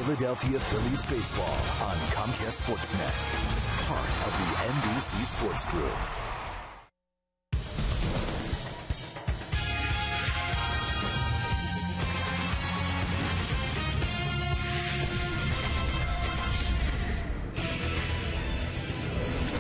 Philadelphia Phillies baseball on Comcast Sportsnet, part of the NBC Sports Group.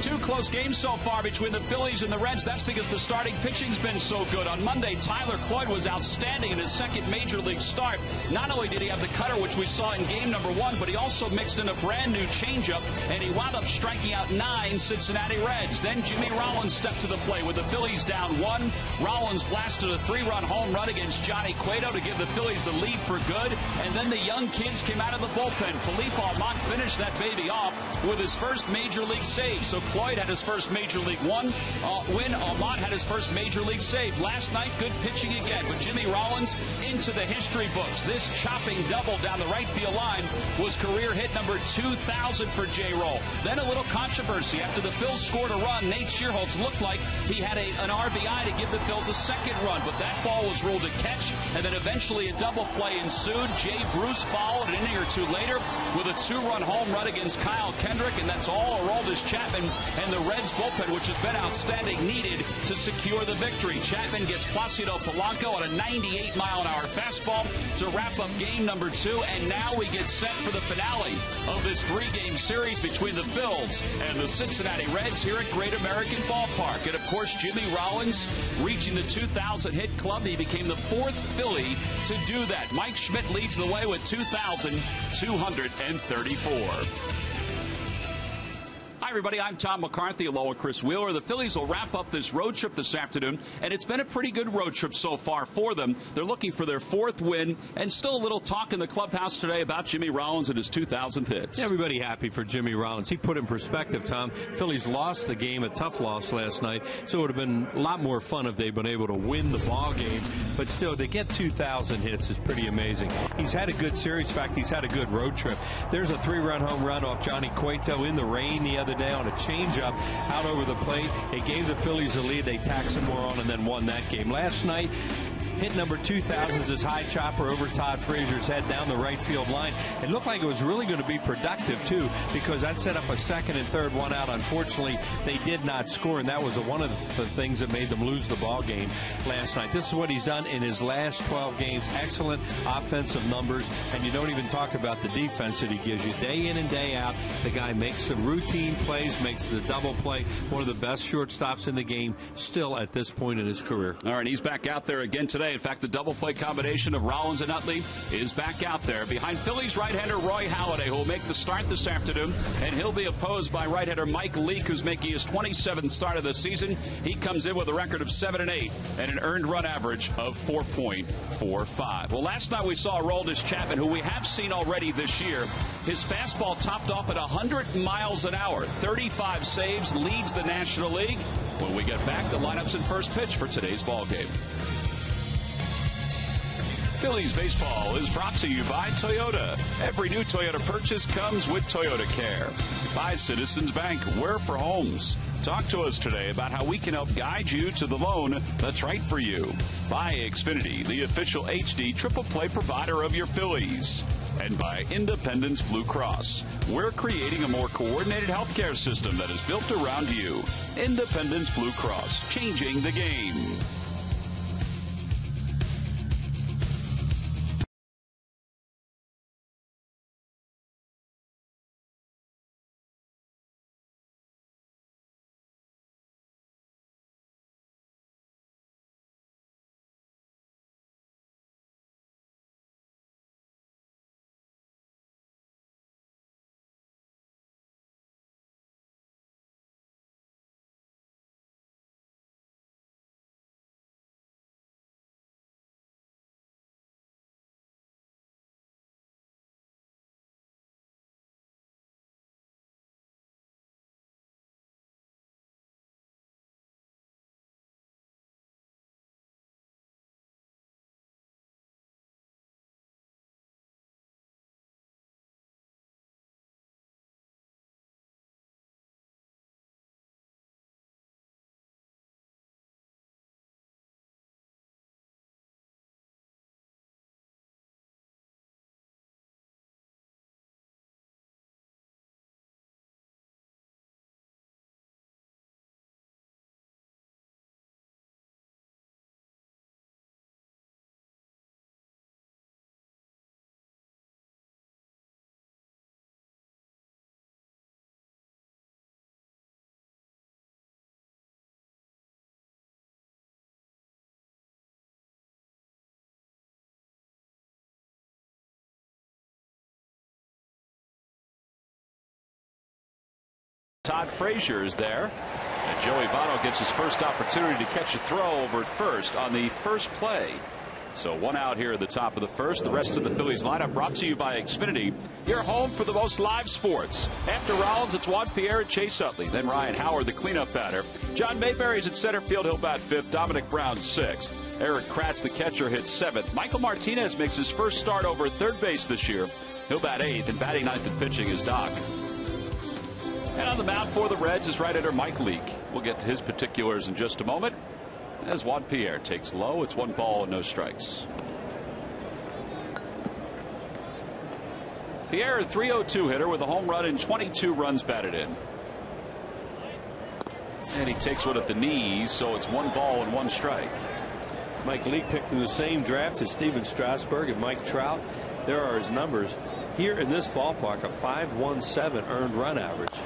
Two close games so far between the Phillies and the Reds. That's because the starting pitching's been so good. On Monday, Tyler Cloyd was outstanding in his second Major League start. Not only did he have the cutter, which we saw in game number 1, but he also mixed in a brand new changeup, and he wound up striking out 9 Cincinnati Reds. Then Jimmy Rollins stepped to the plate with the Phillies down 1. Rollins blasted a 3-run home run against Johnny Cueto to give the Phillies the lead for good. And then the young kids came out of the bullpen. Philippe Almont finished that baby off with his first Major League save. So Cloyd had his first Major League win. Almont had his first Major League save. Last night, good pitching again. But Jimmy Rollins into the history books. This chopping double down the right field line was career hit number 2,000 for J-Roll. Then a little controversy. After the Phils scored a run, Nate Shearholtz looked like he had an RBI to give the Phils a second run. But that ball was ruled a catch, and then eventually a double play ensued. Jay Bruce followed an inning or two later with a 2-run home run against Kyle Kendrick, and that's all Aroldis Chapman and the Reds bullpen, which has been outstanding, needed to secure the victory. Chapman gets Placido Polanco on a 98-mile-an-hour fastball to wrap up game number 2, and now we get set for the finale of this 3-game series between the Phils and the Cincinnati Reds here at Great American Ballpark. And, of course, Jimmy Rollins reaching the 2,000 hit club. He became the 4th Philly to do that. Mike Schmidt leads the way with 2,234. Hi, everybody. I'm Tom McCarthy, along with Chris Wheeler. The Phillies will wrap up this road trip this afternoon, and it's been a pretty good road trip so far for them. They're looking for their 4th win, and still a little talk in the clubhouse today about Jimmy Rollins and his 2,000th hits. Everybody happy for Jimmy Rollins. He put in perspective, Tom. Phillies lost the game, a tough loss last night, so it would have been a lot more fun if they'd been able to win the ball game. But still, to get 2,000 hits is pretty amazing. He's had a good series. In fact, he's had a good road trip. There's a 3-run home run off Johnny Cueto in the rain the other day on a changeup out over the plate. It gave the Phillies a lead. They tacked some more on and then won that game. Last night, hit number 2,000 is his high chopper over Todd Frazier's head down the right field line. It looked like it was really going to be productive, too, because that set up a 2nd and 3rd one out. Unfortunately, they did not score, and that was one of the things that made them lose the ball game last night. This is what he's done in his last 12 games. Excellent offensive numbers, and you don't even talk about the defense that he gives you. Day in and day out, the guy makes the routine plays, makes the double play. One of the best shortstops in the game still at this point in his career. All right, he's back out there again today. In fact, the double play combination of Rollins and Utley is back out there. Behind Phillies right-hander Roy Halladay, who will make the start this afternoon, and he'll be opposed by right-hander Mike Leake, who's making his 27th start of the season. He comes in with a record of 7-8 and an earned run average of 4.45. Well, last night we saw Aroldis Chapman, who we have seen already this year. His fastball topped off at 100 miles an hour. 35 saves, leads the National League. When we get back, the lineups and first pitch for today's ball game. Phillies baseball is brought to you by Toyota. Every new Toyota purchase comes with Toyota Care. By Citizens Bank, we're for homes. Talk to us today about how we can help guide you to the loan that's right for you. By Xfinity, the official HD triple play provider of your Phillies. And by Independence Blue Cross. We're creating a more coordinated healthcare system that is built around you. Independence Blue Cross, changing the game. Todd Frazier is there. And Joey Votto gets his first opportunity to catch a throw over at first on the first play. So one out here at the top of the first. The rest of the Phillies lineup brought to you by Xfinity. Your home for the most live sports. After Rollins, it's Juan Pierre and Chase Utley. Then Ryan Howard, the cleanup batter. John Mayberry's at center field. He'll bat fifth. Dominic Brown sixth. Eric Kratz, the catcher, hits seventh. Michael Martinez makes his first start over at third base this year. He'll bat eighth. And batting ninth and pitching is Doc. And on the mound for the Reds is right-hander Mike Leake. We'll get to his particulars in just a moment. As Juan Pierre takes low, it's 1 ball and no strikes. Pierre, a .302 hitter with a home run and 22 runs batted in. And he takes one at the knees, so it's 1 ball and 1 strike. Mike Leake picked in the same draft as Steven Strasburg and Mike Trout. There are his numbers. Here in this ballpark, a .517 earned run average.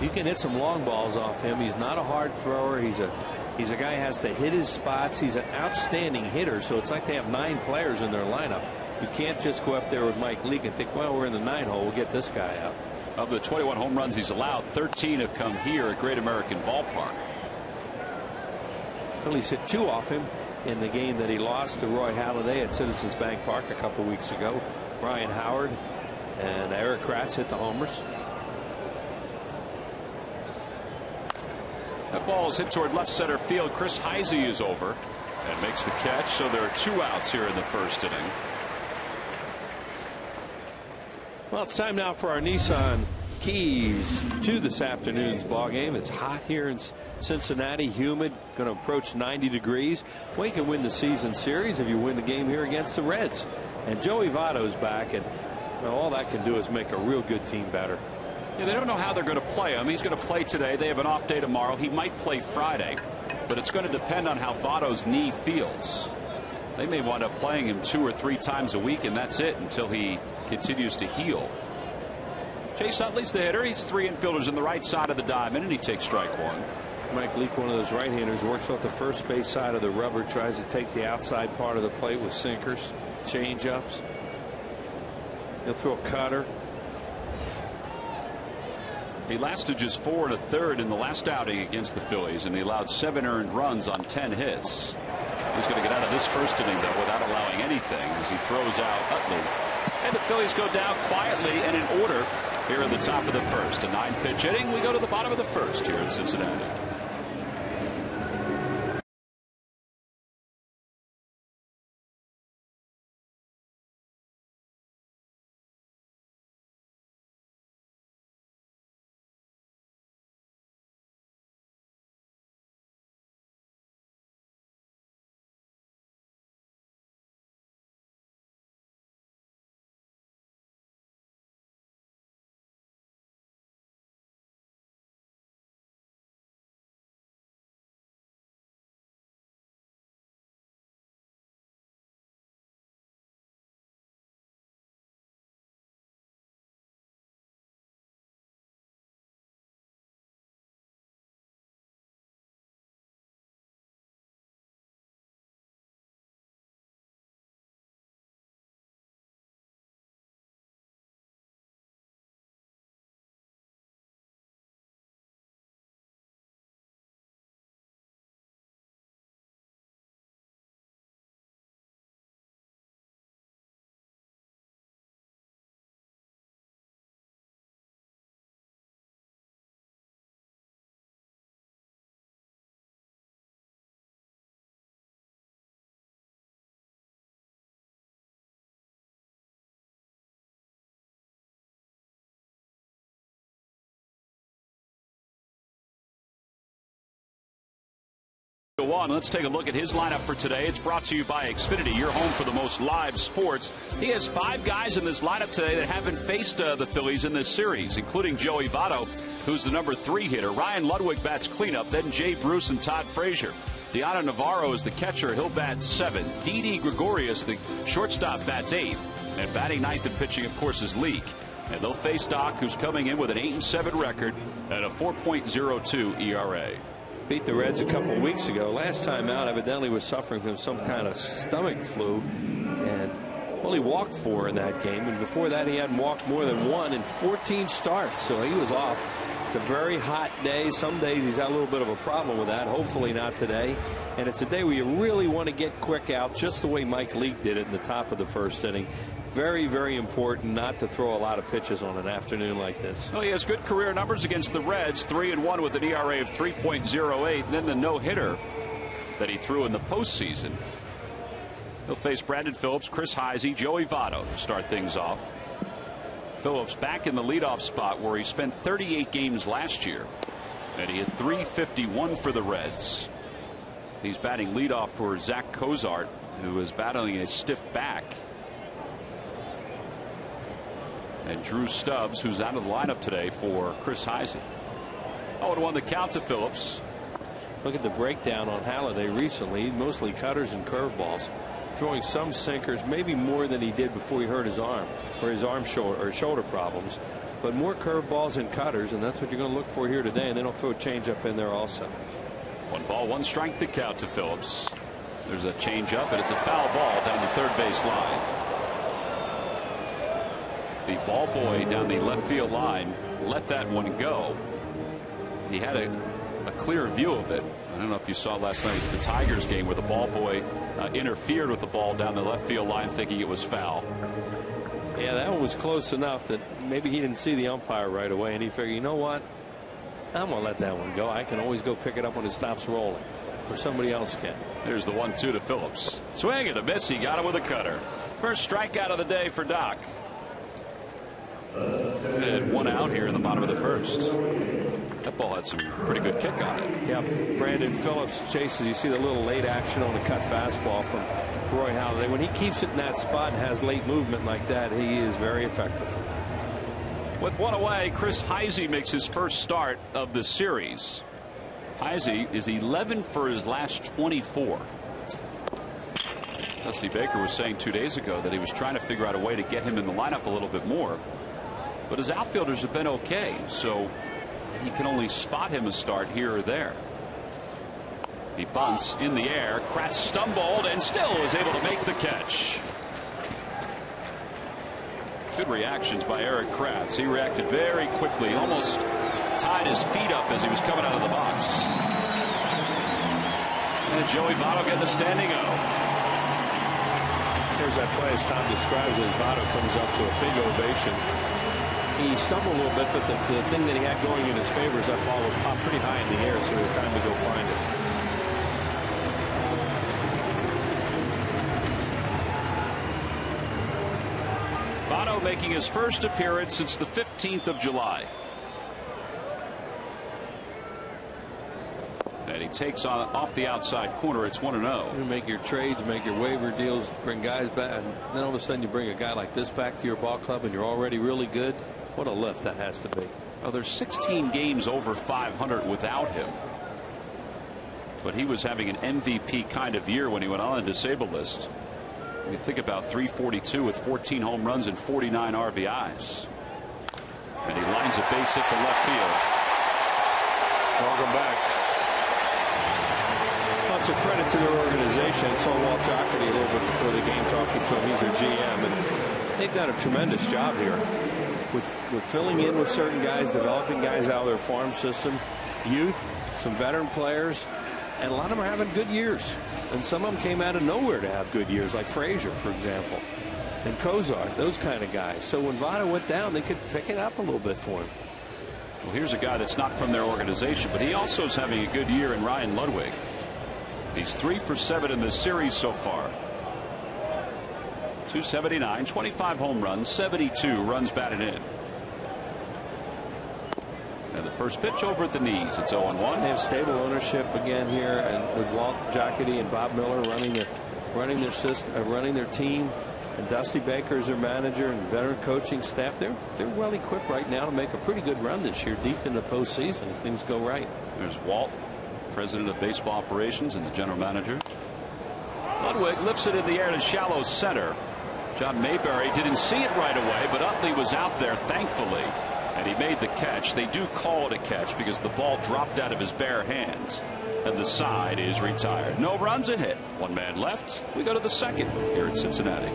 You can hit some long balls off him. He's not a hard thrower. He's a guy who has to hit his spots. He's an outstanding hitter, so it's like they have 9 players in their lineup. You can't just go up there with Mike Leake and think, well, we're in the 9 hole, we'll get this guy out. Of the 21 home runs he's allowed, 13 have come here at Great American Ballpark. Phillies hit 2 off him in the game that he lost to Roy Halladay at Citizens Bank Park a couple weeks ago. Ryan Howard and Eric Kratz hit the homers. That ball is hit toward left center field. Chris Heise is over and makes the catch. So there are 2 outs here in the first inning. Well, it's time now for our Nissan keys to this afternoon's ball game. It's hot here in Cincinnati, humid, going to approach 90 degrees. Well, you can win the season series if you win the game here against the Reds. And Joey Votto's back, and well, all that can do is make a real good team better. Yeah, they don't know how they're going to play him. He's going to play today. They have an off day tomorrow. He might play Friday, but it's going to depend on how Votto's knee feels. They may wind up playing him 2 or 3 times a week, and that's it until he continues to heal. Chase Utley's the hitter. He's 3 infielders on the right side of the diamond, and he takes strike 1. Mike Leake, one of those right-handers, works off the first base side of the rubber, tries to take the outside part of the plate with sinkers, change-ups. He'll throw a cutter. He lasted just 4 1/3 in the last outing against the Phillies, and he allowed 7 earned runs on 10 hits. He's going to get out of this first inning, though, without allowing anything as he throws out Utley. And the Phillies go down quietly and in order here at the top of the first. A 9-pitch inning. We go to the bottom of the first here in Cincinnati. On. Let's take a look at his lineup for today. It's brought to you by Xfinity, your home for the most live sports. He has 5 guys in this lineup today that haven't faced the Phillies in this series, including Joey Votto, who's the number 3 hitter. Ryan Ludwig bats cleanup, then Jay Bruce and Todd Frazier. Deanna Navarro is the catcher. He'll bat 7th. Didi Gregorius, the shortstop, bats 8th. And batting 9th and pitching, of course, is Leake. And they'll face Doc, who's coming in with an 8-7 record and a 4.02 ERA. Beat the Reds a couple weeks ago. Last time out, evidently was suffering from some kind of stomach flu, and well, he walked 4 in that game, and before that he hadn't walked more than 1 in 14 starts, so he was off a very hot day. Some days he's got a little bit of a problem with that. Hopefully not today. And it's a day where you really want to get quick out, just the way Mike Leake did it in the top of the first inning. Very, very important not to throw a lot of pitches on an afternoon like this. Well, he has good career numbers against the Reds, 3-1 with an ERA of 3.08, and then the no-hitter that he threw in the postseason. He'll face Brandon Phillips, Chris Heisey, Joey Votto to start things off. Phillips back in the leadoff spot where he spent 38 games last year, and he had 351 for the Reds. He's batting leadoff for Zach Cozart, who is battling a stiff back. And Drew Stubbs, who's out of the lineup today for Chris Heisey. 0-1 the count to Phillips. Look at the breakdown on Halladay recently. Mostly cutters and curveballs. Throwing some sinkers, maybe more than he did before he hurt his arm or his shoulder problems. But more curveballs and cutters, and that's what you're going to look for here today. And then he'll throw a changeup in there also. 1-1 the count to Phillips. There's a changeup, and it's a foul ball down the third base line. The ball boy down the left field line let that one go. He had a clear view of it. I don't know if you saw last night the Tigers game where the ball boy interfered with the ball down the left field line thinking it was foul. Yeah, that one was close enough that maybe he didn't see the umpire right away, and he figured, you know what, I'm going to let that one go. I can always go pick it up when it stops rolling, or somebody else can. There's the 1-2 to Phillips. Swing and a miss. He got it with a cutter. First strikeout of the day for Doc. And one out here in the bottom of the first. That ball had some pretty good kick on it. Yep. Brandon Phillips chases. You see the little late action on the cut fastball from Roy Halladay. When he keeps it in that spot and has late movement like that, he is very effective. With one away, Chris Heisey makes his first start of the series. Heisey is 11 for his last 24. Dusty Baker was saying 2 days ago that he was trying to figure out a way to get him in the lineup a little bit more. But his outfielders have been okay, so he can only spot him a start here or there. He bunts in the air. Kratz stumbled and still is able to make the catch. Good reactions by Eric Kratz. He reacted very quickly, almost tied his feet up as he was coming out of the box. And Joey Votto getting the standing O. Here's that play as Tom describes it, as Votto comes up to a big ovation. He stumbled a little bit, but the thing that he had going in his favor is that ball was popped pretty high in the air, so it was time to go find it. Votto making his first appearance since the 15th of July. And he takes off the outside corner. It's 1-0. You make your trades, make your waiver deals, bring guys back, and then all of a sudden you bring a guy like this back to your ball club and you're already really good. What a lift that has to be. Well, there's 16 games over 500 without him. But he was having an MVP kind of year when he went on the disabled list. You think about 342 with 14 home runs and 49 RBIs. And he lines a base hit to left field. Welcome back. Lots of credit to their organization. I saw Walt Jocketty a little bit before the game talking to him. He's their GM, and they've done a tremendous job here with filling in with certain guys, developing guys out of their farm system, youth, some veteran players, and a lot of them are having good years. And some of them came out of nowhere to have good years, like Frazier, for example, and Cozart, those kind of guys. So when Votto went down, they could pick it up a little bit for him. Well, here's a guy that's not from their organization, but he also is having a good year in Ryan Ludwig. He's 3 for 7 in this series so far. 279, 25 home runs, 72 runs batted in. And the first pitch over at the knees. It's 0-1. They have stable ownership again here, and with Walt Jocketty and Bob Miller running their system, running their team, and Dusty Baker is their manager and veteran coaching staff. They're well equipped right now to make a pretty good run this year, deep in the postseason if things go right. There's Walt, president of baseball operations and the general manager. Ludwig lifts it in the air to shallow center. John Mayberry didn't see it right away, but Utley was out there thankfully, and he made the catch. They do call it a catch because the ball dropped out of his bare hands, and the side is retired. No runs, a hit. One man left. We go to the second here in Cincinnati.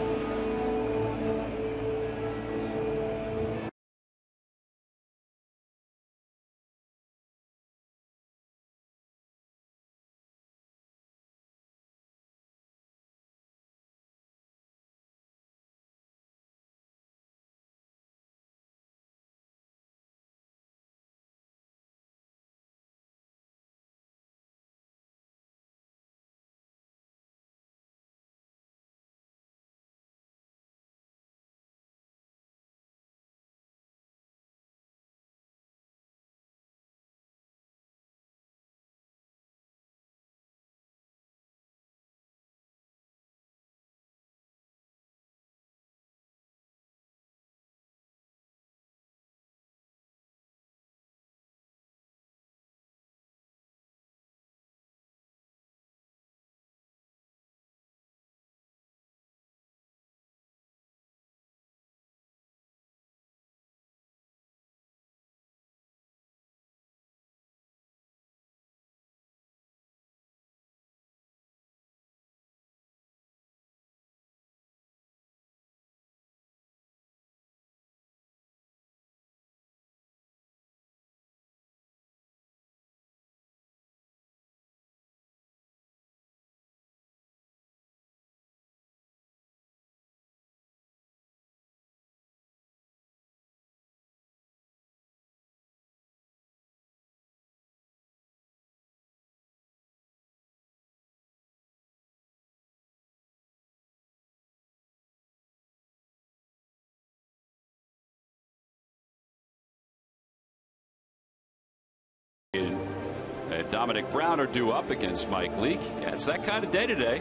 Dominic Brown are due up against Mike Leake. Yeah, it's that kind of day today.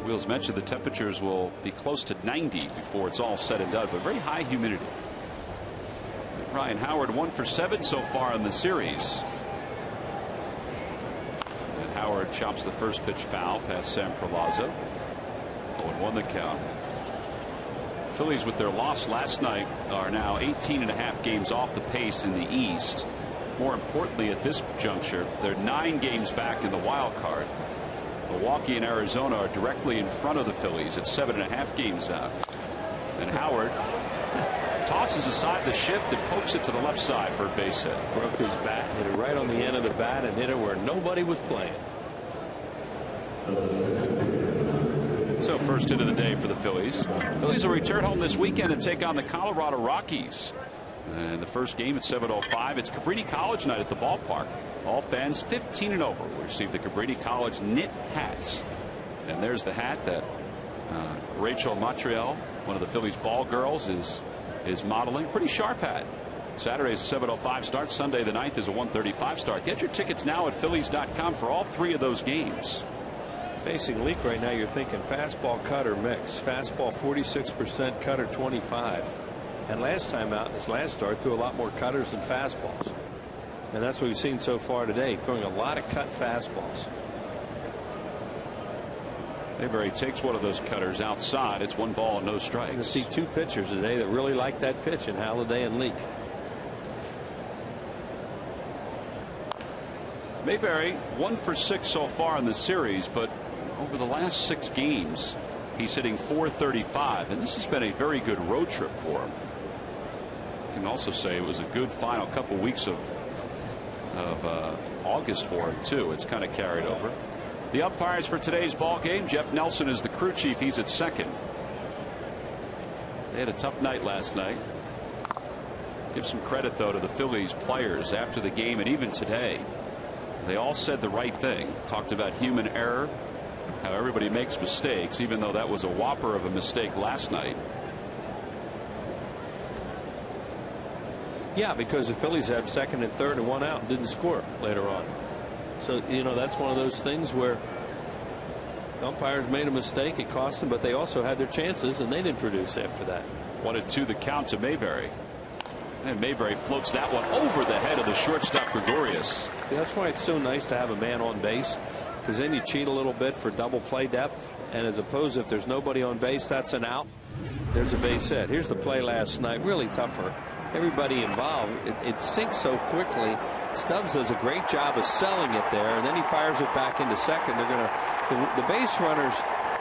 Wheels mentioned the temperatures will be close to 90 before it's all said and done, but very high humidity. Ryan Howard 1 for 7 so far in the series. And Howard chops the first pitch foul past Sam Perlaza. 0-1 the count. Phillies, with their loss last night, are now 18.5 games off the pace in the East. More importantly, at this juncture, they're 9 games back in the wild card. Milwaukee and Arizona are directly in front of the Phillies at 7.5 games out. And Howard tosses aside the shift and pokes it to the left side for a base hit. Broke his bat, hit it right on the end of the bat, and hit it where nobody was playing. So first hit of the day for the Phillies. Phillies will return home this weekend and take on the Colorado Rockies. And the first game at 7:05. It's Cabrini College night at the ballpark. All fans 15 and over will receive the Cabrini College knit hats. And there's the hat that Rachel Montreal, one of the Phillies ball girls, is modeling. Pretty sharp hat. Saturday's 7:05 start. Sunday the 9th is a 1:35 start. Get your tickets now at Phillies.com for all 3 of those games. Facing Leake right now, you're thinking fastball, cutter mix. Fastball 46%, cutter 25. And last time out in his last start, threw a lot more cutters than fastballs. And that's what we've seen so far today, throwing a lot of cut fastballs. Mayberry takes one of those cutters outside. It's 1 ball and no strikes. You see 2 pitchers today that really like that pitch in Halladay and Leake. Mayberry 1 for 6 so far in the series, but over the last 6 games he's hitting .435, and this has been a very good road trip for him. You can also say it was a good final couple weeks of August for him too. It's kind of carried over. The umpires for today's ball game: Jeff Nelson is the crew chief. He's at second. They had a tough night last night. Give some credit though to the Phillies players after the game and even today. They all said the right thing. Talked about human error, how everybody makes mistakes, even though that was a whopper of a mistake last night. Yeah, because the Phillies had second and third and 1 out and didn't score later on. So, you know, that's one of those things where the umpires made a mistake. It cost them, but they also had their chances, and they didn't produce after that. 1-2 the count to Mayberry. And Mayberry floats that one over the head of the shortstop Gregorius. Yeah, that's why it's so nice to have a man on base, because then you cheat a little bit for double play depth, and as opposed if there's nobody on base, that's an out. There's a base hit. Here's the play last night. Really tough for everybody involved. It sinks so quickly. Stubbs does a great job of selling it there, and then he fires it back into second. They're going to the base runners.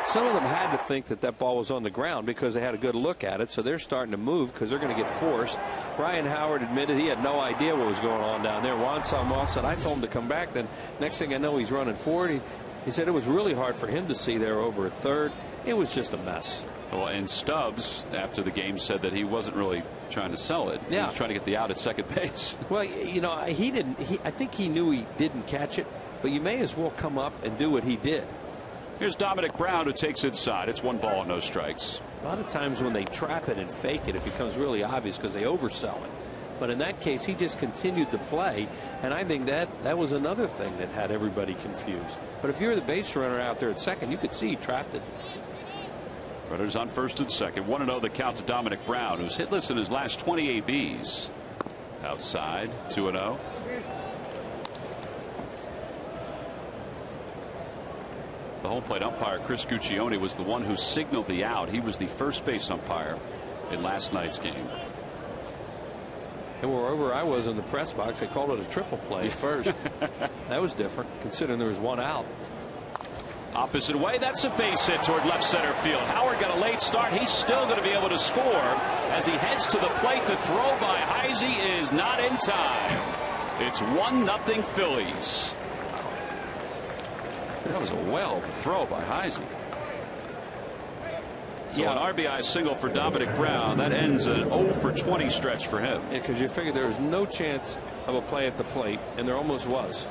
Some of them had to think that that ball was on the ground because they had a good look at it, so they're starting to move because they're going to get forced. Ryan Howard admitted he had no idea what was going on down there. Juan Samuel said, I told him to come back. Then next thing I know, he's running forward. He said it was really hard for him to see there over at third. It was just a mess. Well, and Stubbs, after the game, said that he wasn't really trying to sell it. Yeah. He was trying to get the out at second base. Well, you know, he didn't. I think he knew he didn't catch it, but you may as well come up and do what he did. Here's Dominic Brown, who takes inside. It's 1 ball and no strikes. A lot of times when they trap it and fake it, it becomes really obvious because they oversell it. But in that case, he just continued to play, and I think that was another thing that had everybody confused. But if you're the base runner out there at second, you could see he trapped it. Runners on first and second. 1-0 the count to Dominic Brown, who's hitless in his last 20 ABs. Outside, 2-0. The home plate umpire, Chris Guccione, was the one who signaled the out. He was the first base umpire in last night's game. And wherever I was in the press box, they called it a triple play at first. That was different, considering there was 1 out. Opposite way, that's a base hit toward left center field. Howard got a late start. He's still going to be able to score as he heads to the plate. The throw by Heisey is not in time. It's 1-0 Phillies. That was a well throw by Heisey. So an RBI single for Dominic Brown. That ends an 0 for 20 stretch for him. Yeah, because you figure there was no chance of a play at the plate, and there almost was.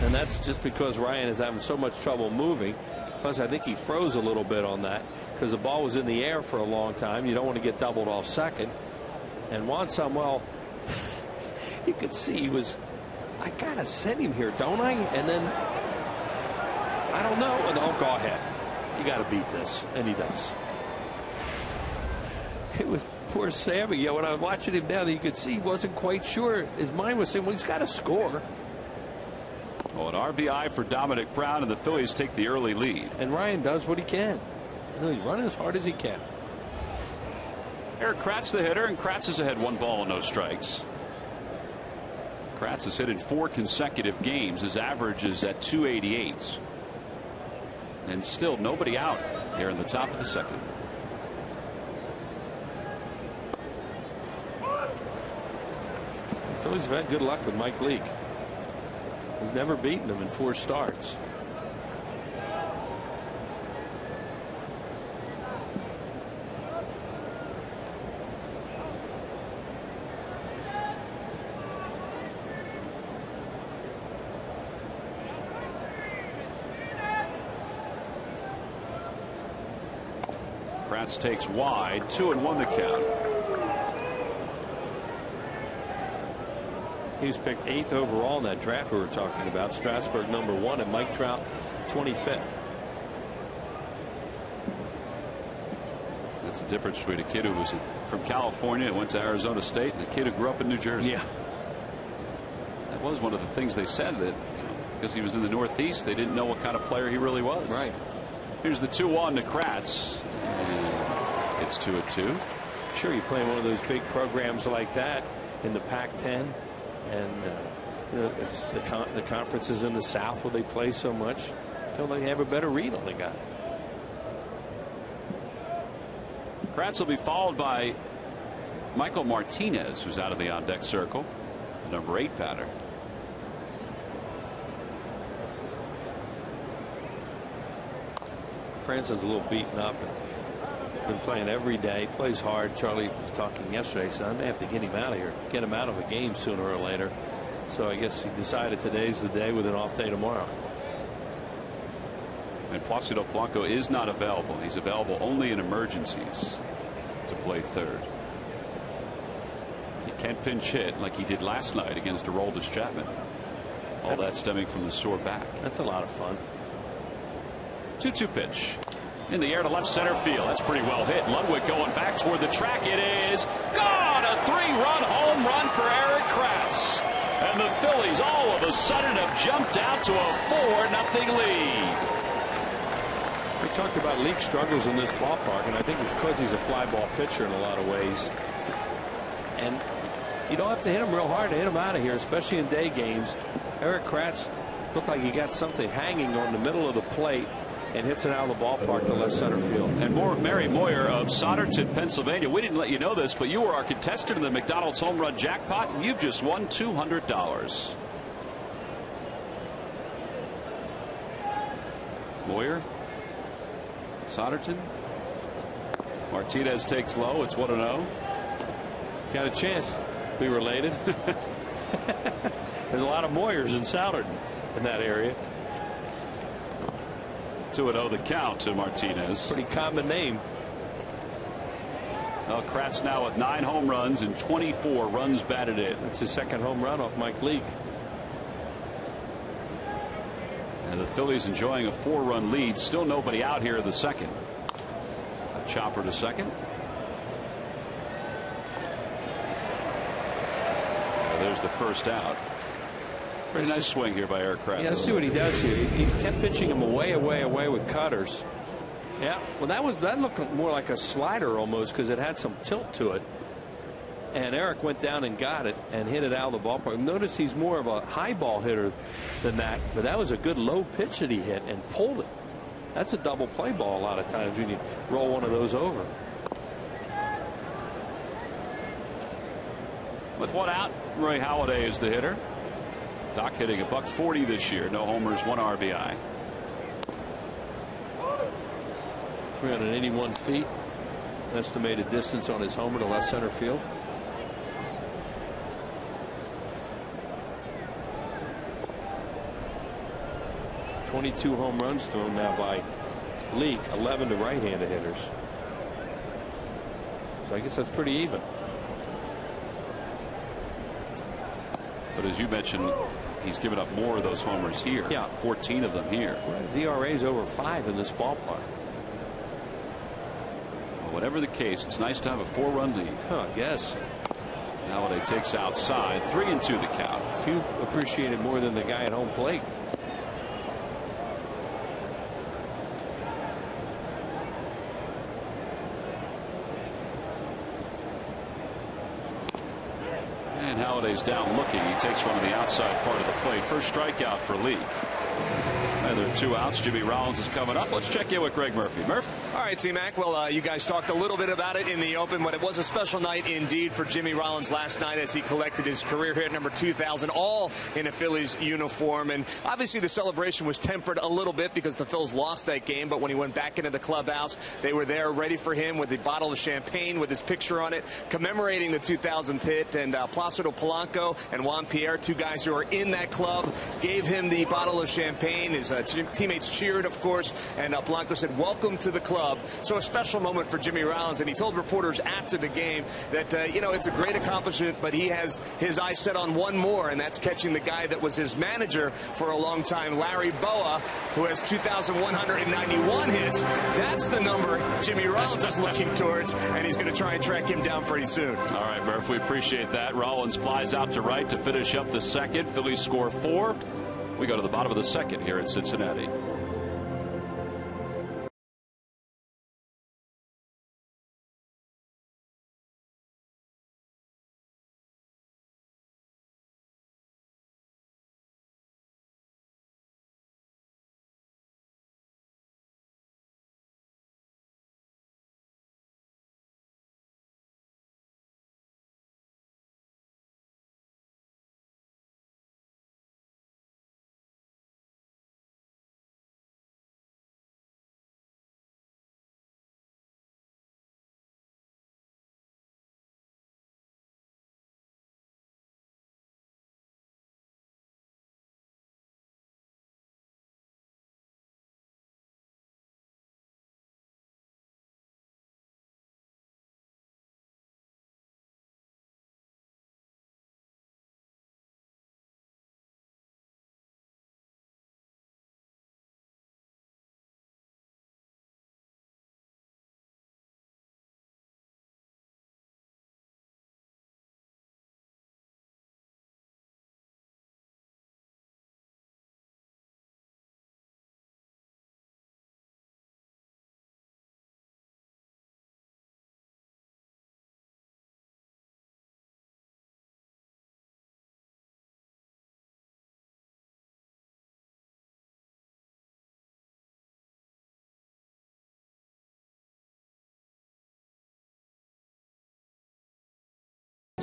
And that's just because Ryan is having so much trouble moving. Plus, I think he froze a little bit on that because the ball was in the air for a long time. You don't want to get doubled off second. And Juan Samuel, You could see he was, I gotta send him here, don't I? And then I don't know. And oh, go ahead. You got to beat this, and he does. It was poor Sammy. Yeah, when I was watching him down there, you could see he wasn't quite sure. His mind was saying, well, he's got to score. Well, an RBI for Dominic Brown, and the Phillies take the early lead. And Ryan does what he can. He's running as hard as he can. Eric Kratz the hitter, and Kratz is ahead 1 ball and no strikes. Kratz has hit in 4 consecutive games. His average is at 288. And still nobody out here in the top of the second. The Phillies have had good luck with Mike Leake. He's never beaten him in 4 starts. Kratz takes wide, 2-1 the count. He was picked 8th overall in that draft we were talking about. Strasburg #1 and Mike Trout 25th. That's the difference between a kid who was from California and went to Arizona State and a kid who grew up in New Jersey. Yeah. That was one of the things they said, that because he was in the Northeast, they didn't know what kind of player he really was. Right. Here's the 2-1 to Kratz. And it's 2-2. Sure, you play one of those big programs like that in the Pac-10, and you know, it's the conferences in the South where they play so much. I feel like they have a better read on the guy. Kratz will be followed by Michael Martinez, who's out of the on-deck circle, the #8 batter. Franson's a little beaten up and been playing every day. Plays hard. Charlie was talking yesterday, so I may have to get him out of here, get him out of a game sooner or later. So I guess he decided today's the day with an off day tomorrow. And Placido Blanco is not available. He's available only in emergencies to play third. He can't pinch hit like he did last night against Aroldis Chapman. All that stemming from the sore back. That's a lot of fun. 2-2 pitch. In the air to left center field. That's pretty well hit. Ludwig going back toward the track. It is gone. A 3-run home run for Eric Kratz. And the Phillies all of a sudden have jumped out to a 4-0 lead. We talked about Leake struggles in this ballpark, and I think it's because he's a fly ball pitcher in a lot of ways. And you don't have to hit him real hard to hit him out of here, especially in day games. Eric Kratz looked like he got something hanging on the middle of the plate and hits it out of the ballpark to left center field. And Mary Moyer of Souderton, Pennsylvania. We didn't let you know this, but you were our contestant in the McDonald's home run jackpot, and you've just won $200. Moyer, Souderton. Martinez takes low. It's 1-0. Got a chance to be related. There's a lot of Moyers in Souderton in that area. 2-0 the count to Martinez. Pretty common name. Well, Kratz now with 9 home runs and 24 runs batted in. That's his second home run off Mike Leake. And the Phillies enjoying a 4-run lead. Still nobody out here in the second. A chopper to second. Well, there's the first out. Pretty nice swing here by Eric Kratz. Yeah, let's see what he does here. He kept pitching him away with cutters. Yeah, well, that looked more like a slider almost because it had some tilt to it. And Eric went down and got it and hit it out of the ballpark. Notice he's more of a high ball hitter than that, but that was a good low pitch that he hit and pulled it. That's a double play ball a lot of times when you roll one of those over. With one out, Roy Halladay is the hitter. Doc hitting $140 this year. No homers, 1 RBI. 381 feet. Estimated distance on his homer to left center field. .22 home runs thrown now by Leake, 11 to right-handed hitters. So I guess that's pretty even. But as you mentioned, he's given up more of those homers here. Yeah. 14 of them here. The ERA is over 5 in this ballpark. Well, whatever the case, it's nice to have a 4-run lead. Yes. Halladay takes outside. 3-2 the count. Few appreciate it more than the guy at home plate. And Halladay's down looking. He takes one on the outside part of the plate. First strikeout for Lee. And there are 2 outs. Jimmy Rollins is coming up. Let's check in with Greg Murphy. Murph. All right, T-Mac. Well, you guys talked a little bit about it in the open, but it was a special night indeed for Jimmy Rollins last night as he collected his career hit number 2,000, all in a Phillies uniform. And obviously the celebration was tempered a little bit because the Phils lost that game, but when he went back into the clubhouse, they were there ready for him with a bottle of champagne with his picture on it, commemorating the 2,000th hit. And Placido Polanco and Juan Pierre, 2 guys who are in that club, gave him the bottle of champagne. His teammates cheered, of course, and Polanco said, "Welcome to the club." So a special moment for Jimmy Rollins, and he told reporters after the game that you know, it's a great accomplishment, but he has his eyes set on one more, and that's catching the guy that was his manager for a long time, Larry Boa, who has 2,191 hits. That's the number Jimmy Rollins is looking towards, and he's going to try and track him down pretty soon. All right, Murph, we appreciate that. Rollins flies out to right to finish up the second. Phillies score 4. We go to the bottom of the second here in Cincinnati.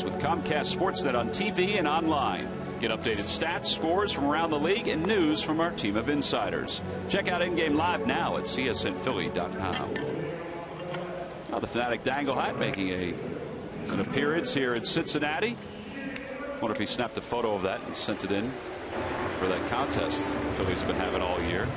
With Comcast Sportsnet on TV and online. Get updated stats, scores from around the league, and news from our team of insiders. Check out In-Game Live now at csnphilly.com. Now the Fanatic Dangle hat making an appearance here in Cincinnati. Wonder if he snapped a photo of that and sent it in for that contest the Phillies have been having all year.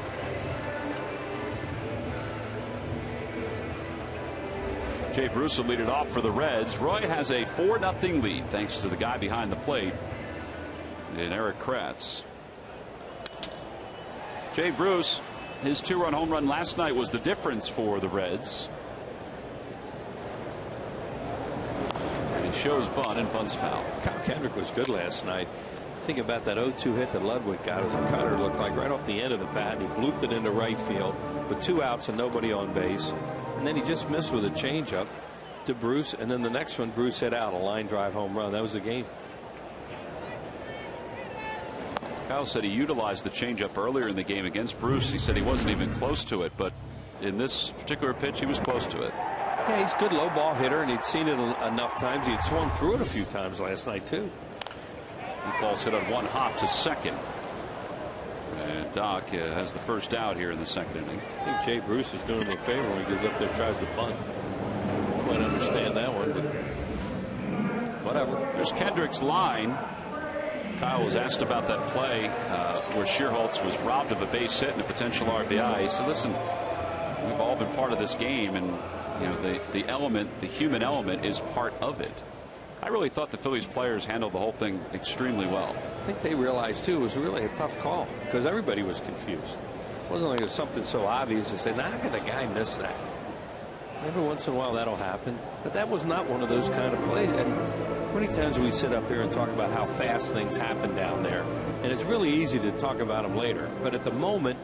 Jay Bruce will lead it off for the Reds. Roy has a 4-0 lead thanks to the guy behind the plate in Eric Kratz. Jay Bruce, his 2-run home run last night was the difference for the Reds. And he shows bunt, and bunt's foul. Kyle Kendrick was good last night. Think about that 0-2 hit that Ludwig got. It was a cutter, looked like right off the end of the bat. And he blooped it into right field with 2 outs and nobody on base. And then he just missed with a changeup to Bruce, and then the next one Bruce hit out a line drive home run. That was the game. Kyle said he utilized the changeup earlier in the game against Bruce. He said he wasn't even close to it, but in this particular pitch he was close to it. Yeah, he's a good low ball hitter, and he'd seen it enough times. He'd swung through it a few times last night too. The ball's hit on 1 hop to second. And Doc has the first out here in the second inning. I think Jay Bruce is doing him a favor when he goes up there and tries to bunt. I quite understand that one, but whatever. There's Kendrick's line. Kyle was asked about that play where Schierholtz was robbed of a base hit and a potential RBI. He said, listen, we've all been part of this game, and you know the element, the human element is part of it. I really thought the Phillies players handled the whole thing extremely well. I think they realized, too, it was really a tough call because everybody was confused. It wasn't like it was something so obvious to say, nah, how could the guy miss that? Every once in a while that'll happen, but that was not one of those kind of plays. And how many times do we sit up here and talk about how fast things happen down there? And it's really easy to talk about them later, but at the moment,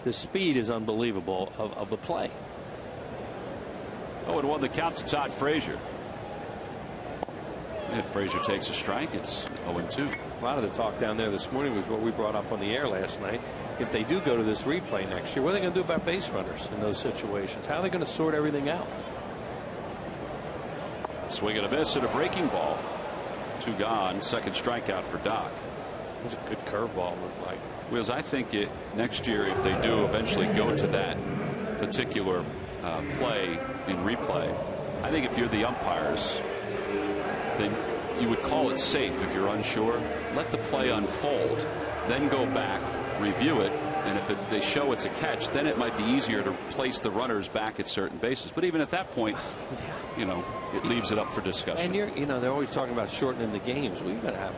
the speed is unbelievable of the play. 0-1 the count to Todd Frazier. And Frazier takes a strike. It's 0-2. A lot of the talk down there this morning was what we brought up on the air last night. If they do go to this replay next year, what are they going to do about base runners in those situations? How are they going to sort everything out? Swing and a miss and a breaking ball. 2 gone. Second strikeout for Doc. It was a good curveball, looked like. Wheels, I think next year, if they do eventually go to that particular play in replay, I think if you're the umpires, then you would call it safe if you're unsure. Let the play unfold, then go back, review it, and if they show it's a catch, then it might be easier to place the runners back at certain bases. But even at that point, you know, it leaves it up for discussion. And they're always talking about shortening the games. We've got to have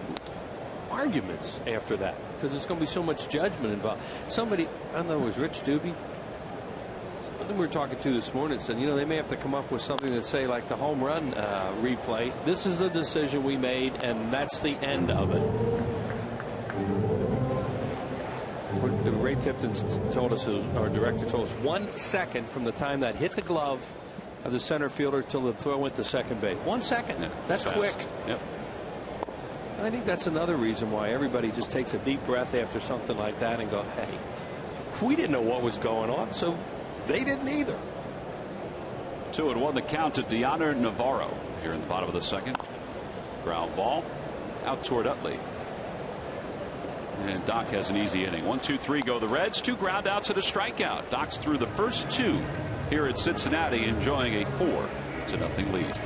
arguments after that because there's going to be so much judgment involved. Somebody, I don't know, it was Rich Doobie. We were talking to this morning said, you know, they may have to come up with something that say like the home run replay. This is the decision we made, and that's the end of it. Ray Tipton told us, our director told us, 1 second from the time that hit the glove of the center fielder till the throw went to second base. 1 second. Yeah, that's quick. Yep. I think that's another reason why everybody just takes a deep breath after something like that and go, hey, we didn't know what was going on, so they didn't either. 2-1 the count to Deoner Navarro here in the bottom of the second. Ground ball out toward Utley. And Doc has an easy inning. 1-2-3 go the Reds. 2 ground outs and a strikeout. Doc's through the first 2 here at Cincinnati, enjoying a 4-0 lead.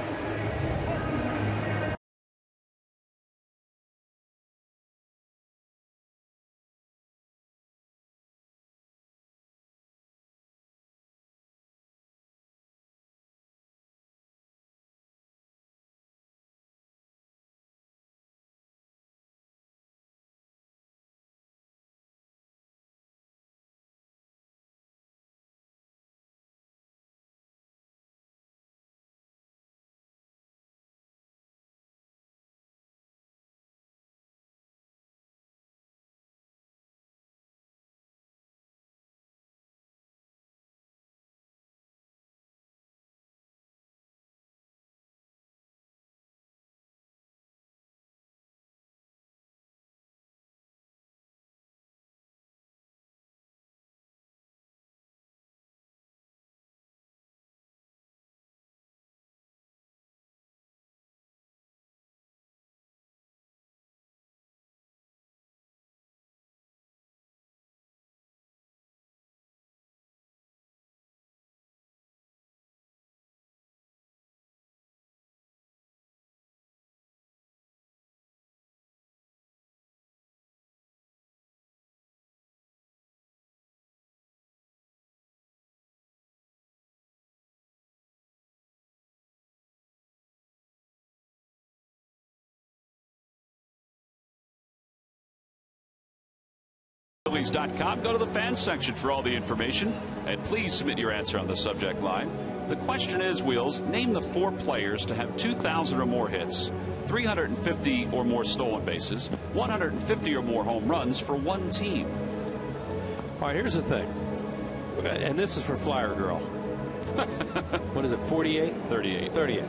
Phillies.com. Go to the fans section for all the information, and please submit your answer on the subject line. The question is, Wheels, name the 4 players to have 2,000 or more hits, 350 or more stolen bases, 150 or more home runs for one team. All right, here's the thing, and this is for Flyer Girl. What is it, 48? 38. 38.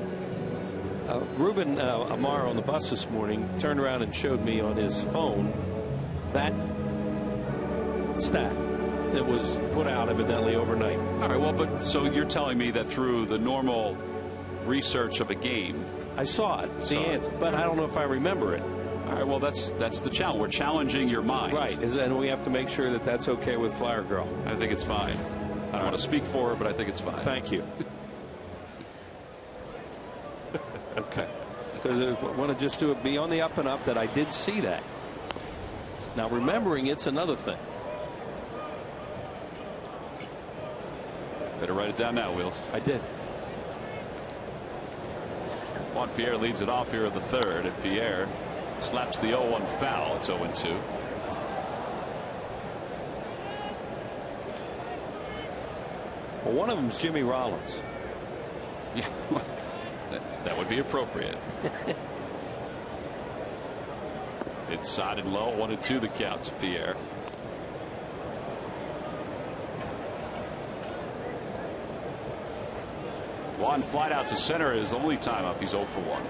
Ruben Amaro on the bus this morning turned around and showed me on his phone that stat that was put out evidently overnight. All right, well, but so you're telling me that through the normal research of a game, I saw it, the answer, but I don't know if I remember it. All right, well, that's the challenge. We're challenging your mind. Right, and we have to make sure that that's okay with Flyer Girl. I think it's fine. I don't want to speak for her, but I think it's fine. Thank you. Okay. Because I want to just be on the up and up that I did see that. Now, remembering it's another thing. Better write it down now, Wheels. I did. Juan Pierre leads it off here in the third, and Pierre slaps the 0-1 foul. It's 0-2. Well, one of them is Jimmy Rollins. Yeah, that would be appropriate. Inside and low, 1-2 the count to Pierre. Juan flight out to center is only time up. He's 0 for 1.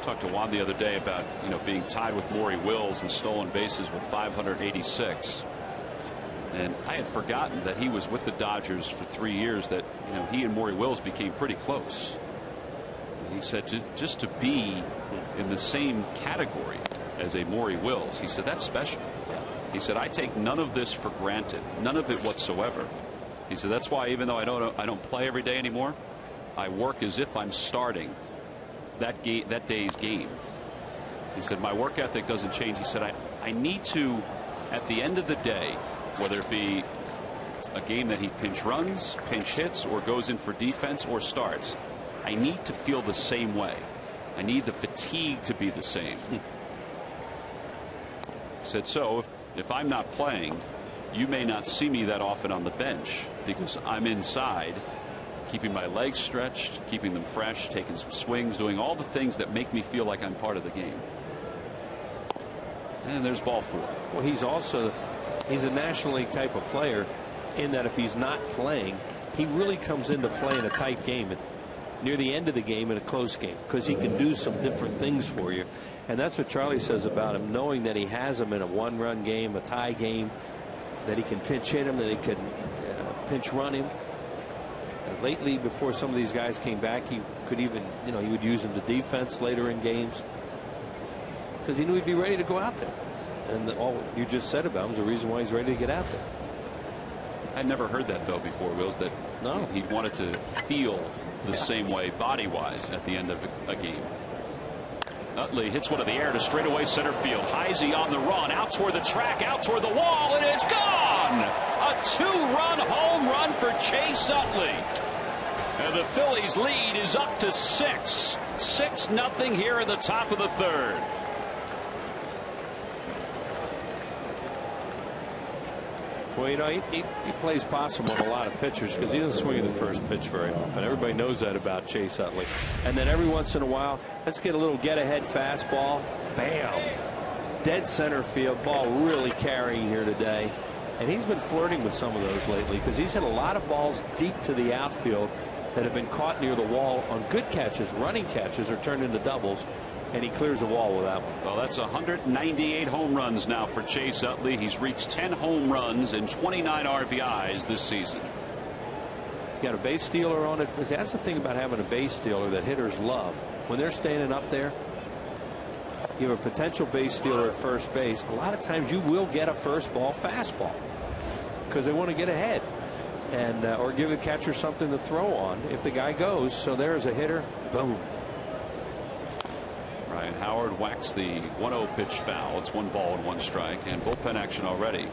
Talked to Juan the other day about, being tied with Maury Wills in stolen bases with 586. And I had forgotten that he was with the Dodgers for 3 years, that, he and Maury Wills became pretty close. And he said just to be in the same category as a Maury Wills, he said, that's special. He said, I take none of this for granted, none of it whatsoever. He said, that's why even though I don't play every day anymore, I work as if I'm starting that day's game. He said, my work ethic doesn't change. He said, I need to, at the end of the day, whether it be a game that he pinch runs, pinch hits, or goes in for defense or starts, I need to feel the same way. I need the fatigue to be the same. He said, so if I'm not playing, you may not see me that often on the bench because I'm inside, keeping my legs stretched, keeping them fresh, taking some swings, doing all the things that make me feel like I'm part of the game. And there's ball 4. Well, he's a National League type of player in that if he's not playing, he really comes into play in a tight game near the end of the game in a close game, because he can do some different things for you. And that's what Charlie says about him, knowing that he has him in a one-run game, a tie game, that he can pinch hit him, that he can pinch run him. Lately, before some of these guys came back, he could even, he would use him to defense later in games because he knew he'd be ready to go out there. And all you just said about him is the reason why he's ready to get out there. I'd never heard that, though, before, Wills, that he wanted to feel the same way body-wise at the end of a game. Utley hits one of the air to straightaway center field. Heisey on the run, out toward the track, out toward the wall, and it's gone! A 2-run home run for Chase Utley. And the Phillies' lead is up to 6. 6-0 here at the top of the third. Well, he plays possum on a lot of pitchers because he doesn't swing at the first pitch very often. Everybody knows that about Chase Utley. And then every once in a while, let's get a little get-ahead fastball. Bam! Dead center field. Ball really carrying here today. And he's been flirting with some of those lately because he's hit a lot of balls deep to the outfield that have been caught near the wall on good catches. Running catches are turned into doubles. And he clears the wall with that one. Well, that's 198 home runs now for Chase Utley. He's reached 10 home runs and 29 RBIs this season. You got a base stealer on it. That's the thing about having a base stealer that hitters love. When they're standing up there, you have a potential base stealer at first base. A lot of times you will get a first ball fastball because they want to get ahead and or give the catcher something to throw on if the guy goes. So there's a hitter. Boom. Ryan Howard whacks the 1-0 pitch foul. It's 1 ball and 1 strike, and bullpen action already.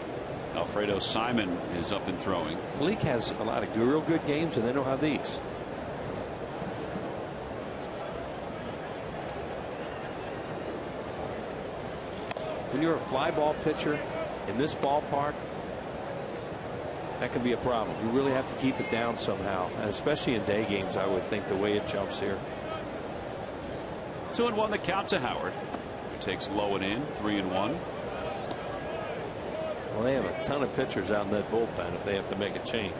Alfredo Simon is up and throwing. The league has a lot of real good games, and they don't have these. When you're a fly ball pitcher in this ballpark, that can be a problem. You really have to keep it down somehow, and especially in day games, I would think, the way it jumps here. 2-1 the count to Howard, who takes low and in. 3-1. Well, they have a ton of pitchers out in that bullpen if they have to make a change.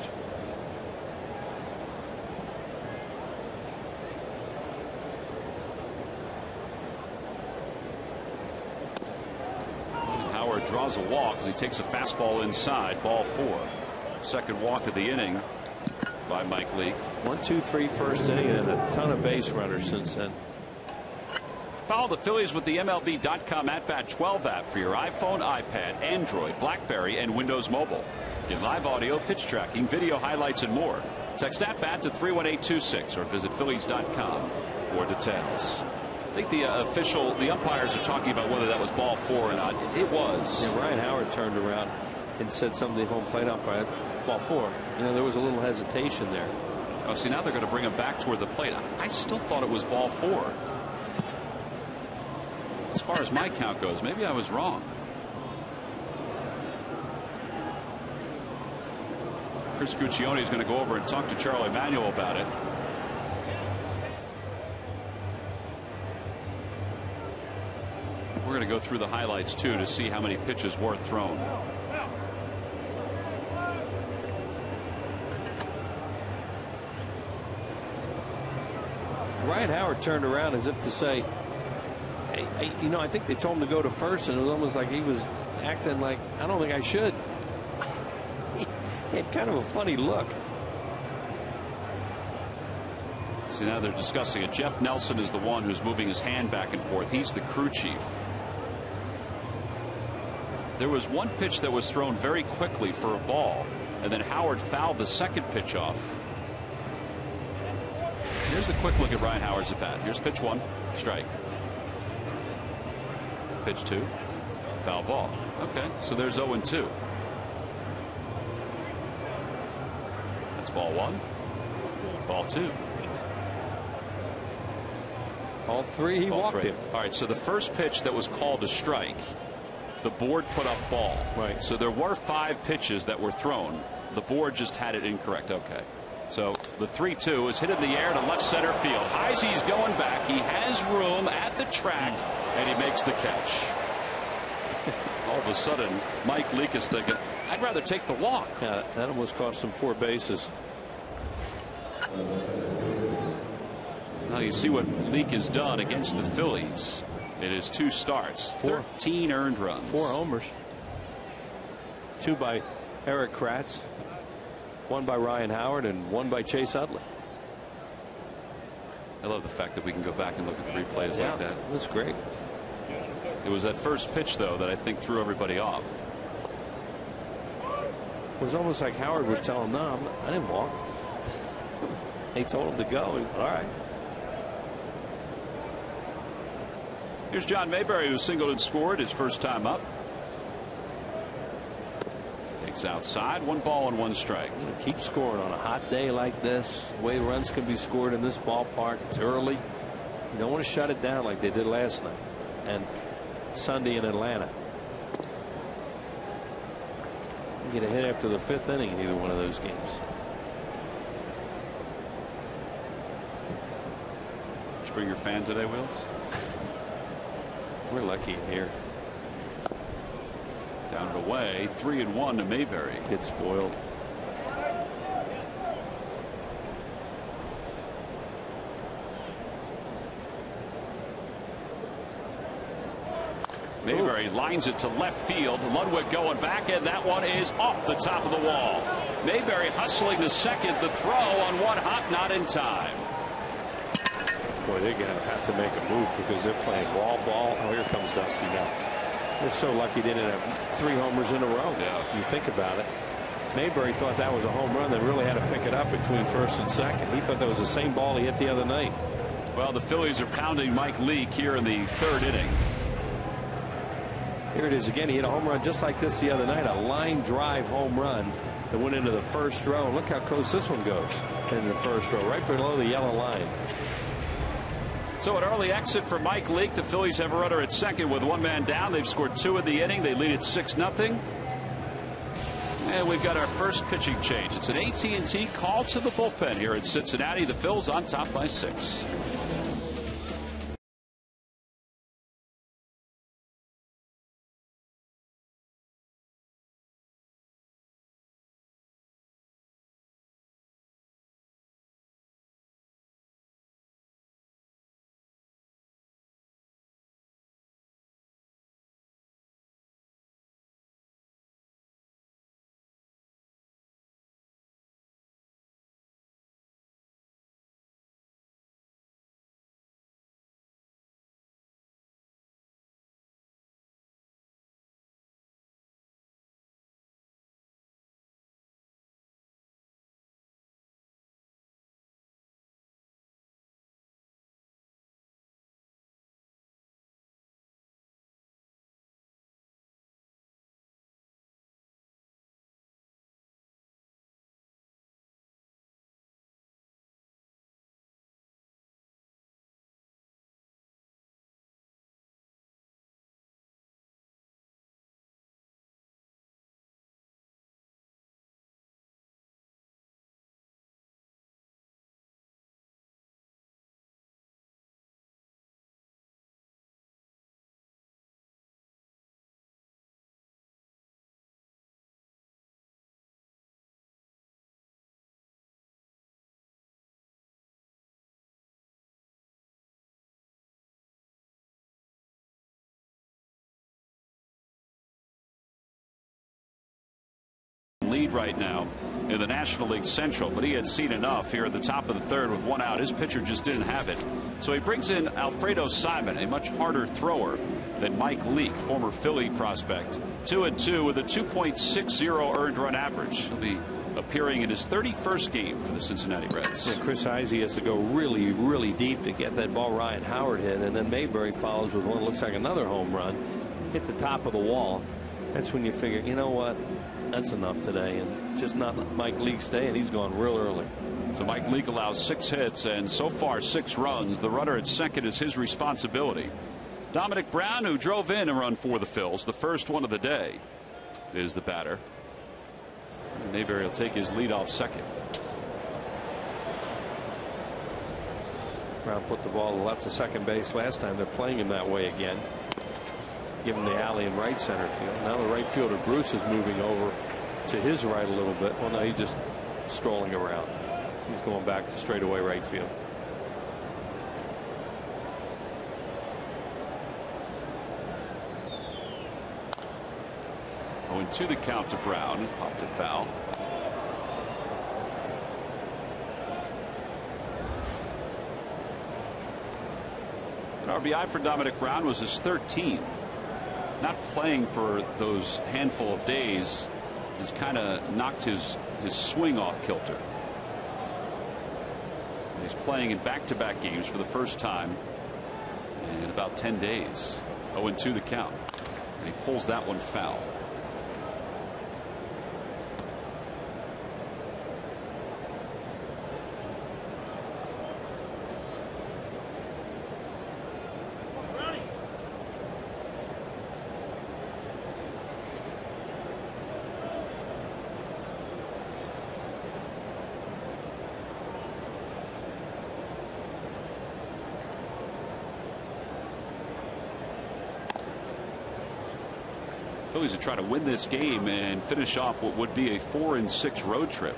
And Howard draws a walk as he takes a fastball inside. Ball 4. Second walk of the inning by Mike Leake. 1, 2, 3 first inning, and a ton of base runners since then. Follow the Phillies with the MLB.com At-Bat 12 app for your iPhone, iPad, Android, BlackBerry, and Windows Mobile. Get live audio, pitch tracking, video highlights, and more. Text At-Bat to 31826 or visit Phillies.com. for the Tens. I think the umpires are talking about whether that was ball 4 or not. It was. Yeah, Ryan Howard turned around and said something to the home plate umpire. Ball 4. You know, there was a little hesitation there. Oh, see, now they're going to bring him back toward the plate. I still thought it was ball 4. As far as my count goes, maybe I was wrong. Chris Guccione is going to go over and talk to Charlie Manuel about it. We're going to go through the highlights too to see how many pitches were thrown. Ryan Howard turned around as if to say, hey, you know, I think they told him to go to first, and it was almost like he was acting like, I don't think I should. He had kind of a funny look. See, now they're discussing it. Jeff Nelson is the one who's moving his hand back and forth. He's the crew chief. There was one pitch that was thrown very quickly for a ball, and then Howard fouled the second pitch off. Here's a quick look at Ryan Howard's at bat. Here's pitch 1, strike. Pitch 2, foul ball. Okay, so there's 0-2. That's ball 1, ball 2. All 3 he walked him. All right, so the first pitch that was called a strike, the board put up ball. Right. So there were 5 pitches that were thrown. The board just had it incorrect. Okay. So the 3-2 is hit in the air to left center field. Heisey's going back. He has room at the track, and he makes the catch. All of a sudden, Mike Leake is thinking, I'd rather take the walk. Yeah, that almost cost him 4 bases. Now you see what Leake has done against the Phillies. It is 2 starts, 13 earned runs. 4 homers. 2 by Eric Kratz, 1 by Ryan Howard, and 1 by Chase Utley. I love the fact that we can go back and look at the replays like that. That's great. It was that first pitch, though, that I think threw everybody off. It was almost like Howard was telling him, no, I didn't walk. They told him to go. All right. Here's John Mayberry, who singled and scored his first time up. Takes outside, 1 ball and 1 strike. Keep scoring on a hot day like this. The way runs can be scored in this ballpark. It's early. You don't want to shut it down like they did last night and Sunday in Atlanta. You get a hit after the 5th inning in either one of those games. Springer fan today, Wills? We're lucky in here. Down and away, 3-1 to Mayberry. Get spoiled. Mayberry lines it to left field. Ludwig going back, and that one is off the top of the wall. Mayberry hustling to second. The throw on 1 hop, not in time. Boy, they're going to have to make a move because they're playing ball. Oh, here comes Dusty now. They're so lucky they didn't have 3 homers in a row. Yeah. You think about it. Mayberry thought that was a home run. They really had to pick it up between first and second. He thought that was the same ball he hit the other night. Well, the Phillies are pounding Mike Leake here in the 3rd inning. Here it is again. He hit a home run just like this the other night. A line drive home run that went into the first row. Look how close this one goes in the first row, right below the yellow line. So an early exit for Mike Leake. The Phillies have a runner at second with 1 man down. They've scored 2 in the inning. They lead it 6-0. And we've got our first pitching change. It's an AT&T call to the bullpen here in Cincinnati. The Phils on top by 6. lead right now in the National League Central, but he had seen enough here at the top of the third with 1 out. His pitcher just didn't have it. So he brings in Alfredo Simon, a much harder thrower than Mike Leake, former Philly prospect. 2-2 with a 2.60 earned run average. He'll be appearing in his 31st game for the Cincinnati Reds. Yeah, Chris Izey has to go really, really deep to get that ball Ryan Howard hit, and then Mayberry follows with one. Looks like another home run. Hit the top of the wall. That's when you figure, you know what, that's enough today, and just not Mike Leake's day, and he's gone real early. So Mike Leake allows 6 hits and so far 6 runs. The runner at second is his responsibility. Dominic Brown, who drove in a run for the Phils, the first one of the day, is the batter. And Mayberry will take his lead off second. Brown put the ball to the left of second base last time. They're playing him that way again. Give him the alley in right center field. Now the right fielder Bruce is moving over to his right a little bit. Well, now he's just strolling around. He's going back to straightaway right field. To the count to Brown. Popped it foul. An RBI for Dominic Brown was his 13th. Not playing for those handful of days has kind of knocked his swing off kilter. He's playing in back-to-back games for the first time in about 10 days. 0-2 the count. And he pulls that one foul. Phillies are trying to win this game and finish off what would be a 4-6 road trip.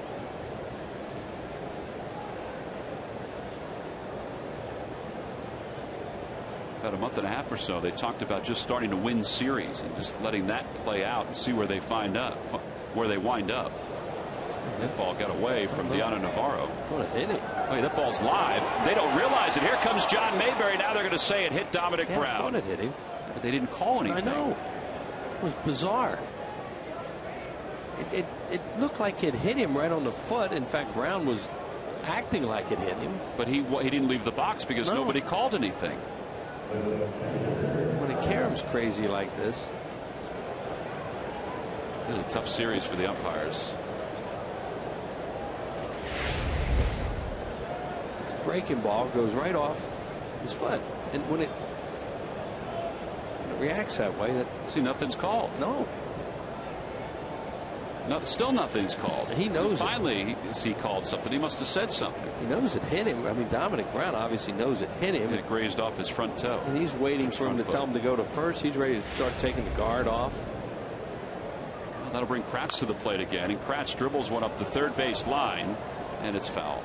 About a month and a half or so, they talked about just starting to win series and just letting that play out and see where they wind up. That ball got away from Deanna Navarro. What a hit it. Wait, that ball's live. They don't realize it. Here comes John Mayberry. Now they're going to say it hit Dominic Brown. I thought it hit him. But they didn't call anything. I know. It was bizarre. It looked like it hit him right on the foot. In fact, Brown was acting like it hit him. But he didn't leave the box because nobody called anything. When a carom's crazy like this. It was a tough series for the umpires. It's a breaking ball, goes right off his foot. And when it reacts that way, see, nothing's called. No. Still nothing's called. He knows. Finally, he called something. He must have said something. He knows it hit him. I mean, Dominic Brown obviously knows it hit him. It grazed off his front toe. And he's waiting for him to tell him to go to first. He's ready to start taking the guard off. Well, that'll bring Kratz to the plate again, and Kratz dribbles one up the third base line, and it's foul.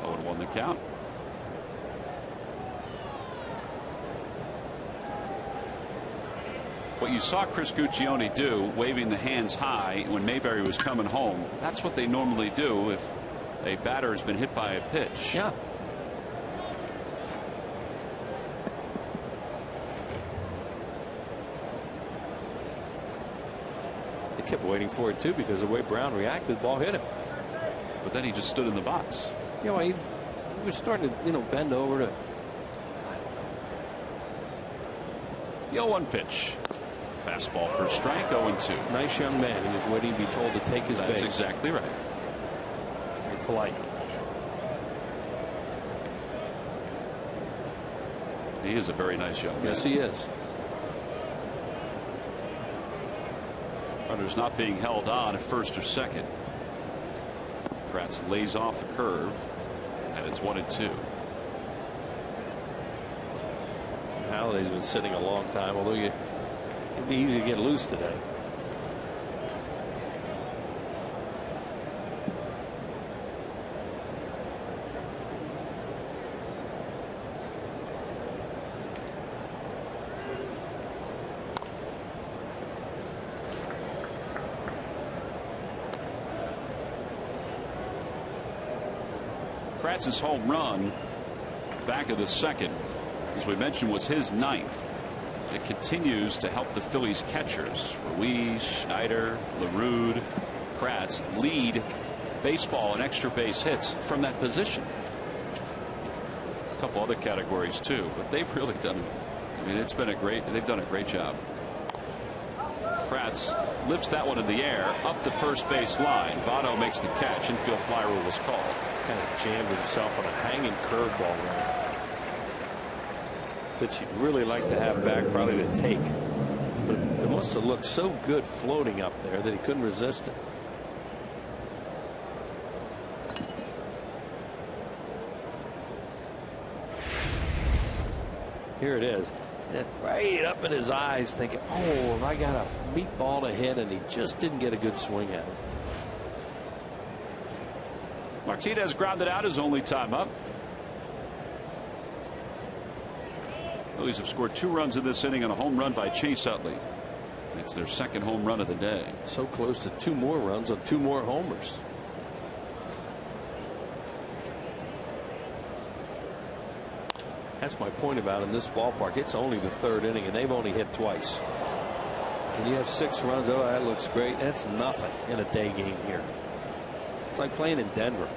0-1 the count. What you saw Chris Guccione do, waving the hands high when Mayberry was coming home, that's what they normally do if a batter has been hit by a pitch. Yeah. They kept waiting for it too because the way Brown reacted, the ball hit him. But then he just stood in the box. Yeah, well, he was starting to bend over to. The 0-1 pitch. Fastball for strike. 0-2. Nice young man. He was waiting to be told to take his base. That's exactly right. Very polite. He is a very nice young man. Yes, he is. Runner's not being held on at first or second. Kratz lays off a curve, and it's 1-2. Halliday's been sitting a long time, although it'd be easy to get loose today. Kratz's home run back of the second, as we mentioned, was his 9th. It continues to help the Phillies catchers. Ruiz, Schneider, LaRude, Kratz lead baseball in extra base hits from that position. A couple other categories too, but they've really done, I mean, it's been they've done a great job. Kratz lifts that one in the air up the first base line. Votto makes the catch. Infield fly rule was called. Kind of jammed himself on a hanging curveball there. Pitch you'd really like to have back, probably to take. But it must have looked so good floating up there that he couldn't resist it. Here it is. Right up in his eyes, thinking, oh, have I got a meatball to hit? And he just didn't get a good swing at it. Martinez grounded out his only time up. Phillies have scored 2 runs in this inning and a home run by Chase Utley. It's their second home run of the day. So close to 2 more runs on 2 more homers. That's my point about in this ballpark. It's only the 3rd inning and they've only hit twice. And you have 6 runs. Oh, that looks great. That's nothing in a day game here. It's like playing in Denver.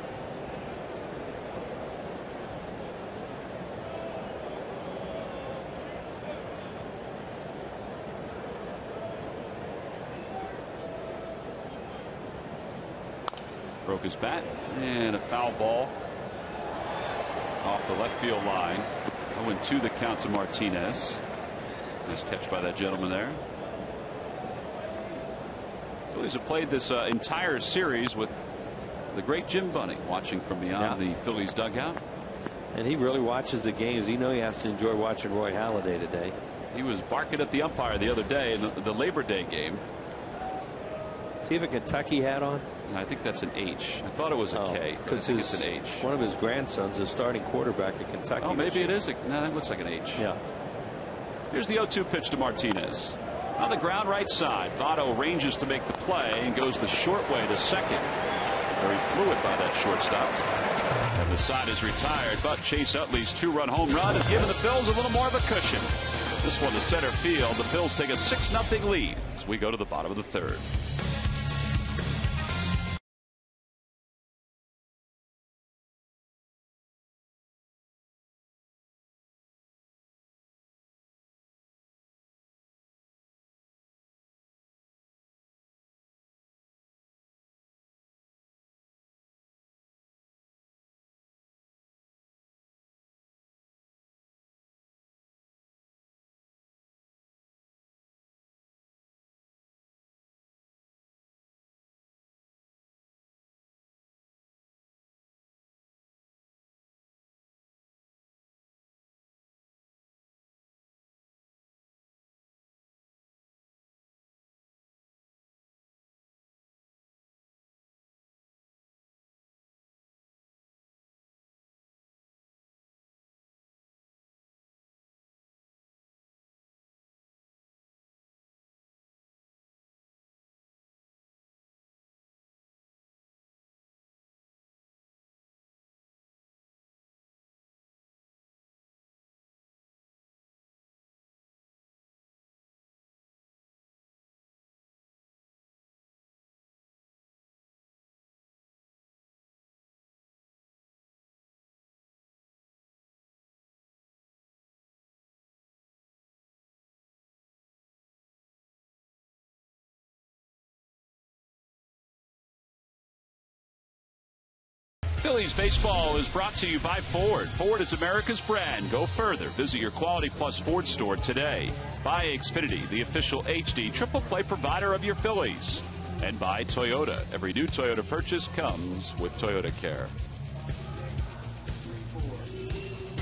Broke his bat and a foul ball off the left field line. 0-2 the count to Martinez. Nice catch by that gentleman there. Phillies have played this entire series with the great Jim Bunning watching from beyond the Phillies dugout. And he really watches the games. You know he has to enjoy watching Roy Halladay today. He was barking at the umpire the other day in the Labor Day game. Does he have a Kentucky hat on? I think that's an H. I thought it was a K, but I think it's an H. One of his grandsons is starting quarterback at Kentucky. Oh, maybe it is. No, that looks like an H. Yeah. Here's the 0-2 pitch to Martinez. On the ground right side, Votto ranges to make the play and goes the short way to second. Very fluid by that shortstop. And the side is retired, but Chase Utley's 2-run home run has given the Phils a little more of a cushion. This one to center field. The Phils take a 6-0 lead as we go to the bottom of the 3rd. Phillies baseball is brought to you by Ford. Ford is America's brand. Go further. Visit your Quality Plus Ford store today. By Xfinity, the official HD triple play provider of your Phillies. And by Toyota. Every new Toyota purchase comes with Toyota Care.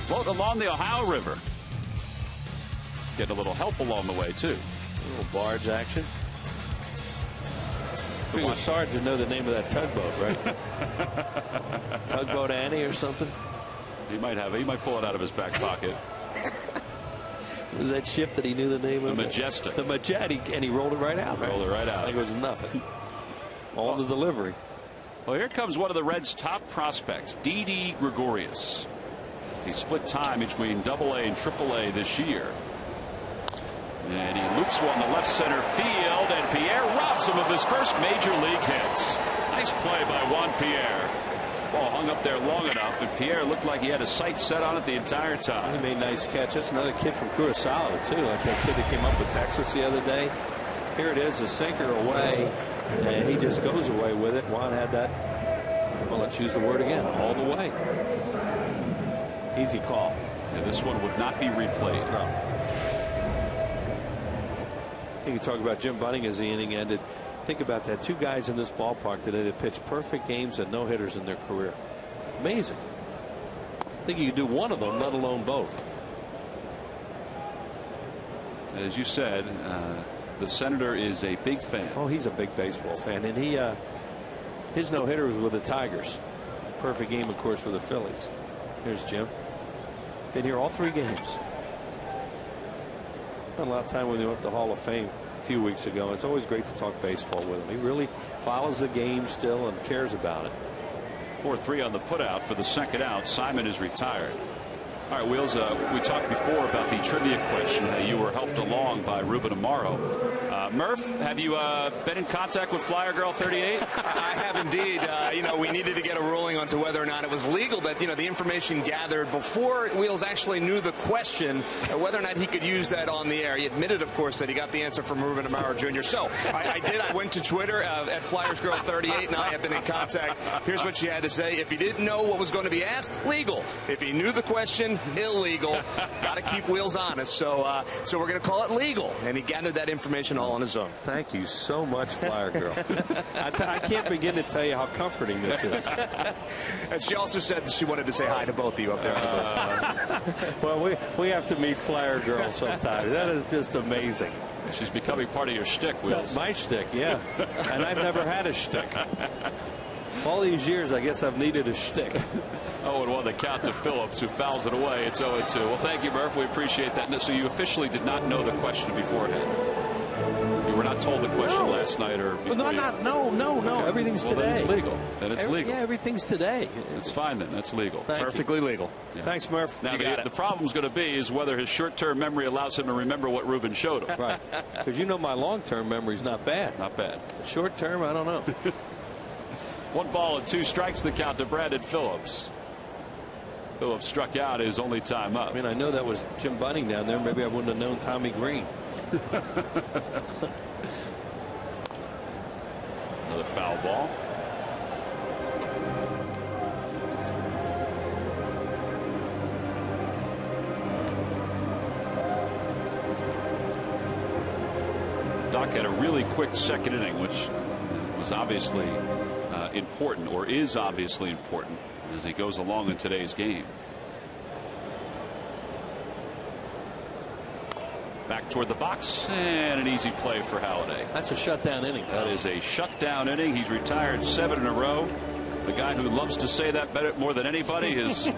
Float along the Ohio River. Getting a little help along the way, too. A little barge action. I figure Sarge would know the name of that tugboat, right? Tugboat Annie or something? He might have it. He might pull it out of his back pocket. Was that ship that he knew the name of? The Majestic. The Majestic, and he rolled it right out. Rolled it right out. Like it was nothing. All the delivery. Well, here comes one of the Reds' top prospects, Didi Gregorius. He split time between AA and AAA this year. And he loops one to left center field, and Pierre robs him of his first major league hits. Nice play by Juan Pierre. Ball hung up there long enough, and Pierre looked like he had his sights set on it the entire time. He made nice catch. That's another kid from Curacao, too, like that kid that came up with Texas the other day. Here it is, a sinker away, and he just goes away with it. Juan had that, well, let's use the word again, all the way. Easy call. And this one would not be replayed. No. You talk about Jim Bunning as the inning ended. Think about that. 2 guys in this ballpark today that pitched perfect games and no hitters in their career. Amazing. I think you could do one of them, let alone both. As you said, the Senator is a big fan. Oh, he's a big baseball fan, and his no hitter was with the Tigers. Perfect game, of course, with the Phillies. Here's Jim. Been here all 3 games. Spent a lot of time when he went to the Hall of Fame a few weeks ago. It's always great to talk baseball with him. He really follows the game still and cares about it. 4-3 on the putout for the second out. Simon is retired. All right, Wheels, we talked before about the trivia question. You were helped along by Ruben Amaro. Murph, have you been in contact with Flyer Girl 38? I have indeed. You know, we needed to get a ruling onto whether or not it was legal that, you know, the information gathered before Wheels actually knew the question, whether or not he could use that on the air. He admitted, of course, that he got the answer from Ruben Amaro Jr. So I did. I went to Twitter at Flyers Girl 38, and I have been in contact. Here's what she had to say. If he didn't know what was going to be asked, legal. If he knew the question, illegal. Got to keep Wheels honest. So we're going to call it legal. And he gathered that information all on his own. Thank you so much, Flyer Girl. I can't begin to tell you how comforting this is. And she also said she wanted to say hi to both of you up there. Well, we have to meet Flyer Girl sometime. That is just amazing. She's becoming part of your shtick, Wheels. My shtick, yeah. And I've never had a shtick. All these years, I guess I've needed a shtick. 0-1 the count to Phillips, who fouls it away. It's 0-2. Well, thank you, Murph. We appreciate that. So you officially did not know the question beforehand. You were not told the question last night or before. No. Okay. Everything's today. Then it's legal. Then it's legal. Yeah, everything's today. It's fine then. That's legal. Perfectly legal. Yeah. Thanks, Murph. Now the problem's going to be is whether his short-term memory allows him to remember what Ruben showed him. Right. Because you know my long-term memory's not bad. Not bad. Short-term, I don't know. 1-2 strikes the count to Brandon Phillips. Phillips struck out his only time up. I mean, I know that was Jim Bunning down there. Maybe I wouldn't have known Tommy Green. Another foul ball. Doc had a really quick second inning, which was obviously important, or is obviously important, as he goes along in today's game. Back toward the box, and an easy play for Halladay. That's a shutdown inning. That is a shutdown inning. He's retired 7 in a row. The guy who loves to say that better more than anybody is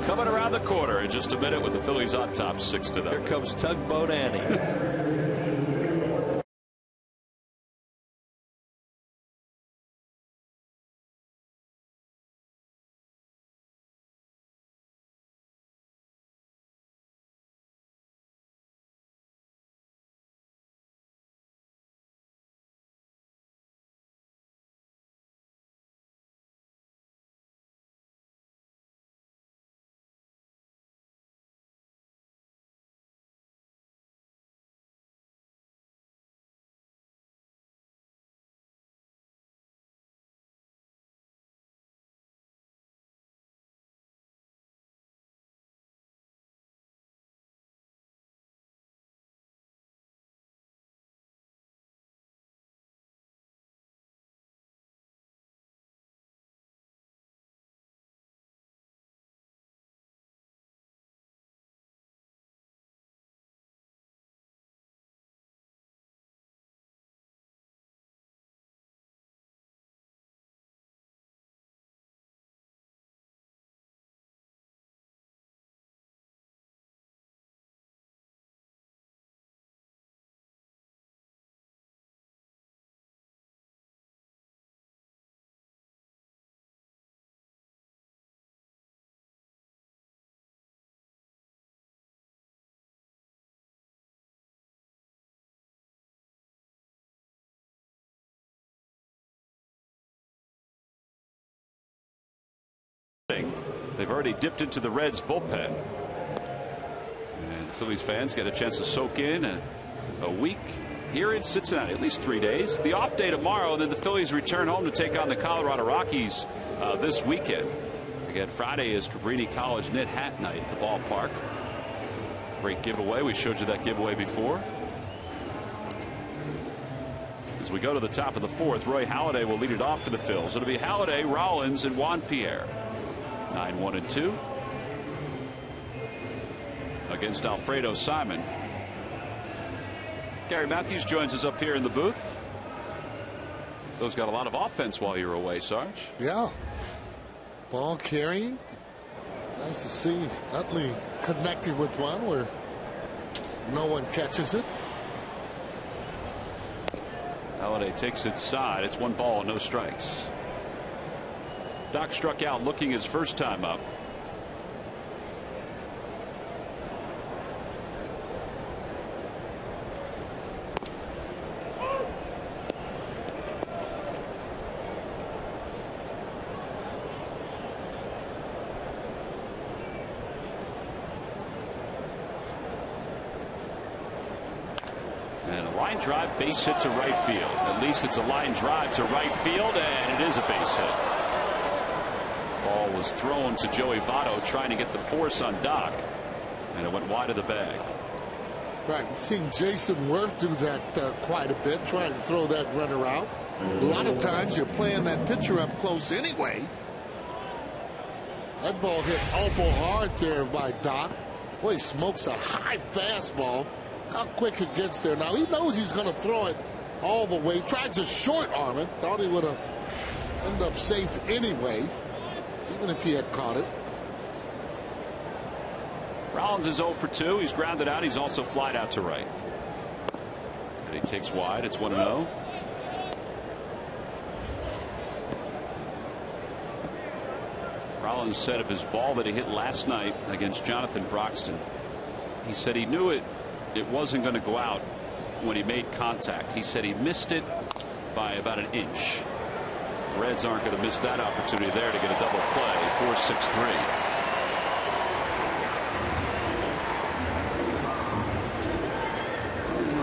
coming around the corner in just a minute with the Phillies on top 6-0. Here comes Tugboat Annie. They've already dipped into the Reds bullpen. And Phillies fans get a chance to soak in a week here in Cincinnati, at least 3 days. The off day tomorrow, and then the Phillies return home to take on the Colorado Rockies this weekend. Again, Friday is Cabrini College Knit Hat Night at the ballpark. Great giveaway. We showed you that giveaway before. As we go to the top of the fourth, Roy Halladay will lead it off for the Phils. It'll be Halladay, Rollins, and Juan Pierre. 9-1-2 against Alfredo Simon. Gary Matthews joins us up here in the booth. Phil's got a lot of offense while you're away, Sarge. Yeah. Ball carrying. Nice to see Utley connecting with one where no one catches it. Halladay takes it inside. It's 1 ball, no strikes. Doc struck out looking his first time up. And a line drive base hit to right field. At least it's a line drive to right field, and it is a base hit. Ball was thrown to Joey Votto trying to get the force on Doc, and it went wide of the bag. Right, we've seen Jason Worth do that quite a bit, trying to throw that runner out. A lot of times you're playing that pitcher up close anyway. That ball hit awful hard there by Doc. Boy, he smokes a high fastball. How quick it gets there. Now he knows he's going to throw it all the way. Tried to short arm it. Thought he would have ended up safe anyway, even if he had caught it. Rollins is 0 for 2. He's grounded out. He's also flied out to right. And he takes wide. It's 1-0. Rollins said of his ball that he hit last night against Jonathan Broxton, he said he knew it wasn't going to go out when he made contact. He said he missed it by about an inch. The Reds aren't going to miss that opportunity there to get a double play. 4-6-3.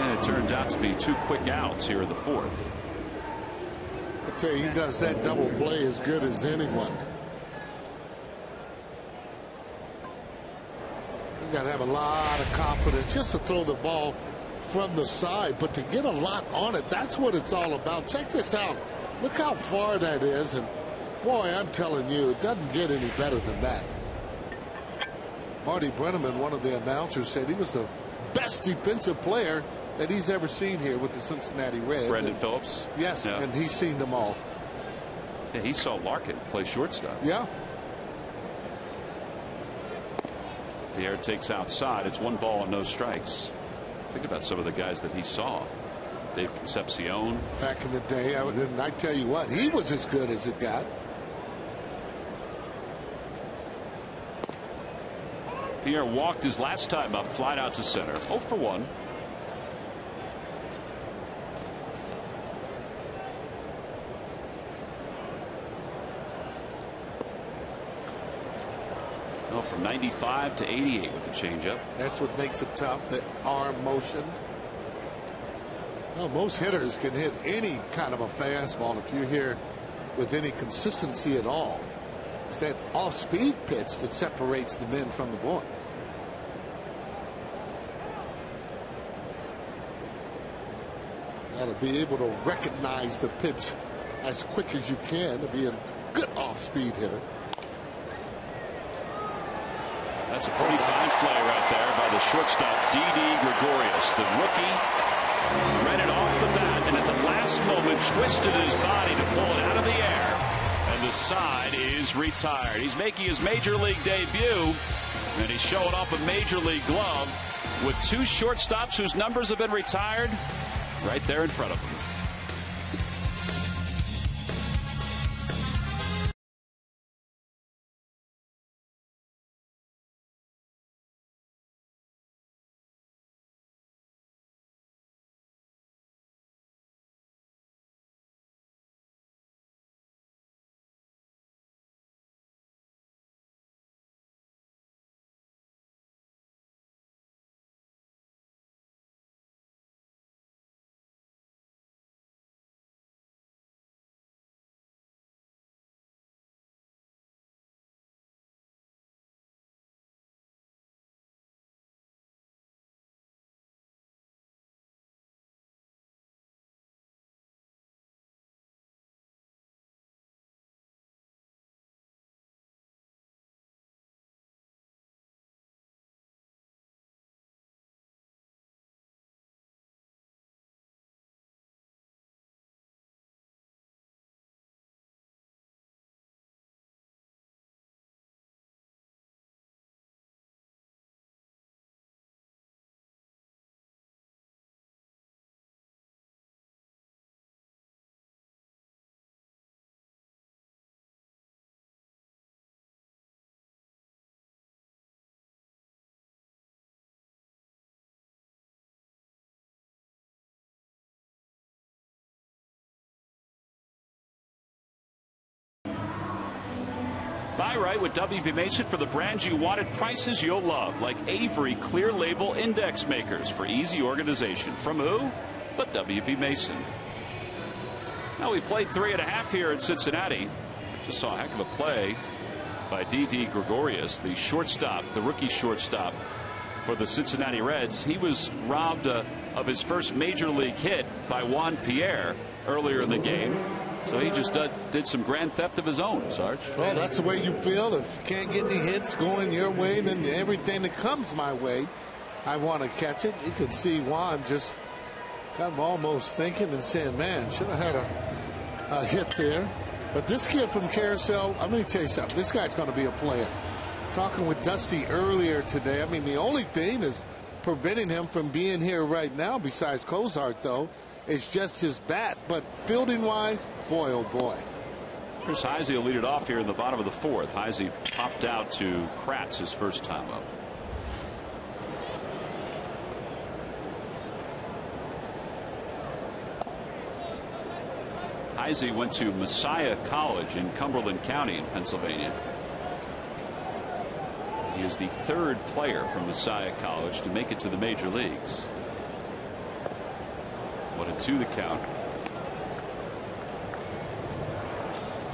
And it turned out to be 2 quick outs here in the fourth. I tell you, he does that double play as good as anyone. You got to have a lot of confidence just to throw the ball from the side, but to get a lot on it, that's what it's all about. Check this out. Look how far that is, and boy, I'm telling you, it doesn't get any better than that. Marty Brenneman, one of the announcers, said he was the best defensive player that he's ever seen here with the Cincinnati Reds. Brendan Phillips? Yes, yeah. And he's seen them all. Yeah, he saw Larkin play shortstop. Yeah. Pierre takes outside. It's 1 ball and no strikes. Think about some of the guys that he saw. Dave Concepcion. Back in the day, I tell you what, he was as good as it got. Pierre walked his last time up, flied out to center. 0 for 1. From 95 to 88 with the changeup. That's what makes it tough, the arm motion. Well, most hitters can hit any kind of a fastball if you're here with any consistency at all. It's that off-speed pitch that separates the men from the boy. Got to be able to recognize the pitch as quick as you can to be a good off-speed hitter. That's a pretty fine play right there by the shortstop, Didi Gregorius. The rookie read it off the bat, and at the last moment twisted his body to pull it out of the air. And the side is retired. He's making his major league debut, and he's showing off a major league glove with 2 shortstops whose numbers have been retired right there in front of him. Buy right with WB Mason for the brands you want at prices you'll love, like Avery Clear Label Index Makers for easy organization. From who? But WB Mason. Now we played 3.5 here in Cincinnati. Just saw a heck of a play by D.D. Gregorius, the shortstop, the rookie shortstop for the Cincinnati Reds. He was robbed of his first major league hit by Juan Pierre earlier in the game. So he just did some grand theft of his own, Sarge. Well, that's the way you feel. If you can't get any hits going your way, then everything that comes my way, I want to catch it. You can see Juan just kind of almost thinking and saying, man, should have had a hit there. But this kid from Carousel, I'm going to tell you something. This guy's going to be a player. Talking with Dusty earlier today, I mean, the only thing is preventing him from being here right now, besides Cozart, though, is just his bat. But fielding-wise, boy, oh boy. Chris Heisey will lead it off here in the bottom of the 4th. Heisey popped out to Kratz his first time up. Heisey went to Messiah College in Cumberland County in Pennsylvania. He is the 3rd player from Messiah College to make it to the major leagues. 1-2 the count.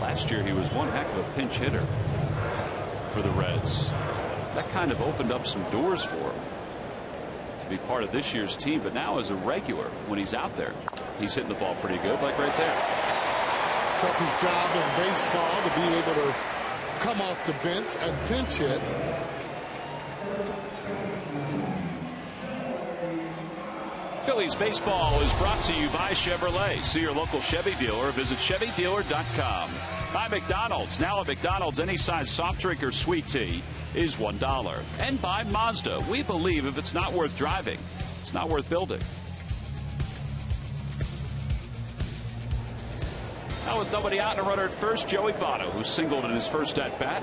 Last year he was one heck of a pinch hitter for the Reds. That kind of opened up some doors for him to be part of this year's team. But now as a regular, when he's out there, he's hitting the ball pretty good, like right there. Toughest job in baseball to be able to come off the bench and pinch hit. Phillies baseball is brought to you by Chevrolet. See your local Chevy dealer or visit ChevyDealer.com. By McDonald's. Now at McDonald's, any size soft drink or sweet tea is $1. And by Mazda. We believe if it's not worth driving, it's not worth building. Now with nobody out and a runner at first, Joey Votto, who singled in his first at bat.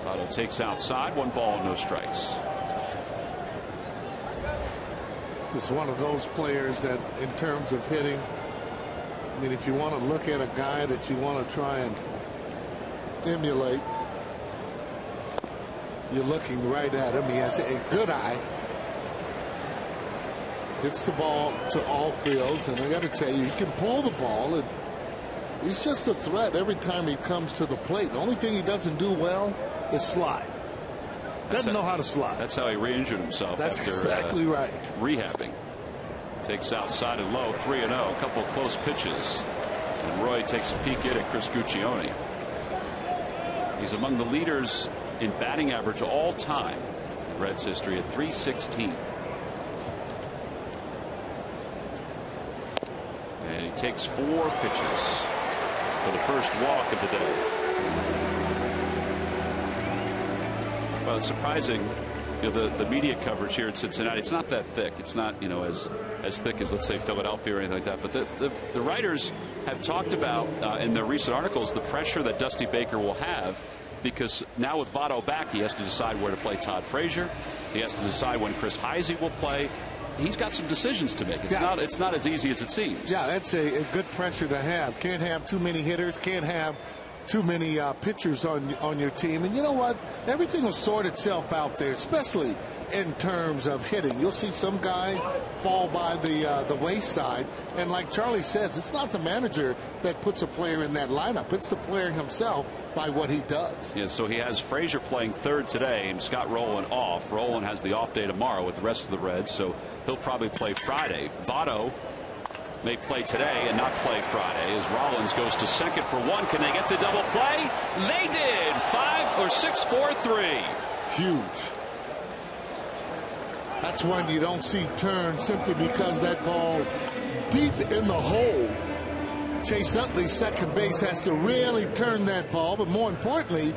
Votto takes outside, 1 ball, no strikes. He's one of those players that, in terms of hitting, I mean, if you want to look at a guy that you want to try and emulate, you're looking right at him. He has a good eye. Hits the ball to all fields, and I got to tell you, he can pull the ball, and he's just a threat every time he comes to the plate. The only thing he doesn't do well is slide. Doesn't know how to slide. That's how he re-injured himself. That's after, exactly right. Rehabbing. Takes outside and low, 3-0. A couple of close pitches. And Roy takes a peek at Chris Guccione. He's among the leaders in batting average all time in Reds history at .316. And he takes 4 pitches for the first walk of the day. Well, it's surprising, you know, the media coverage here in Cincinnati. It's not that thick. It's not, you know, as thick as, let's say, Philadelphia or anything like that. But the writers have talked about in their recent articles the pressure that Dusty Baker will have, because now with Votto back, he has to decide where to play Todd Frazier. He has to decide when Chris Heisey will play. He's got some decisions to make. It's not as easy as it seems. Yeah, that's a good pressure to have. Can't have too many hitters. Can't have too many pitchers on your team. And you know what? Everything will sort itself out there, especially in terms of hitting. You'll see some guys fall by the wayside. And like Charlie says, it's not the manager that puts a player in that lineup. It's the player himself by what he does. Yeah, so he has Frazier playing 3rd today and Scott Rowland off. Rowland has the off day tomorrow with the rest of the Reds, so he'll probably play Friday. Votto may play today and not play Friday as Rollins goes to second for 1. Can they get the double play? They did. 5 or 6, 4, 3. Huge. That's one you don't see turn, simply because that ball deep in the hole. Chase Utley's second base has to really turn that ball, but more importantly,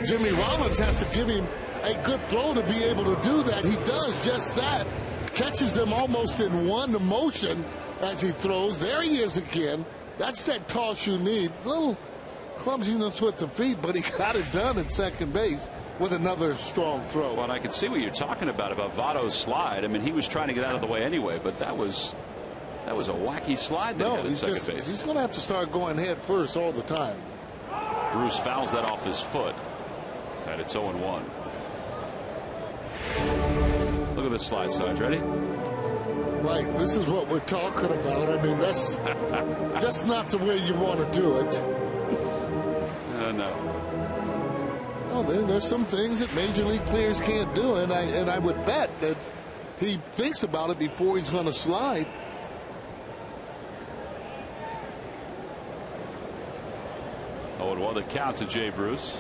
Jimmy Rollins has to give him a good throw to be able to do that. He does just that. Catches him almost in one motion as he throws. There he is again. That's that toss you need. A little clumsiness with the feet, but he got it done at second base with another strong throw. Well, I can see what you're talking about Votto's slide. I mean, he was trying to get out of the way anyway, but that was a wacky slide that he had at second base. He's going to have to start going head first all the time. Bruce fouls that off his foot, and it's 0-1. Look at this slide, Sarge. Ready? Right. This is what we're talking about. I mean, that's not the way you want to do it. No. Oh, there's some things that major league players can't do, and I would bet that he thinks about it before he's going to slide. Oh, and what a count to Jay Bruce.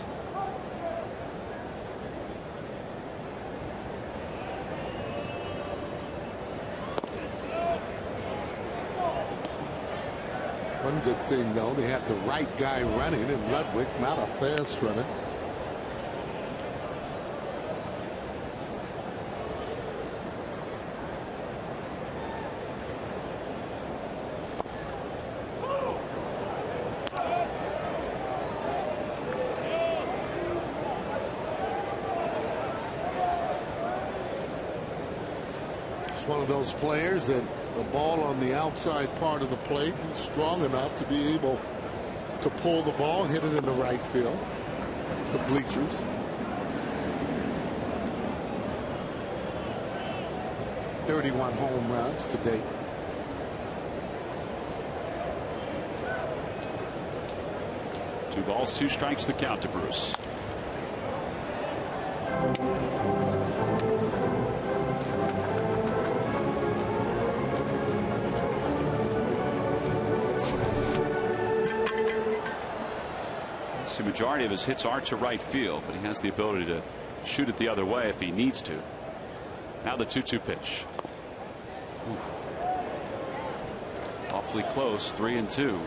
One good thing, though, they have the right guy running, and Ludwig, not a fast runner. One of those players that the ball on the outside part of the plate, he's strong enough to be able to pull the ball, hit it in the right field, the bleachers. .31 home runs to date. Two balls, 2 strikes, the count to Bruce. The majority of his hits are to right field, but he has the ability to shoot it the other way if he needs to. Now the 2-2 pitch. Oof. Awfully close, 3-2.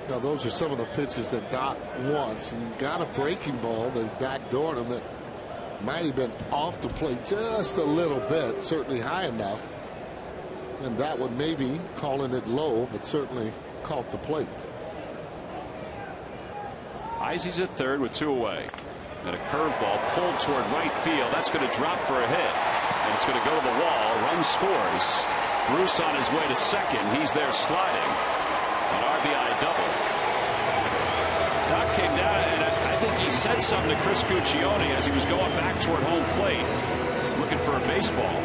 Now those are some of the pitches that Doc wants. You got a breaking ball that backdoored him that might have been off the plate just a little bit, certainly high enough, and that one maybe calling it low, but certainly caught the plate. Izzy's at third with 2 away. And a curveball pulled toward right field. That's going to drop for a hit. And it's going to go to the wall. Run scores. Bruce on his way to second. He's there sliding. An RBI double. Doc came down, and I think he said something to Chris Guccione as he was going back toward home plate, looking for a baseball.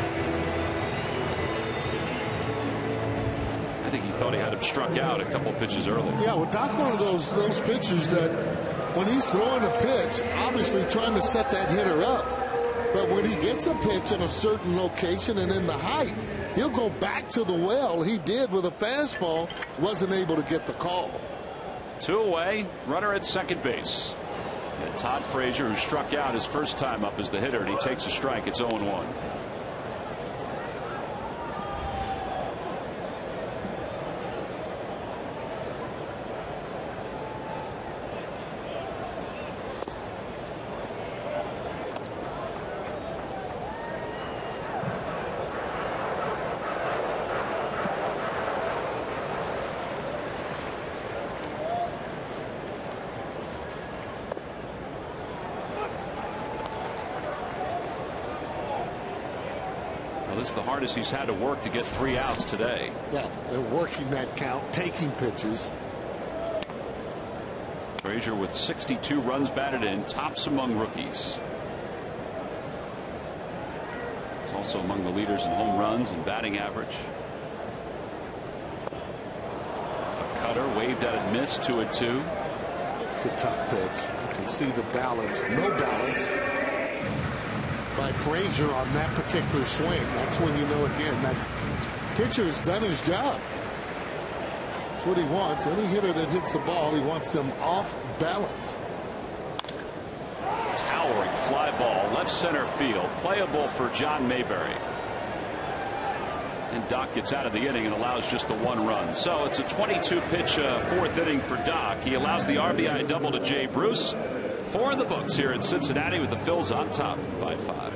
I think he thought he had him struck out a couple pitches earlier. Yeah, well, Doc, one of those pitchers that when he's throwing a pitch, obviously trying to set that hitter up. But when he gets a pitch in a certain location and in the height, he'll go back to the well. He did with a fastball, wasn't able to get the call. 2 away, runner at second base. And Todd Frazier, who struck out his first time up as the hitter, and he takes a strike. It's 0-1. This is the hardest he's had to work to get 3 outs today. Yeah, they're working that count, taking pitches. Frazier with 62 runs batted in, tops among rookies. He's also among the leaders in home runs and batting average. A cutter waved at it, missed, 2-2. It's a tough pitch. You can see the balance, no balance by Frazier on that particular swing. That's when you know, again, that pitcher has done his job. That's what he wants. Any hitter that hits the ball, he wants them off balance. Towering fly ball, left center field, playable for John Mayberry. And Doc gets out of the inning and allows just the 1 run. So it's a 22-pitch 4th inning for Doc. He allows the RBI double to Jay Bruce. 4 in the books here in Cincinnati with the Phils on top by 5.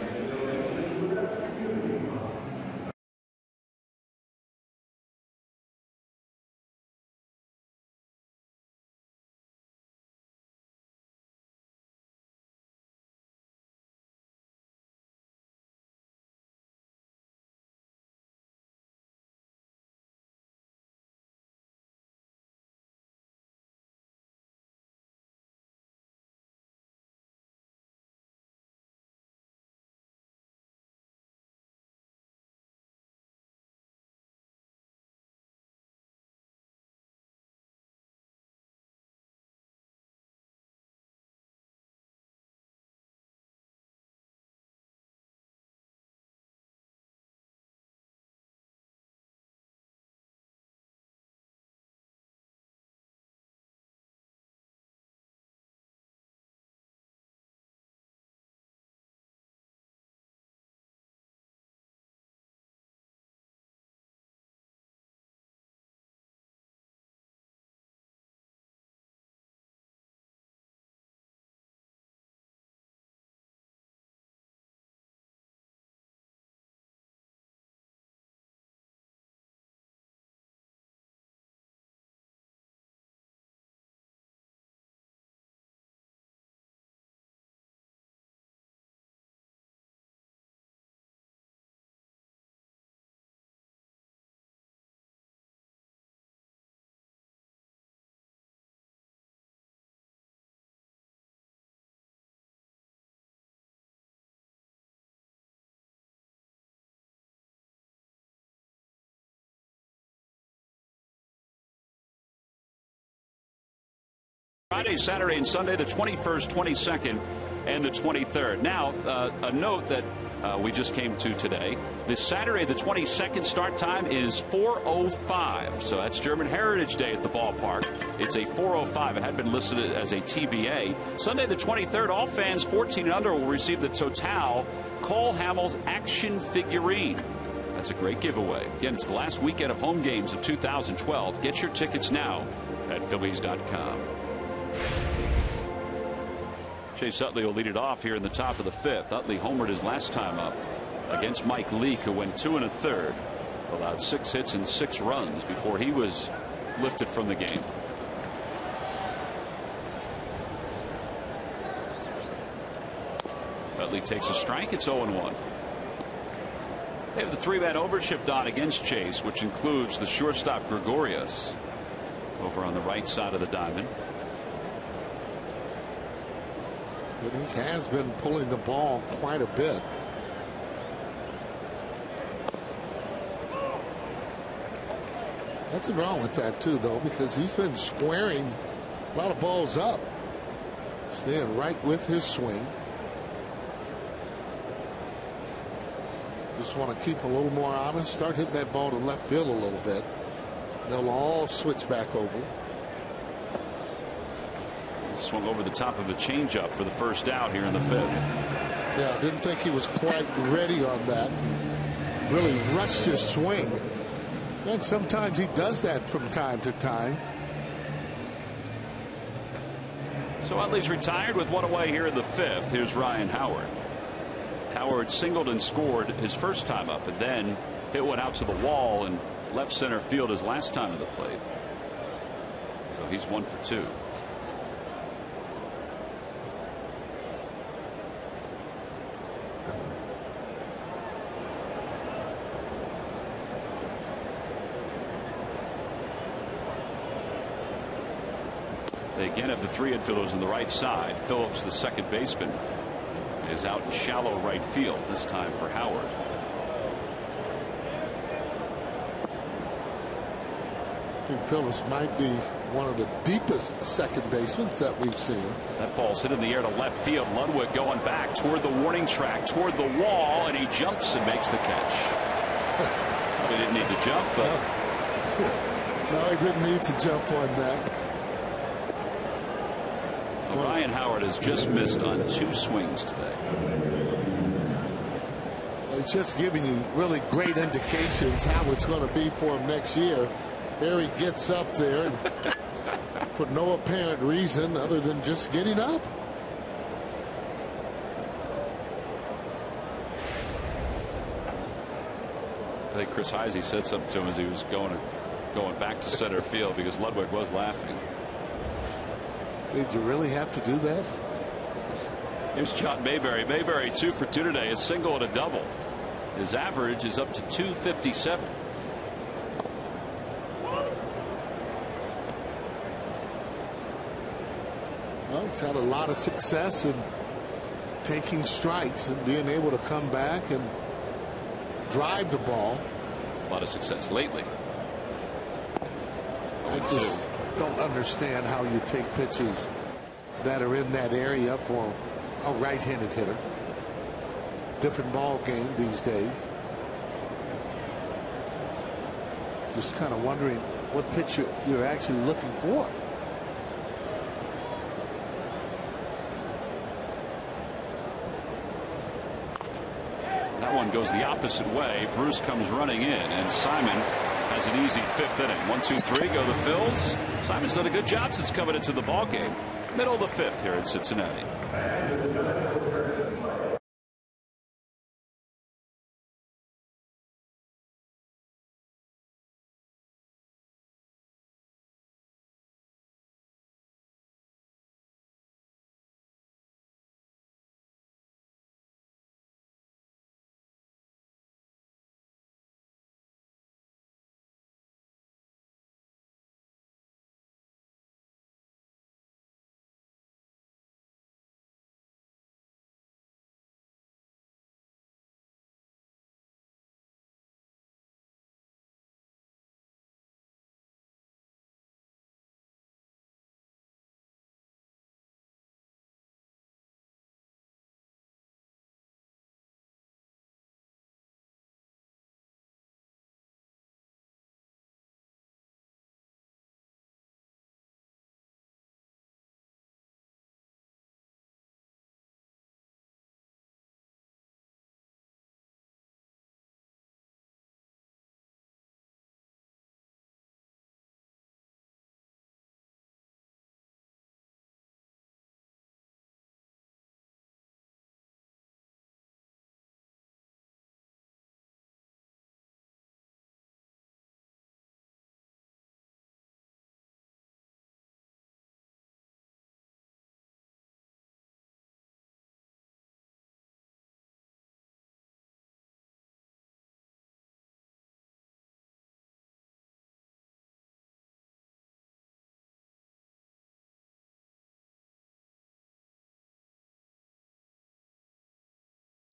Friday, Saturday, and Sunday, the 21st, 22nd, and the 23rd. Now, a note that we just came to today. This Saturday, the 22nd start time is 4:05. So that's German Heritage Day at the ballpark. It's a 4:05. It had been listed as a TBA. Sunday, the 23rd, all fans 14 and under will receive the Total Cole Hamels action figurine. That's a great giveaway. Again, it's the last weekend of home games of 2012. Get your tickets now at Phillies.com. Chase Utley will lead it off here in the top of the 5th. Utley homered his last time up against Mike Leake, who went 2 1/3, allowed 6 hits and 6 runs before he was lifted from the game. Utley takes a strike. It's 0-1. They have the 3-man overshift on against Chase, which includes the shortstop Gregorius over on the right side of the diamond. But he has been pulling the ball quite a bit. Nothing wrong with that too, though, because he's been squaring a lot of balls up, staying right with his swing. Just want to keep a little more honest, start hitting that ball to left field a little bit. They'll all switch back over. Swung over the top of a changeup for the first out here in the 5th. Yeah, didn't think he was quite ready on that. Really rushed his swing. And sometimes he does that from time to time. So Utley's retired with 1 away here in the 5th. Here's Ryan Howard. Howard singled and scored his first time up, and then hit one out to the wall and left center field his last time to the plate. So he's 1 for 2. They again have the 3 infielders on the right side. Phillips, the second baseman, is out in shallow right field, this time for Howard. I think Phillips might be one of the deepest second basemen that we've seen. That ball's hit in the air to left field. Ludwig going back toward the warning track, toward the wall, and he jumps and makes the catch. He didn't need to jump, but no, he didn't need to jump on that. Ryan Howard has just missed on 2 swings today. It's just giving you really great indications how it's going to be for him next year. There he gets up there and for no apparent reason other than just getting up. I think Chris Heisey said something to him as he was going back to center field because Ludwig was laughing. Did you really have to do that? Here's John Mayberry. Mayberry 2 for 2 today, a single and a double. His average is up to 257. Well, he's had a lot of success in taking strikes and being able to come back and drive the ball. A lot of success lately. I just don't understand how you take pitches that are in that area for a right-handed hitter. Different ball game these days. Just kind of wondering what pitch you're actually looking for. That one goes the opposite way. Bruce comes running in, and Simon has an easy 5th inning. 1, 2, 3, go the Phils. Simon's done a good job since coming into the ball game. Middle of the 5th here in Cincinnati.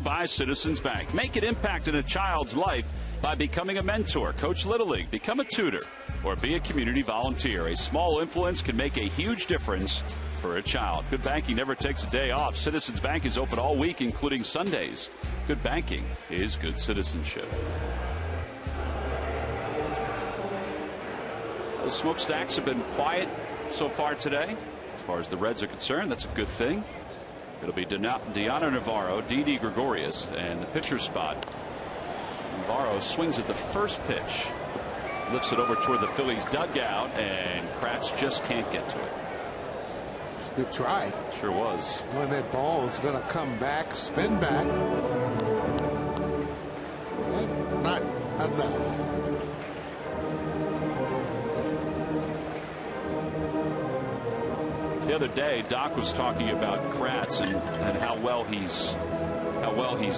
by Citizens Bank. Make an impact in a child's life by becoming a mentor, coach Little League, become a tutor, or be a community volunteer. A small influence can make a huge difference for a child. Good banking never takes a day off. Citizens Bank is open all week, including Sundays. Good banking is good citizenship. The smokestacks have been quiet so far today. As far as the Reds are concerned, that's a good thing. It'll be Deanna Navarro, Didi Gregorius, and the pitcher spot. Navarro swings at the first pitch, lifts it over toward the Phillies dugout, and Kratz just can't get to it. It's a good try. Sure was. When that ball is going to come back, spin back. Not enough. The other day, Doc was talking about Kratz and how well he's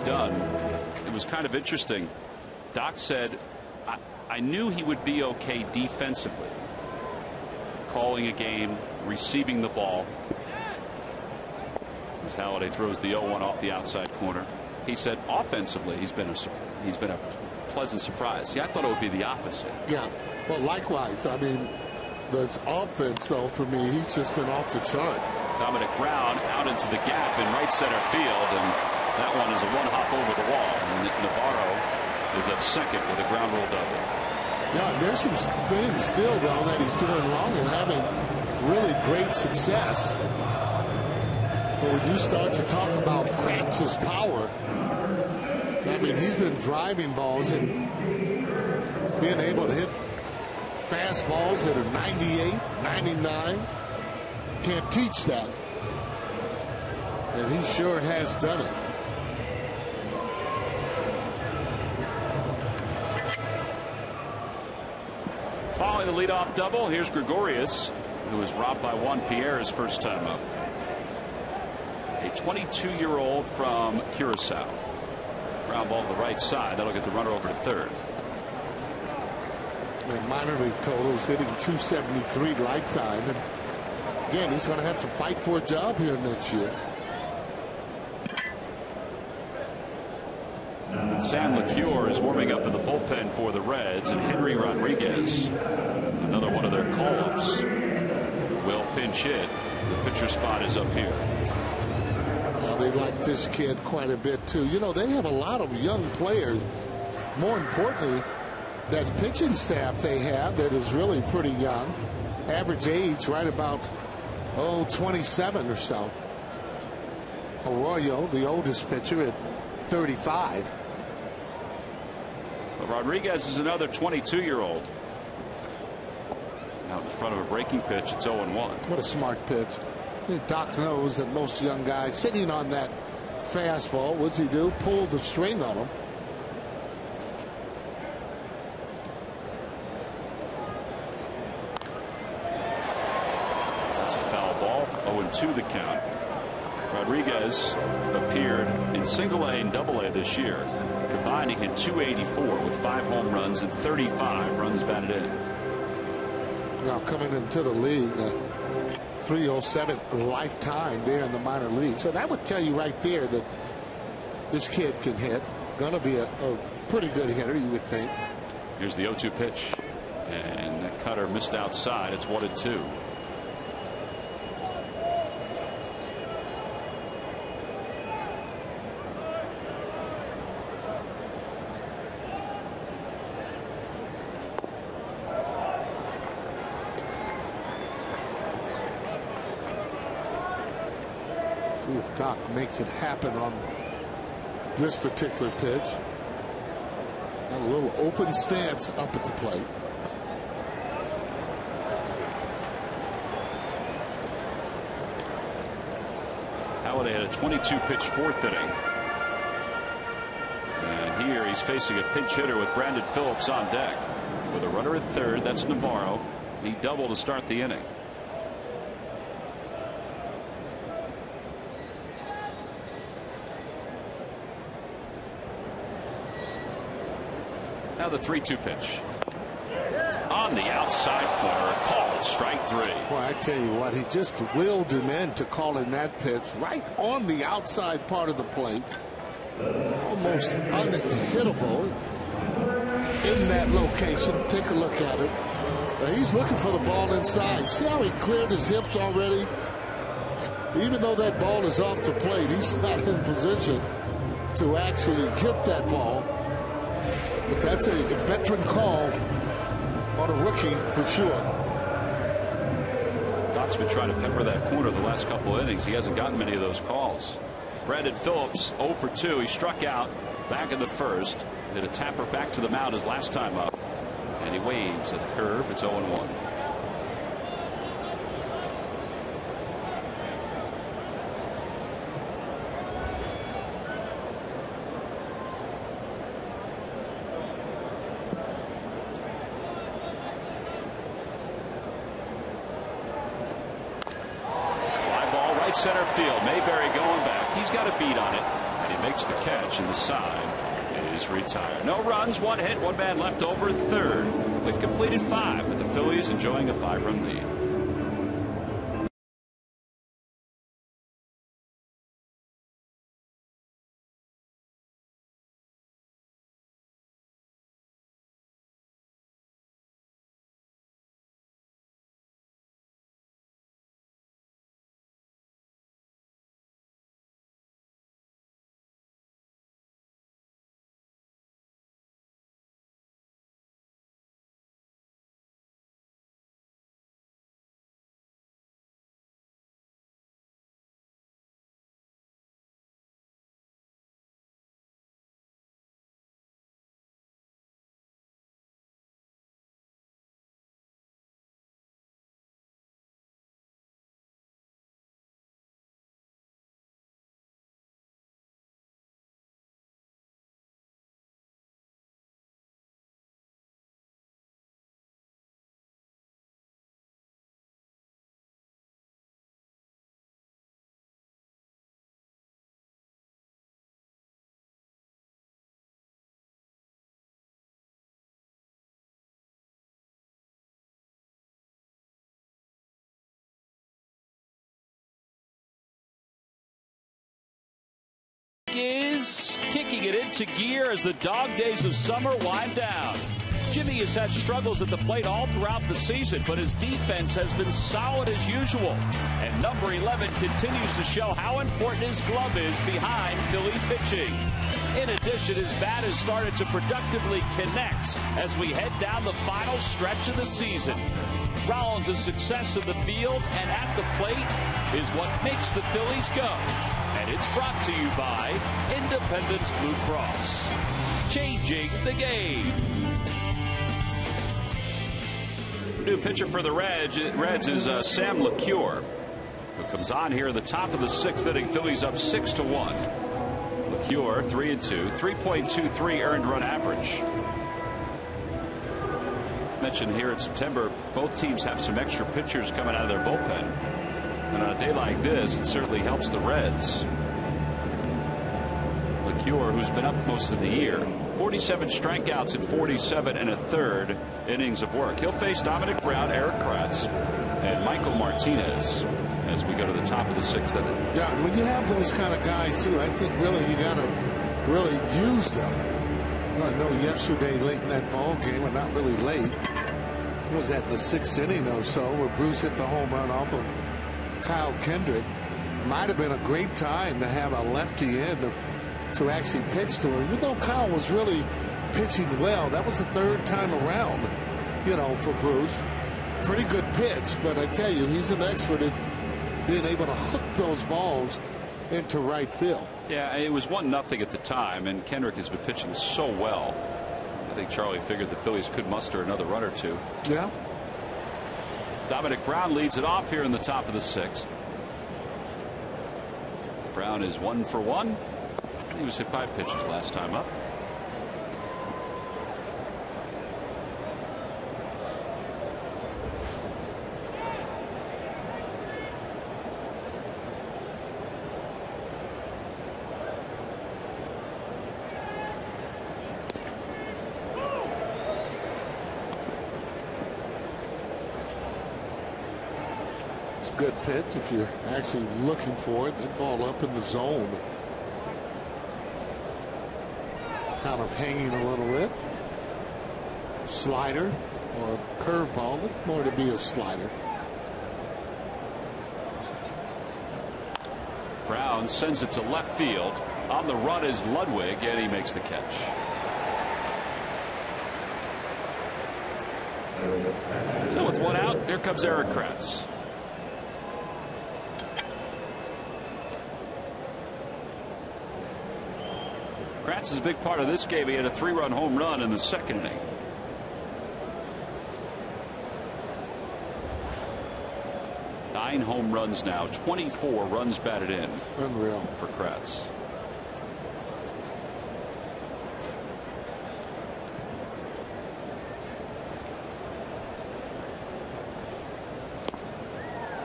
done. It was kind of interesting. Doc said, I knew he would be okay defensively, calling a game, receiving the ball. As Halladay throws the 0-1 off the outside corner. He said offensively he's been a pleasant surprise. See, I thought it would be the opposite. Yeah, well, likewise. I mean, the offense, though, for me, he's just been off the chart. Dominic Brown out into the gap in right center field, and that one is a one-hop over the wall. And Navarro is at second with a ground rule double. Yeah, there's some things still, though, that he's doing wrong and having really great success. But when you start to talk about Kratz's power, I mean, he's been driving balls and being able to hit fastballs that are 98, 99. Can't teach that. And he sure has done it. Following the leadoff double, here's Gregorius, who was robbed by Juan Pierre his first time up. A 22-year-old from Curacao. Ground ball to the right side. That'll get the runner over to third. And minor league totals hitting 273 lifetime. And again, he's going to have to fight for a job here next year. Sam LeCure is warming up in the bullpen for the Reds, and Henry Rodriguez, another one of their call-ups, will pinch hit. The pitcher spot is up here. Well, they like this kid quite a bit, too. You know, they have a lot of young players. More importantly, that pitching staff they have that is really pretty young. Average age right about, 27 or so. Arroyo, the oldest pitcher, at 35. But Rodriguez is another 22-year-old. Out in front of a breaking pitch, it's 0-1. What a smart pitch. I think Doc knows that most young guys sitting on that fastball, what's he do? Pull the string on him. That's a foul ball. 0-2 the count. Rodriguez appeared in Single-A and Double-A this year. Combined, he hit 284 with 5 home runs and 35 runs batted in. Now coming into the league, 307 lifetime there in the minor league. So that would tell you right there that this kid can hit. Gonna be a pretty good hitter, you would think. Here's the 0-2 pitch, and that cutter missed outside. It's 1-2. See if Doc makes it happen on this particular pitch. Got a little open stance up at the plate. Halladay had a 22-pitch fourth inning. And here he's facing a pinch hitter with Brandon Phillips on deck. With a runner at third, that's Navarro. He doubled to start the inning. Now the 3-2 pitch. On the outside corner, called strike 3. Boy, I tell you what, he just willed him into calling that pitch right on the outside part of the plate. almost unhittable in that location. Take a look at it. He's looking for the ball inside. See how he cleared his hips already? Even though that ball is off the plate, he's not in position to actually hit that ball. But that's a veteran call on a rookie for sure. Doc's been trying to pepper that corner the last couple innings. He hasn't gotten many of those calls. Brandon Phillips 0 for 2. He struck out back in the first. Hit a tapper back to the mound his last time up. And he waves at the curve. It's 0-1. Center field. Mayberry going back. He's got a beat on it, and he makes the catch, and the side is retired. No runs, 1 hit, 1 man left over at third. We've completed 5 with the Phillies enjoying a 5-run lead. Is kicking it into gear as the dog days of summer wind down. Jimmy has had struggles at the plate all throughout the season, but his defense has been solid as usual. And number 11 continues to show how important his glove is behind Philly pitching. In addition, his bat has started to productively connect as we head down the final stretch of the season. Rollins' success in the field and at the plate is what makes the Phillies go. And it's brought to you by Independence Blue Cross. Changing the game. New pitcher for the Reds is Sam LeCure, who comes on here in the top of the 6th inning. Phillies up 6-1. LeCure 3-2, 3.23 earned run average. Mentioned here in September, both teams have some extra pitchers coming out of their bullpen. And on a day like this, it certainly helps the Reds. LeCure, who's been up most of the year, 47 strikeouts in 47 1/3 innings of work. He'll face Dominic Brown, Eric Kratz, and Michael Martinez as we go to the top of the 6th inning. Yeah, and when you have those kind of guys too, I think really you got to really use them. I know yesterday late in that ball game, or not really late, it was at the 6th inning or so, where Bruce hit the home run off of Kyle Kendrick. Might have been a great time to have a lefty in to actually pitch to him. Even though Kyle was really pitching well, that was the 3rd time around, you know, for Bruce. Pretty good pitch, but I tell you, he's an expert at being able to hook those balls into right field. Yeah, it was 1-0 at the time, and Kendrick has been pitching so well. I think Charlie figured the Phillies could muster another run or two. Yeah. Dominic Brown leads it off here in the top of the 6th. Brown is 1 for 1. He was hit by pitches last time up. Good pitch if you're actually looking for it. That ball up in the zone. kind of hanging a little bit. Slider or curveball, look more to be a slider. Brown sends it to left field. On the run is Ludwig, and he makes the catch. So with one out, here comes Eric Kratz. Kratz is a big part of this game. He had a 3-run home run in the second inning. Nine home runs now, 24 runs batted in. Unreal for Kratz.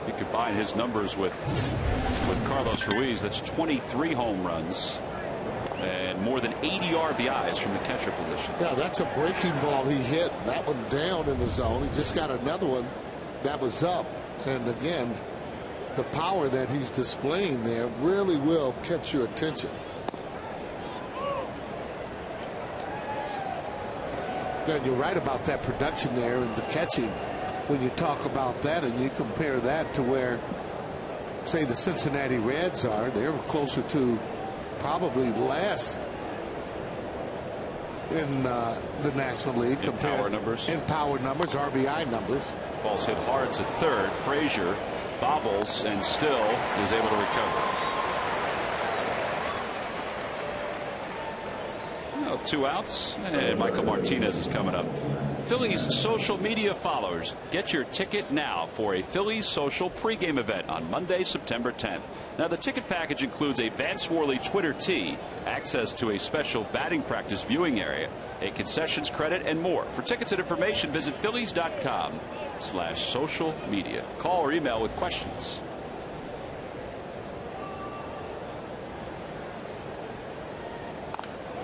You combine his numbers with Carlos Ruiz. That's 23 home runs and more than 80 RBIs from the catcher position. Yeah, that's a breaking ball he hit. That one down in the zone. He just got another one that was up. And again, the power that he's displaying there really will catch your attention. And you're right about that production there and the catching. When you talk about that and you compare that to where, say, the Cincinnati Reds are, they're closer to probably last in the National League. In power numbers. In power numbers, RBI numbers. Ball's hit hard to third. Frazier bobbles and still is able to recover. Well, 2 outs, and Michael Martinez is coming up. Phillies social media followers, get your ticket now for a Phillies social pregame event on Monday, September 10th. Now, the ticket package includes a Vance Worley Twitter tee, access to a special batting practice viewing area, a concessions credit, and more. For tickets and information, visit phillies.com/social media. Call or email with questions.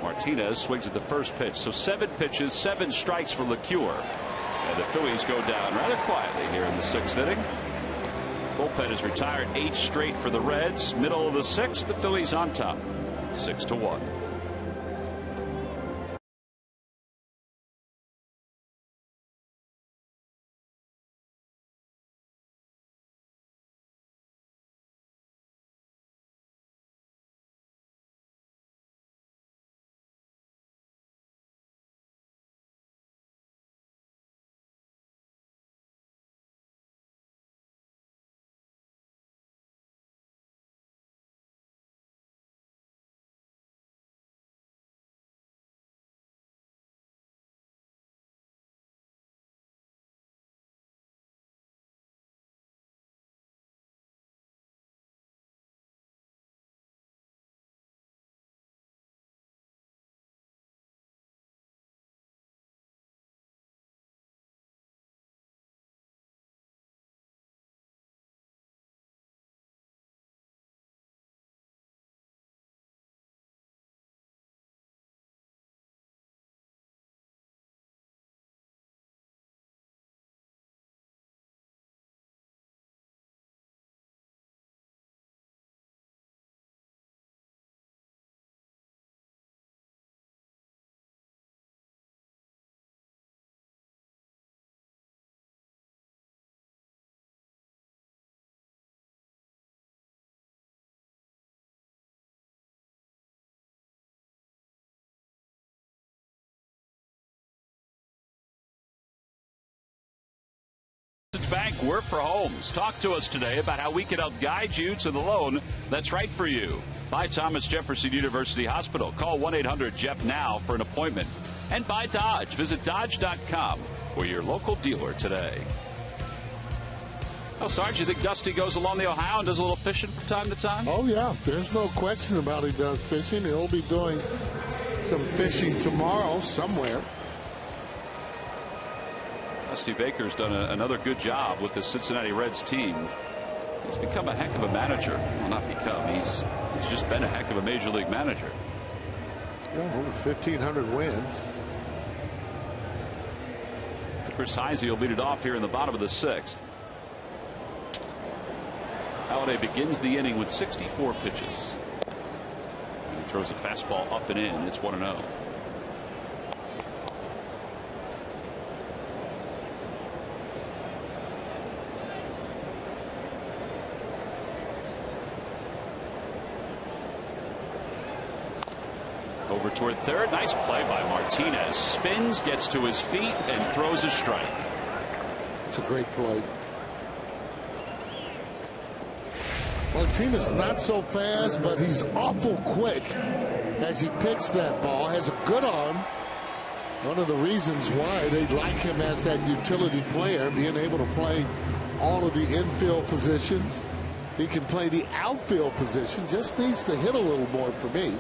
Martinez swings at the first pitch. So 7 pitches, 7 strikes for LeCure. And the Phillies go down rather quietly here in the 6th inning. Bullpen is retired 8 straight for the Reds. Middle of the 6th, the Phillies on top, 6-1. Bank, work for homes. Talk to us today about how we can help guide you to the loan that's right for you. By Thomas Jefferson University Hospital. Call 1-800-JEFF now for an appointment. And by Dodge. Visit Dodge.com. We're your local dealer today. Well, Sarge, you think Dusty goes along the Ohio and does a little fishing from time to time? Oh, yeah. There's no question about he does fishing. He'll be doing some fishing tomorrow somewhere. Dusty Baker's done another good job with the Cincinnati Reds team. He's become a heck of a manager. Well, not become. He's just been a heck of a major league manager. Yeah, over 1,500 wins. Chris Heisey will lead it off here in the bottom of the 6th. Halladay begins the inning with 64 pitches. And he throws a fastball up and in. It's 1-0. Over toward third. Nice play by Martinez. Spins, gets to his feet, and throws a strike. It's a great play. Martinez not so fast, but he's awful quick as he picks that ball. Has a good arm. One of the reasons why they like him as that utility player, being able to play all of the infield positions. He can play the outfield position. Just needs to hit a little more for me.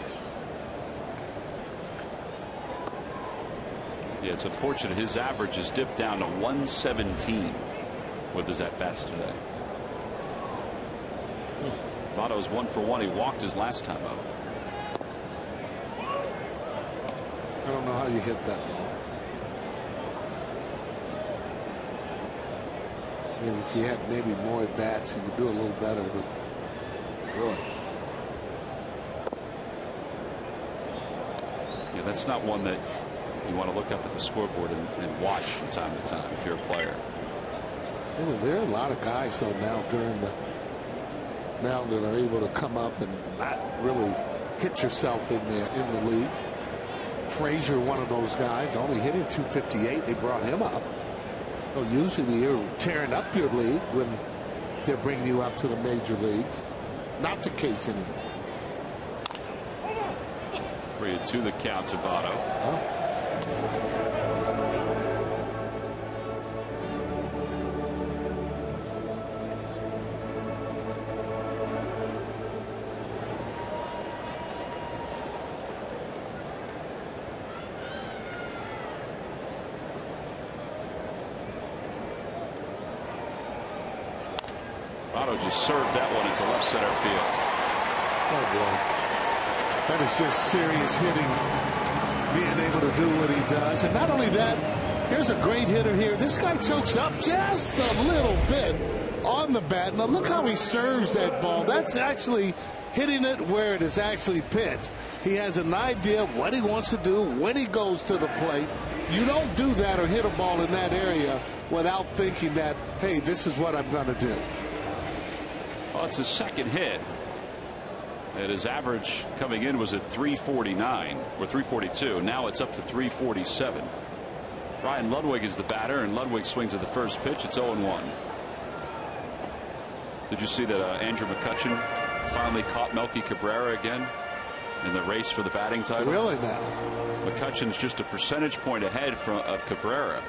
Yeah, it's unfortunate his average has dipped down to 117 with his at-bats today. Votto's 1 for 1. He walked his last time out. I don't know how you hit that ball. Maybe if you had maybe more at bats, you could do a little better. But really, yeah, that's not one that you want to look up at the scoreboard and watch from time to time if you're a player. there are a lot of guys though now that are able to come up and not really hit yourself in the league. Frazier, one of those guys, only hitting .258. They brought him up. So usually you're tearing up your league when they're bringing you up to the major leagues. Not the case anymore. 3-2 the count to Votto. Votto just served that one into left center field. Oh boy. That is just serious hitting, being able to do what he does. And not only that, here's a great hitter here. This guy chokes up just a little bit on the bat. Now look how he serves that ball. That's actually hitting it where it is actually pitched. He has an idea of what he wants to do when he goes to the plate. You don't do that or hit a ball in that area without thinking that, hey, this is what I'm going to do. Well, it's his second hit. And his average coming in was at 349 or 342. Now it's up to 347. Ryan Ludwig is the batter, and Ludwig swings at the first pitch. It's 0-1. Did you see that Andrew McCutchen finally caught Melky Cabrera again in the race for the batting title? Really now? McCutchen's just a percentage point ahead of Cabrera.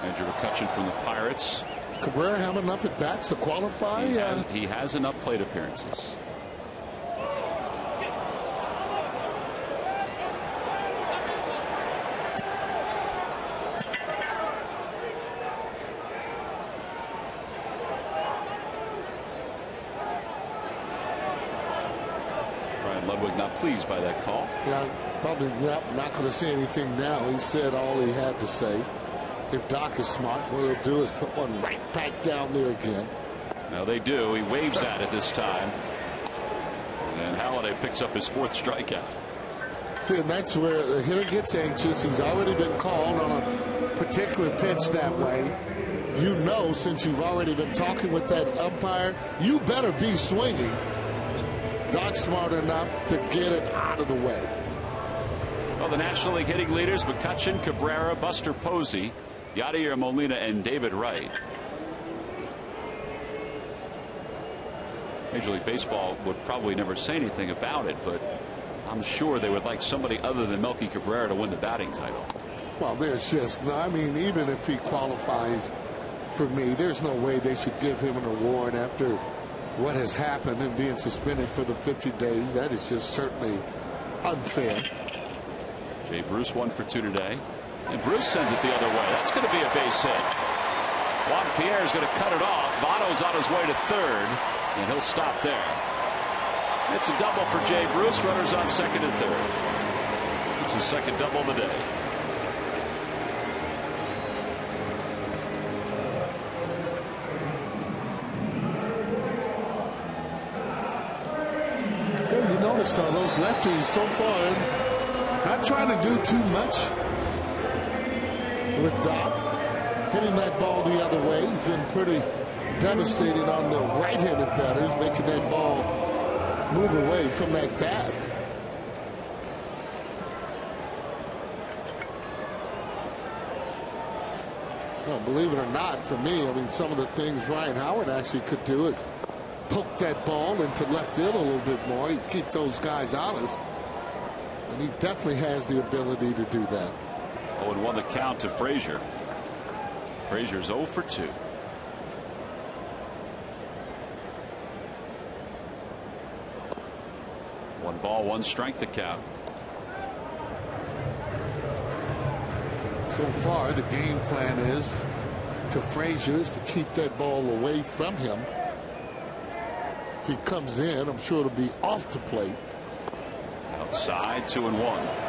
Andrew McCutchen from the Pirates. Cabrera have enough at bats to qualify? He has enough plate appearances. Brian Ludwig not pleased by that call. Yeah, probably not going to say anything now. He said all he had to say. If Doc is smart, what he'll do is put one right back down there again. Now they do. He waves at it this time. And Halladay picks up his fourth strikeout. See, and that's where the hitter gets anxious. He's already been called on a particular pitch that way. You know, since you've already been talking with that umpire, you better be swinging. Doc's smart enough to get it out of the way. Well, the National League hitting leaders, McCutchen, Cabrera, Buster Posey, Yadier Molina, and David Wright. Major League Baseball would probably never say anything about it, but I'm sure they would like somebody other than Melky Cabrera to win the batting title. Well, there's just no, I mean, even if he qualifies for me, there's no way they should give him an award after what has happened and being suspended for the 50 days. That is just certainly unfair. Jay Bruce 1 for 2 today. And Bruce sends it the other way. That's going to be a base hit. Juan Pierre is going to cut it off. Votto's on his way to third, and he'll stop there. It's a double for Jay Bruce. Runners on second and third. It's his second double of the day. Yeah, you notice those lefties so far not trying to do too much with Doc. Hitting that ball the other way. He's been pretty devastating on the right-handed batters, making that ball move away from that bat. No, believe it or not, for me, I mean, some of the things Ryan Howard actually could do is poke that ball into left field a little bit more. He'd keep those guys honest. And he definitely has the ability to do that. 0-1 the count to Frazier. Frazier's 0 for 2. One ball, one strike the count. So far, the game plan is to Frazier is to keep that ball away from him. If he comes in, I'm sure it'll be off the plate. Outside, 2-1.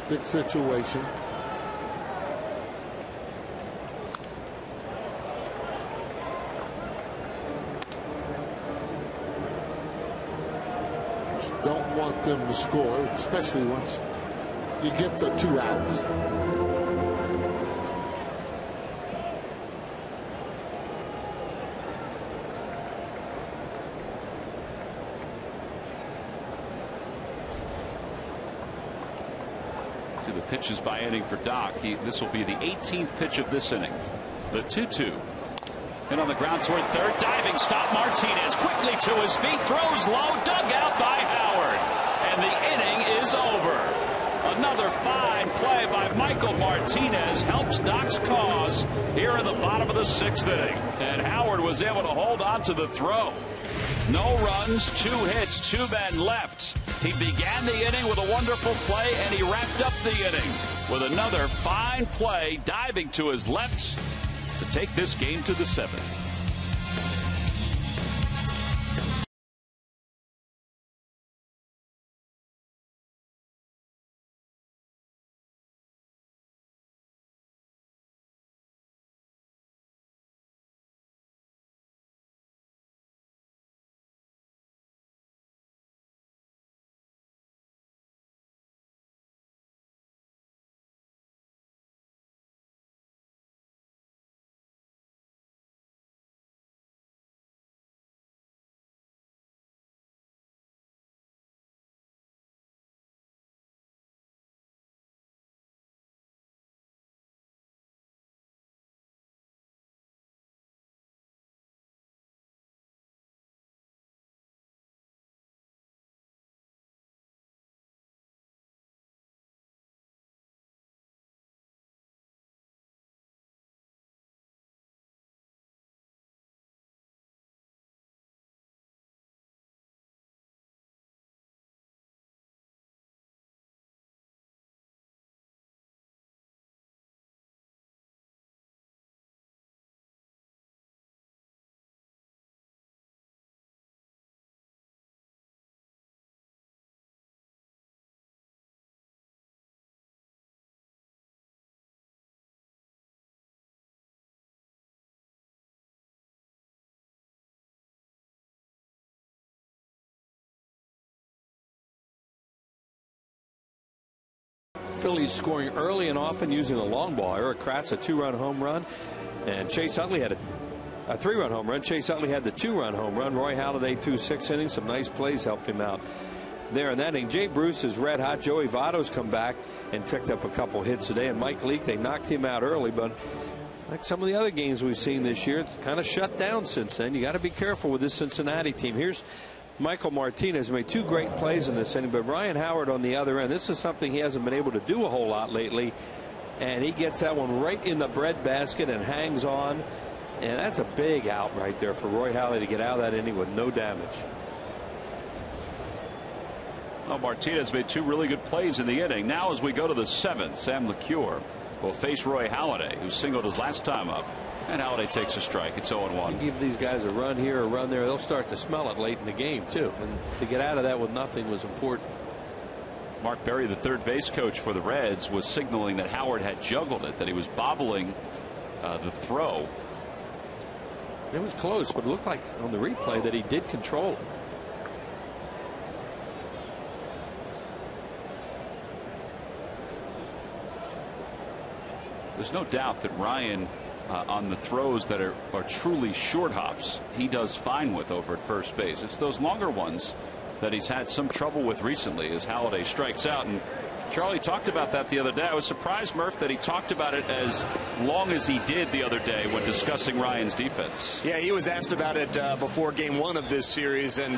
Big situation. Just don't want them to score, especially once you get the 2 outs. See the pitches by inning for Doc. This will be the 18th pitch of this inning. The 2-2. And on the ground toward third, diving stop. Martinez quickly to his feet, throws low, dug out by Howard. And the inning is over. Another fine play by Michael Martinez helps Doc's cause here in the bottom of the 6th inning. And Howard was able to hold on to the throw. No runs, 2 hits, 2 men left. He began the inning with a wonderful play, and he wrapped up the inning with another fine play, diving to his left to take this game to the 7th. Phillies scoring early and often using the long ball. Eric Kratz, a 2-run home run, and Chase Utley had a 3-run home run. Chase Utley had the 2-run home run. Roy Halladay threw 6 innings. Some nice plays helped him out there in that inning. Jay Bruce is red hot. Joey Votto's come back and picked up a couple hits today. And Mike Leake, they knocked him out early, but like some of the other games we've seen this year, it's kind of shut down since then. You got to be careful with this Cincinnati team. Here's Michael Martinez, made 2 great plays in this inning, but Ryan Howard on the other end. This is something he hasn't been able to do a whole lot lately, and he gets that one right in the breadbasket and hangs on, and that's a big out right there for Roy Halladay to get out of that inning with no damage. Well, Martinez made 2 really good plays in the inning. Now as we go to the 7th, Sam LeCure will face Roy Halladay, who singled his last time up. And Halladay takes a strike. It's 0-1. You give these guys a run here, a run there, they'll start to smell it late in the game, too. And to get out of that with nothing was important. Mark Berry, the third base coach for the Reds, was signaling that Howard had juggled it, that he was bobbling the throw. It was close, but it looked like on the replay that he did control it. There's no doubt that Ryan on the throws that are truly short hops, he does fine with over at first base. It's those longer ones that he's had some trouble with recently as Halladay strikes out. And Charlie talked about that the other day. I was surprised, Murph, that he talked about it as long as he did the other day when discussing Ryan's defense. Yeah, he was asked about it before game 1 of this series, and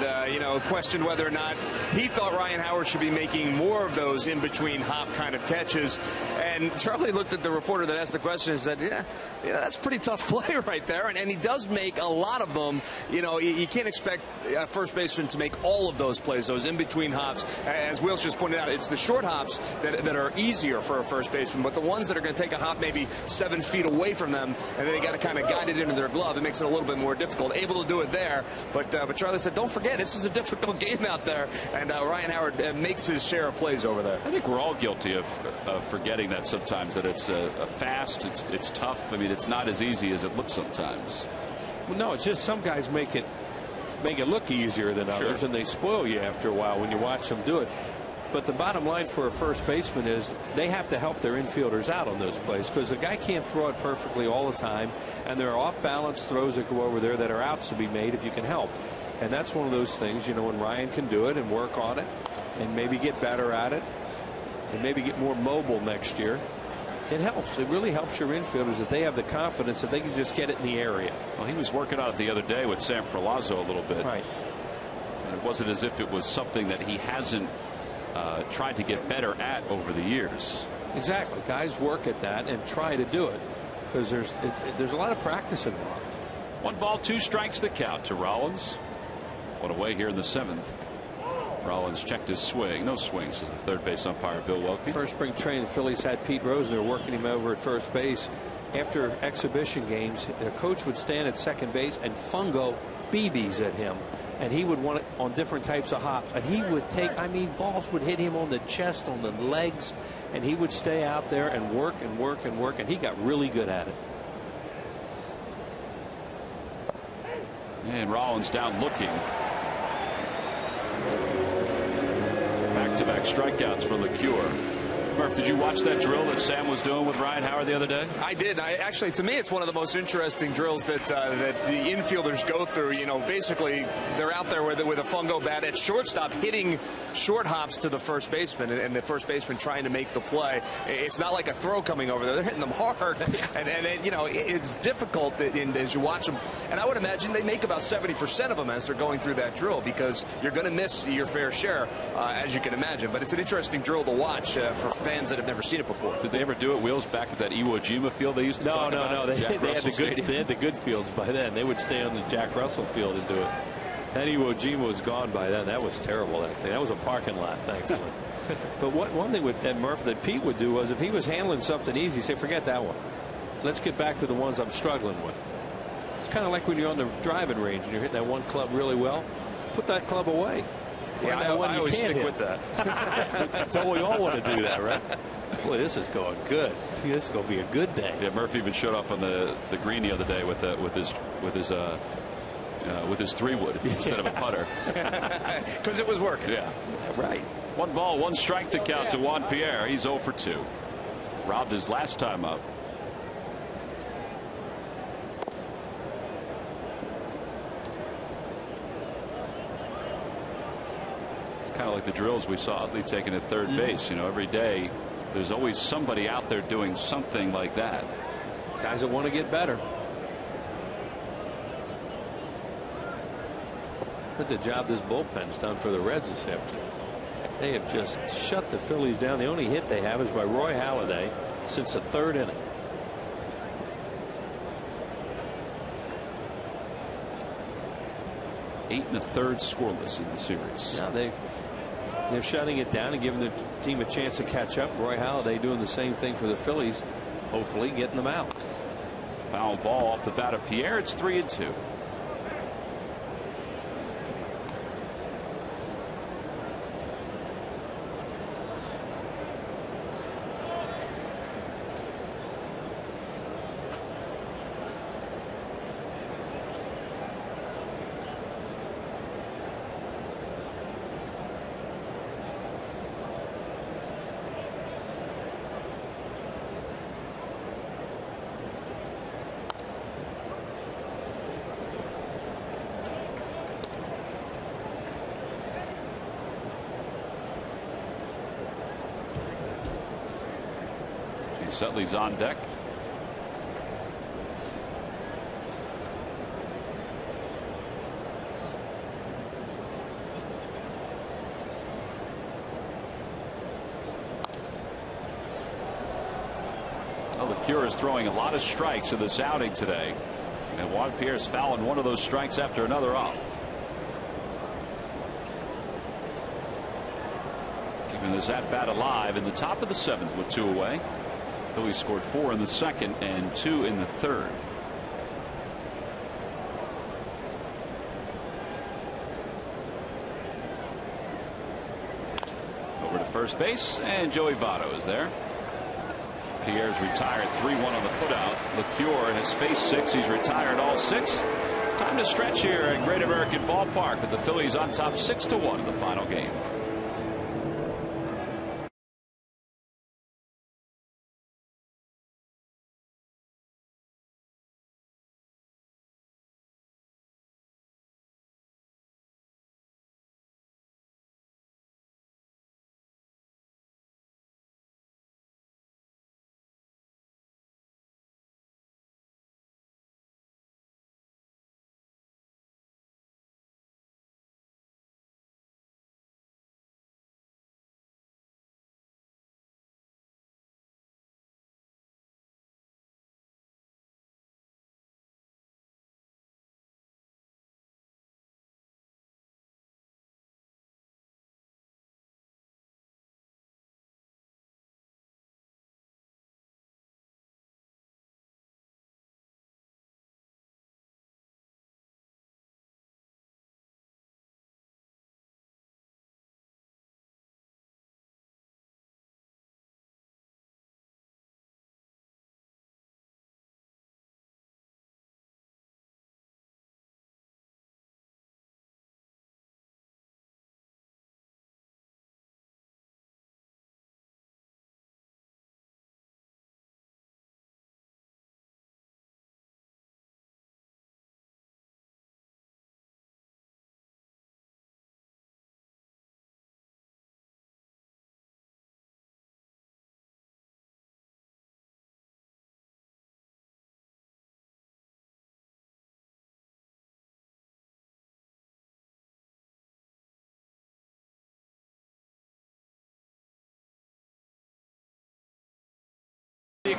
questioned whether or not he thought Ryan Howard should be making more of those in between hop kind of catches. And Charlie looked at the reporter that asked the question and said, yeah, that's pretty tough play right there. And he does make a lot of them. You can't expect a first baseman to make all of those plays, those in between hops. As Wheels just pointed out, it's the short hops that are easier for a first baseman, but the ones that are going to take a hop maybe 7 feet away from them, and then they got to kind of guide it into their glove, it makes it a little bit more difficult. Able to do it there, but Charlie said, don't forget, this is a difficult game out there, and Ryan Howard makes his share of plays over there. I think we're all guilty of forgetting that sometimes, that it's a fast, it's tough. I mean, it's not as easy as it looks sometimes. Well, no, it's just some guys make it look easier than others, and they spoil you after a while when you watch them do it. But the bottom line for a first baseman is they have to help their infielders out on those plays, because the guy can't throw it perfectly all the time, and there are off-balance throws that go over there that are outs to be made if you can help. And that's one of those things, when Ryan can do it and work on it and maybe get better at it and maybe get more mobile next year, it helps. It really helps your infielders that they have the confidence that they can just get it in the area. Well, he was working on it the other day with Sam Perlazzo a little bit. Right. And it wasn't as if it was something that he hasn't tried to get better at over the years. Exactly. Guys work at that and try to do it because there's a lot of practice involved. 1 ball, 2 strikes the count to Rollins. One away here in the 7th. Rollins checked his swing. No swings, says the third base umpire Bill Welke. First spring training, the Phillies had Pete Rosner working him over at first base. After exhibition games, the coach would stand at second base and fungo BBs at him. And he would want it on different types of hops. And he would take, balls would hit him on the chest, on the legs. And he would stay out there and work and work and work. And he got really good at it. And Rollins down looking. Back-to-back strikeouts for LeCure. Murph, did you watch that drill that Sam was doing with Ryan Howard the other day? I did. Actually, to me, it's one of the most interesting drills that the infielders go through. Basically, they're out there with a fungo bat at shortstop, hitting short hops to the first baseman, and the first baseman trying to make the play. It's not like a throw coming over there. They're hitting them hard, and it's difficult as you watch them. And I would imagine they make about 70% of them as they're going through that drill, because you're going to miss your fair share, as you can imagine. But it's an interesting drill to watch for fans that have never seen it before. Did they ever do it, Wheels, back at that Iwo Jima field they used to talk about? No. They had the good fields by then. They would stay on the Jack Russell field and do it. That Iwo Jima was gone by then. That was terrible, that thing. That was a parking lot, thankfully. But one thing that Murph, that Pete would do was, if he was handling something easy, say, forget that one. Let's get back to the ones I'm struggling with. It's kind of like when you're on the driving range and you're hitting that one club really well. Put that club away. Yeah, I always stick with that. Don't we all want to do that, right? Boy, this is going good. This is going to be a good day. Yeah, Murphy even showed up on the green the other day with his 3-wood instead of a putter. Because it was working. Yeah. Right. 1 ball, 1 strike the count to Juan Pierre. He's 0 for 2. Robbed his last time up. Kind of like the drills we saw Utley taking at third base. Every day there's always somebody out there doing something like that. Guys that want to get better. Look at the job this bullpen's done for the Reds this afternoon. They have just shut the Phillies down. The only hit they have is by Roy Halladay since the 3rd inning. Eight and a third scoreless in the series. Now they're shutting it down and giving the team a chance to catch up. Roy Halladay doing the same thing for the Phillies, hopefully getting them out. Foul ball off the bat of Pierre. It's 3-2. Utley's on deck. LeCure is throwing a lot of strikes in this outing today, and Juan Pierre's fouling one of those strikes after another off. Keeping this at bat alive in the top of the 7th with 2 away. Phillies scored 4 in the 2nd and 2 in the 3rd. Over to first base, and Joey Votto is there. Pierre's retired 3-1 on the putout. LeCure has faced 6. He's retired all 6. Time to stretch here at Great American Ballpark with the Phillies on top 6-1 in the final game.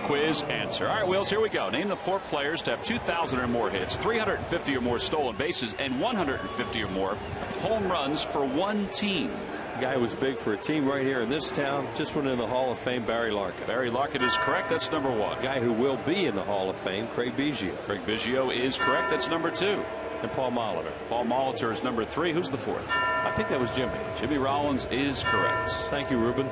Quiz answer. All right, Wills, here we go. Name the 4 players to have 2,000 or more hits, 350 or more stolen bases, and 150 or more home runs for one team. The guy who was big for a team right here in this town, just went in the Hall of Fame, Barry Larkin. Barry Larkin is correct. That's number 1. The guy who will be in the Hall of Fame, Craig Biggio. Craig Biggio is correct. That's number 2. And Paul Molitor. Paul Molitor is number 3. Who's the 4th? I think that was Jimmy. Jimmy Rollins is correct. Thank you, Ruben.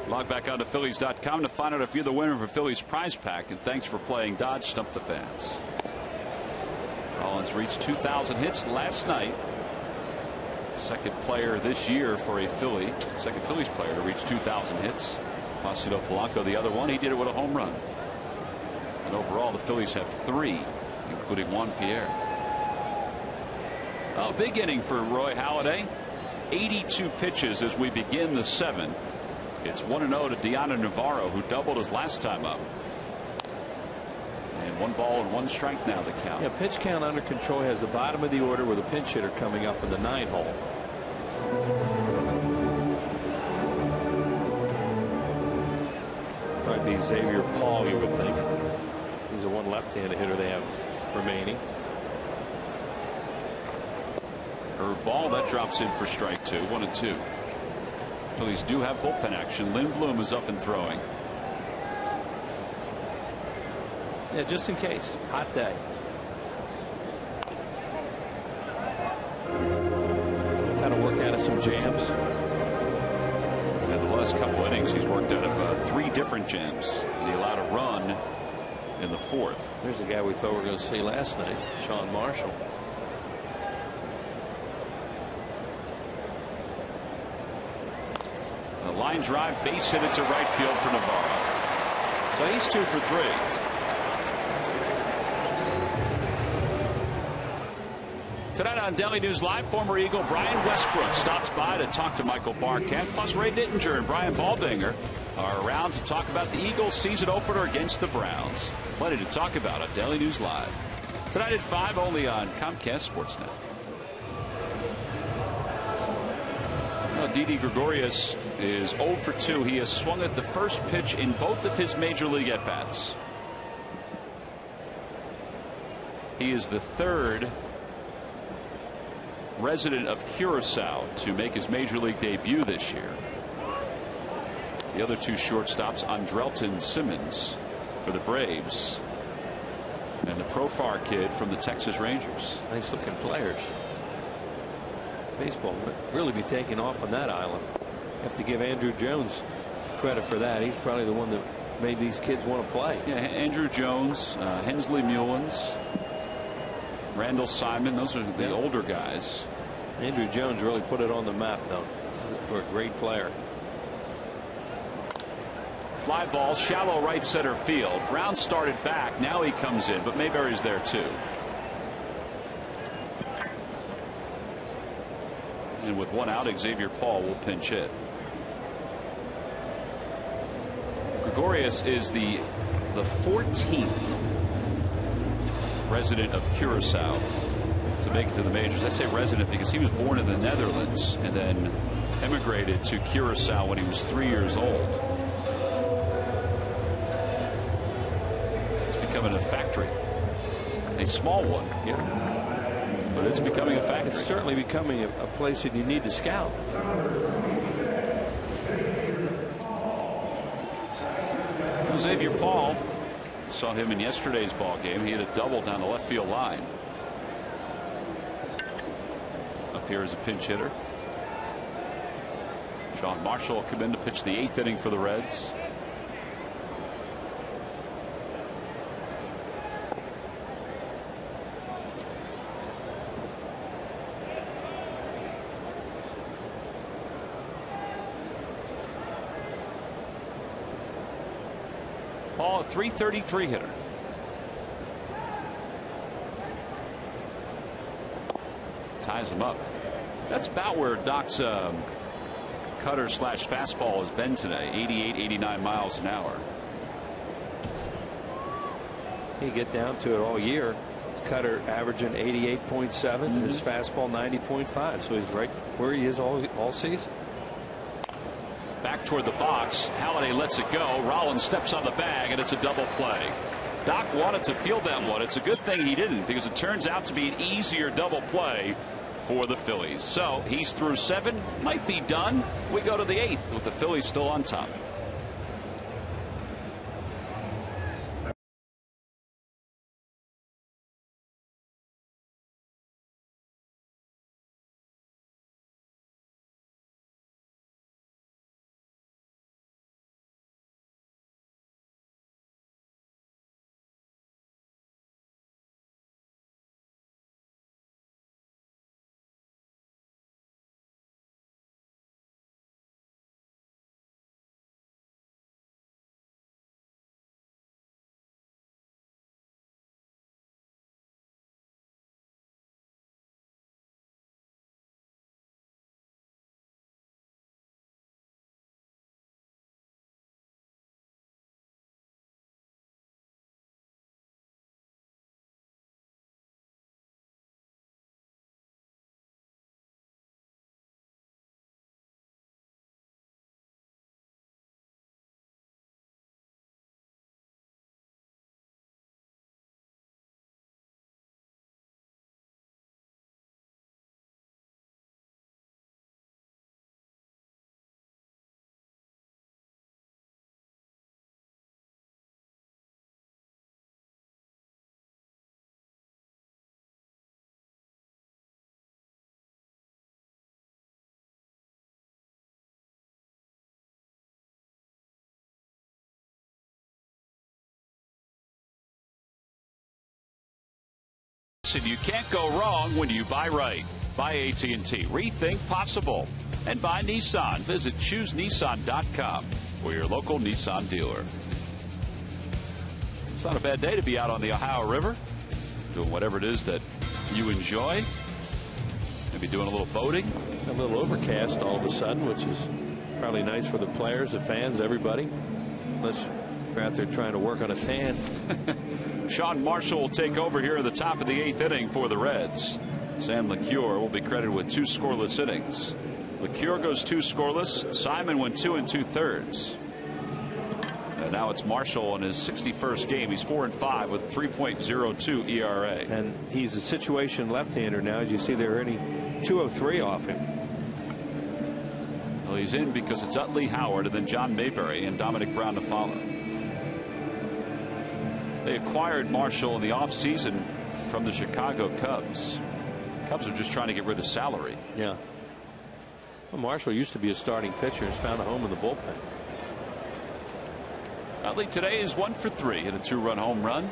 Log back on to Phillies.com to find out if you're the winner of a Phillies prize pack. And thanks for playing Dodge Stump the Fans. Rollins reached 2,000 hits last night. Second player this year for a Philly. Second Phillies player to reach 2,000 hits. Placido Polanco, the other one. He did it with a home run. And overall, the Phillies have 3, including Juan Pierre. A big inning for Roy Halladay. 82 pitches as we begin the 7th. It's 1-0 to Deanna Navarro, who doubled his last time up. And 1 ball and 1 strike now the count. Yeah, pitch count under control. Has the bottom of the order with a pinch hitter coming up in the 9 hole. Probably be Xavier Paul, you would think. He's the one left-handed hitter they have remaining. Curveball that drops in for strike 2. 1-2. Phillies do have bullpen action. Lynn Bloom is up and throwing. Yeah, just in case. Hot day. Trying to work out of some jams. And the last couple innings, he's worked out of 3 different jams. And he allowed a run in the 4th. There's a guy we thought we were going to see last night, Sean Marshall. Line drive, base hit it to right field for Navarro. So he's 2 for 3. Tonight on Daily News Live, former Eagle Brian Westbrook stops by to talk to Michael Barkat. Plus, Ray Dittinger and Brian Baldinger are around to talk about the Eagles' season opener against the Browns. Plenty to talk about on Daily News Live. Tonight at 5, only on Comcast Sportsnet. Well, Didi Gregorius is 0 for 2. He has swung at the first pitch in both of his major league at-bats. He is the third resident of Curacao to make his major league debut this year. The other two shortstops, Andrelton Simmons for the Braves and the Profar kid from the Texas Rangers. Nice looking players. Baseball really be taking off on that island. You have to give Andrew Jones credit for that. He's probably the one that made these kids want to play. Yeah, Andrew Jones, Hensley Mullins, Randall Simon, those are the older guys. Andrew Jones really put it on the map, though, for a great player. Fly ball, shallow right center field. Brown started back. Now he comes in, but Mayberry's there too. And with one out, Xavier Paul will pinch hit. Gregorius is the 14th resident of Curacao to make it to the majors. I say resident because he was born in the Netherlands and then emigrated to Curacao when he was 3 years old. It's becoming a factory, a small one, but it's becoming a factory. It's certainly becoming a place that you need to scout. Xavier Paul, saw him in yesterday's ball game. He had a double down the left field line. Up here as a pinch hitter. Sean Marshall will come in to pitch the 8th inning for the Reds. Paul, a .333 hitter. Ties him up. That's about where Doc's cutter slash fastball has been today. 88, 89 miles an hour. He get down to it all year. His cutter averaging 88.7 and his fastball 90.5. So he's right where he is all season. Back toward the box. Halladay lets it go. Rollins steps on the bag, and it's a double play. Doc wanted to field that one. It's a good thing he didn't, because it turns out to be an easier double play for the Phillies. So he's through 7. Might be done. We go to the 8th with the Phillies still on top. And you can't go wrong when you buy right. Buy AT&T. Rethink possible. And buy Nissan. Visit ChooseNissan.com for your local Nissan dealer. It's not a bad day to be out on the Ohio River, doing whatever it is that you enjoy. Maybe doing a little boating. A little overcast all of a sudden, which is probably nice for the players, the fans, everybody. Unless you're out there trying to work on a tan. Sean Marshall will take over here at the top of the 8th inning for the Reds. Sam LeCure will be credited with 2 scoreless innings. LeCure goes 2 scoreless. Simon went 2 2/3. And now it's Marshall in his 61st game. He's 4-5 with 3.02 ERA. And he's a situation left-hander now. As you see, they're hitting 203 off him. Well, he's in because it's Utley, Howard, and then John Mayberry and Dominic Brown to follow. They acquired Marshall in the offseason from the Chicago Cubs. Cubs are just trying to get rid of salary. Yeah. Well, Marshall used to be a starting pitcher and has found a home in the bullpen. Utley today is 1 for 3. Hit a 2-run home run.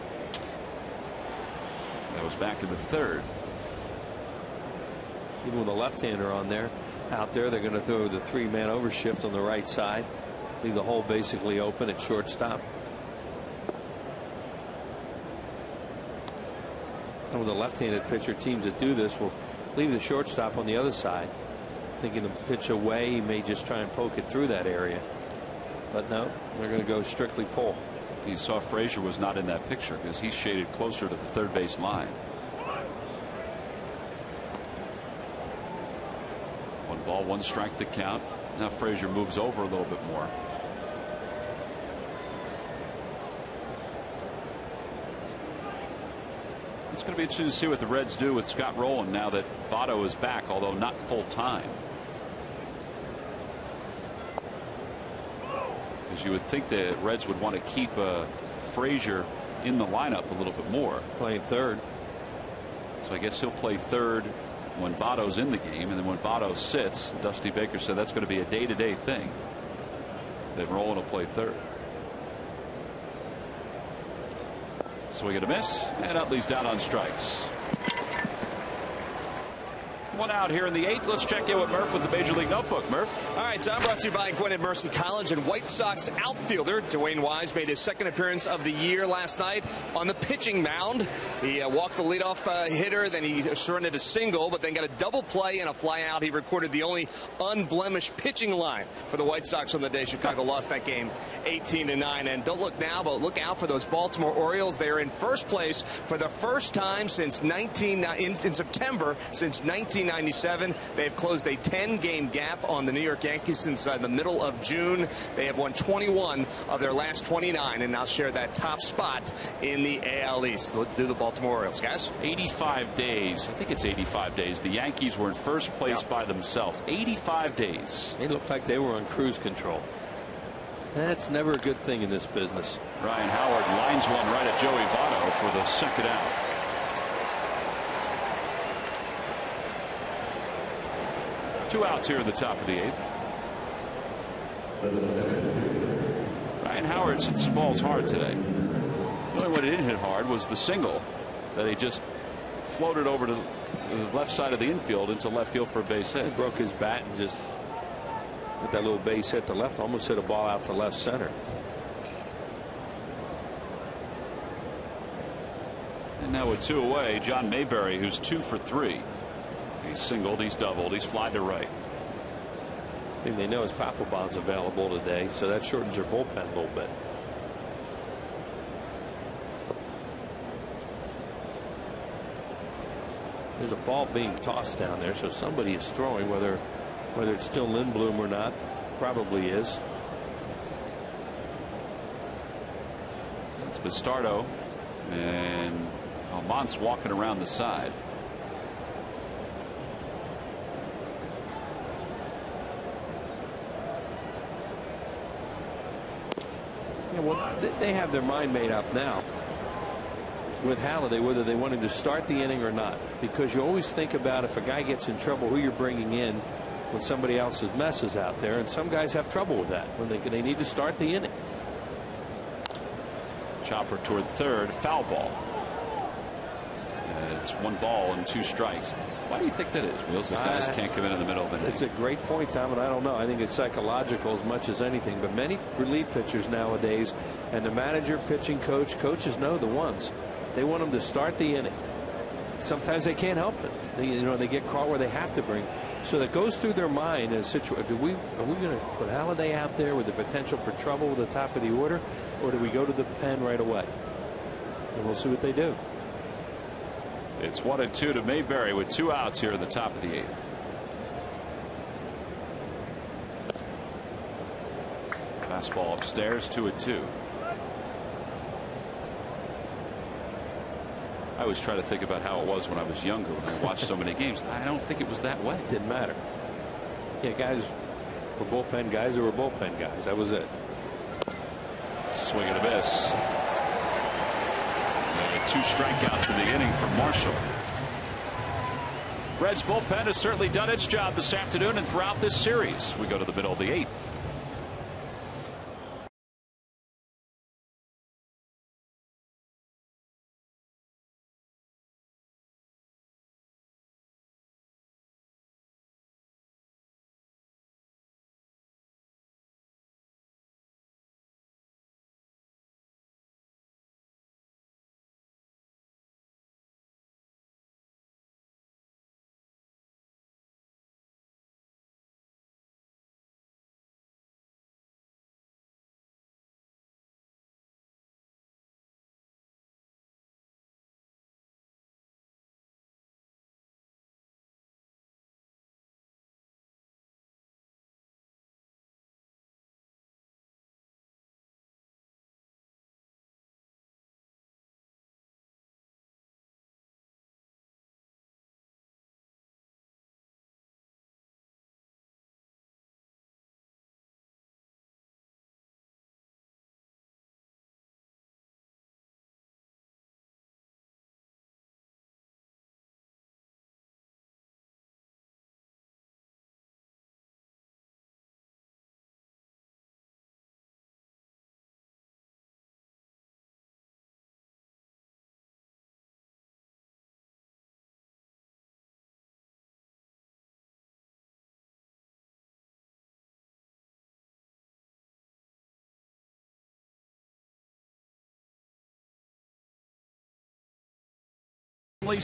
That was back in the 3rd. Even with a left-hander on there, out there, they're going to throw the 3-man overshift on the right side. Leave the hole basically open at shortstop. And with a left-handed pitcher, teams that do this will leave the shortstop on the other side, thinking the pitch away, he may just try and poke it through that area. But no, they're going to go strictly pull. You saw Frazier was not in that picture because he's shaded closer to the 3rd base line. 1 ball, 1 strike to count. Now Frazier moves over a little bit more. It's going to be interesting to see what the Reds do with Scott Rowland now that Votto is back, although not full time. Because you would think the Reds would want to keep Frazier in the lineup a little bit more. Playing 3rd. So I guess he'll play 3rd when Votto's in the game, and then when Votto sits, Dusty Baker said that's going to be a day-to-day thing. Then Rowland will play 3rd. Swing and a miss, and Utley's down on strikes. 1 out here in the 8th. Let's check in with Murph with the Major League Notebook. Murph. All right, so I'm brought to you by Gwinnett Mercy College, and White Sox outfielder Dwayne Wise made his 2nd appearance of the year last night on the pitching mound. He walked the leadoff hitter, then he surrendered a single, but then got a double play and a fly out. He recorded the only unblemished pitching line for the White Sox on the day. Chicago lost that game 18-9. And don't look now, but look out for those Baltimore Orioles. They are in first place for the first time since in September since 1997. They have closed a 10-game gap on the New York Yankees since the middle of June. They have won 21 of their last 29 and now share that top spot in the AL East. Let's do the Baltimore Orioles, guys. 85 days. I think it's 85 days. The Yankees were in first place by themselves. 85 days. They looked like they were on cruise control. That's never a good thing in this business. Ryan Howard lines one right at Joey Votto for the 2nd out. Two outs here in the top of the 8th. Ryan Howard hits the balls hard today. The only one he didn't hit hard was the single that he just floated over to the left side of the infield into left field for a base hit. He broke his bat and just with that little base hit to left, almost hit a ball out to left center. And now with 2 away, John Mayberry, who's 2 for 3. He's singled, he's doubled, he's flied to right. I think they know his Papelbon's available today, so that shortens their bullpen a little bit. There's a ball being tossed down there, so somebody is throwing, whether it's still Lindblom or not. Probably is. It's Bastardo, and Almont's walking around the side. Yeah, well, they have their mind made up now with Halladay whether they want him to start the inning or not, because you always think about if a guy gets in trouble who you're bringing in when somebody else's messes out there, and some guys have trouble with that when they need to start the inning. Chopper toward 3rd, foul ball. It's 1 ball and 2 strikes. Why do you think that is, Wheels? The guys can't come in the middle of it. It's a great point, Tom, and I don't know. I think it's psychological as much as anything. But many relief pitchers nowadays, and the manager, pitching coach, coaches know the ones. They want them to start the inning. sometimes they can't help it. They get caught where they have to bring. So that goes through their mind in a situation. Are we going to put Halladay out there with the potential for trouble with the top of the order, or do we go to the pen right away? And we'll see what they do. It's 1-2 to Mayberry with 2 outs here in the top of the 8th. Fastball upstairs, 2-2. I always try to think about how it was when I was younger, when I watched so many games. I don't think it was that way. Didn't matter. Yeah, guys were bullpen guys. They were bullpen guys. That was it. Swing and a miss. And 2 strikeouts in the inning from Marshall. Reds bullpen has certainly done its job this afternoon and throughout this series. We go to the middle of the 8th.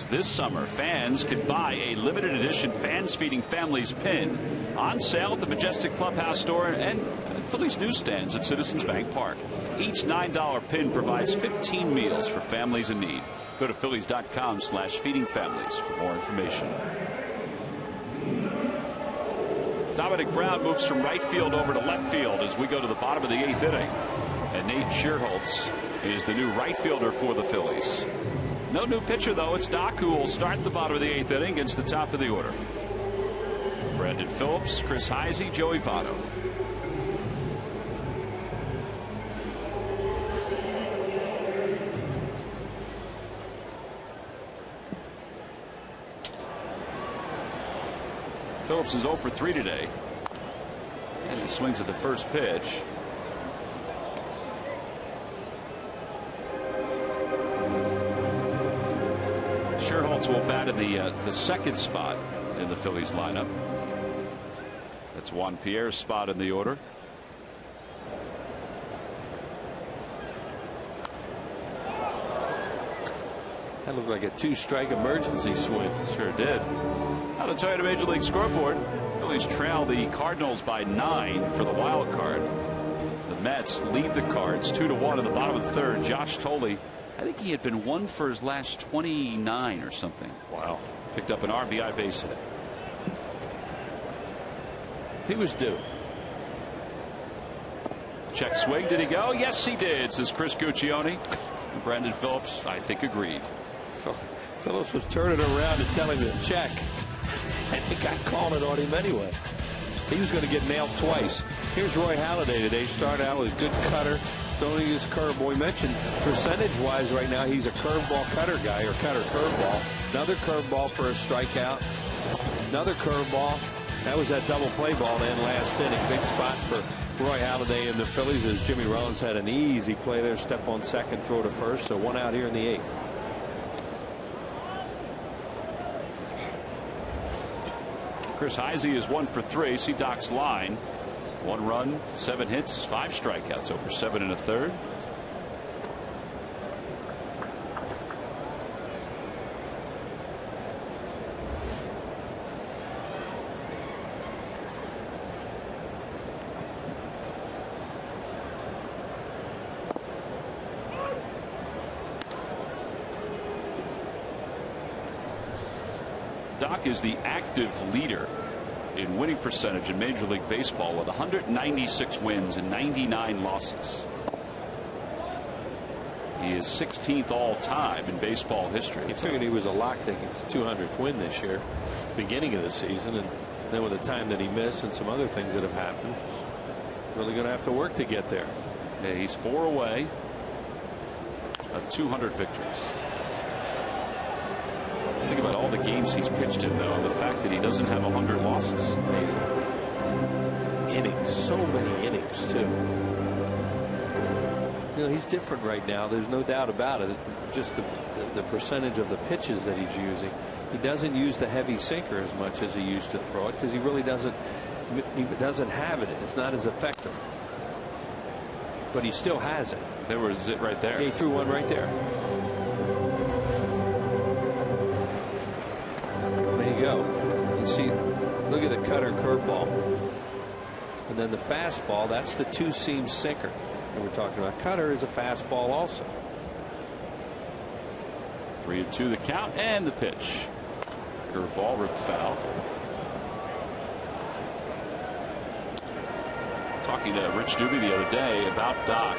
This summer, fans can buy a limited edition Fans Feeding Families pin on sale at the Majestic Clubhouse store and Phillies newsstands at Citizens Bank Park. Each $9 pin provides 15 meals for families in need. Go to Phillies.com/feedingfamilies for more information. Dominic Brown moves from right field over to left field as we go to the bottom of the 8th inning. And Nate Schierholtz is the new right fielder for the Phillies. No new pitcher, though. It's Doc who will start the bottom of the 8th inning against the top of the order. Brandon Phillips, Chris Heisey, Joey Votto. Phillips is 0 for 3 today. And he swings at the first pitch. Schierholtz will bat in the second spot in the Phillies lineup. That's Juan Pierre's spot in the order. That looked like a 2-strike emergency swing. Sure did. Now the Toyota Major League scoreboard. Phillies trail the Cardinals by 9 for the wild card. The Mets lead the Cards 2-1 in the bottom of the 3rd. Josh Tolley, I think he had been 1 for his last 29 or something. Wow. Picked up an RBI base hit. He was due. Check swing. Did he go? Yes, he did, says Chris Guccione. And Brandon Phillips, I think, agreed. Phillips was turning around to tell him to check. And he got calling it on him anyway. He was going to get nailed twice. Here's Roy Halladay today. Started out with a good cutter. Throwing his curveball. We mentioned percentage-wise right now he's a curveball cutter guy, or cutter curveball. Another curveball for a strikeout. Another curveball. That was that double play ball to end last inning. Big spot for Roy Halladay and the Phillies as Jimmy Rollins had an easy play there. Step on second, throw to first. So 1 out here in the 8th. Chris Heisey is 1 for 3. See Doc's line. 1 run, 7 hits, 5 strikeouts over 7 1/3. Doc is the active leader in winning percentage in Major League Baseball with 196 wins and 99 losses. He is 16th all time in baseball history. He figured he was a lock to get his 200th win this year, beginning of the season, and then with the time that he missed and some other things that have happened, really going to have to work to get there. Yeah, he's 4 away of 200 victories. Think about all the games he's pitched in, though, and the fact that he doesn't have 100 losses. Amazing. Innings, so many innings, too. You know, he's different right now. There's no doubt about it. Just the percentage of the pitches that he's using. He doesn't use the heavy sinker as much as he used to throw it because he really doesn't. He doesn't have it. It's not as effective. But he still has it. There was it right there. Yeah, he threw one right there. There you go. You see, look at the cutter curveball. And then the fastball, that's the 2-seam sinker that we're talking about. Cutter is a fastball also. 3-2 the count and the pitch. Curveball ripped foul. Talking to Rich Doobie the other day about Doc.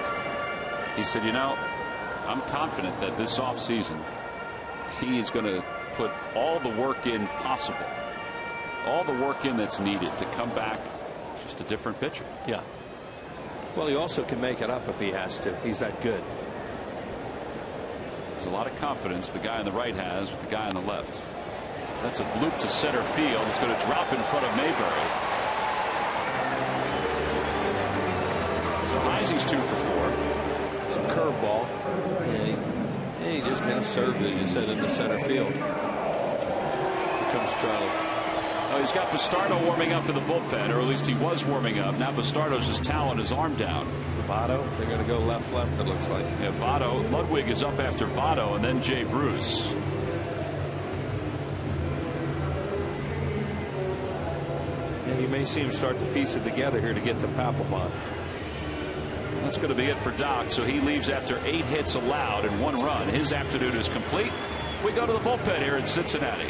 He said, you know, I'm confident that this offseason he is going to put all the work in possible. All the work in that's needed to come back just a different pitcher. Yeah. Well, he also can make it up if he has to. He's that good. There's a lot of confidence the guy on the right has with the guy on the left. That's a bloop to center field. It's going to drop in front of Mayberry. So Heisey's 2 for 4. Some curveball. And he just kind of served it, you said, in the center field. Here comes Charlie. Oh, he's got Bastardo warming up in the bullpen, or at least he was warming up. Now Bastardo's just toweling his arm down. Votto, they're going to go left, it looks like. Yeah, Votto. Ludwig is up after Votto, and then Jay Bruce. And you may see him start to piece it together here to get to Papelbon. That's going to be it for Doc. So he leaves after 8 hits allowed and 1 run. His afternoon is complete. We go to the bullpen here in Cincinnati.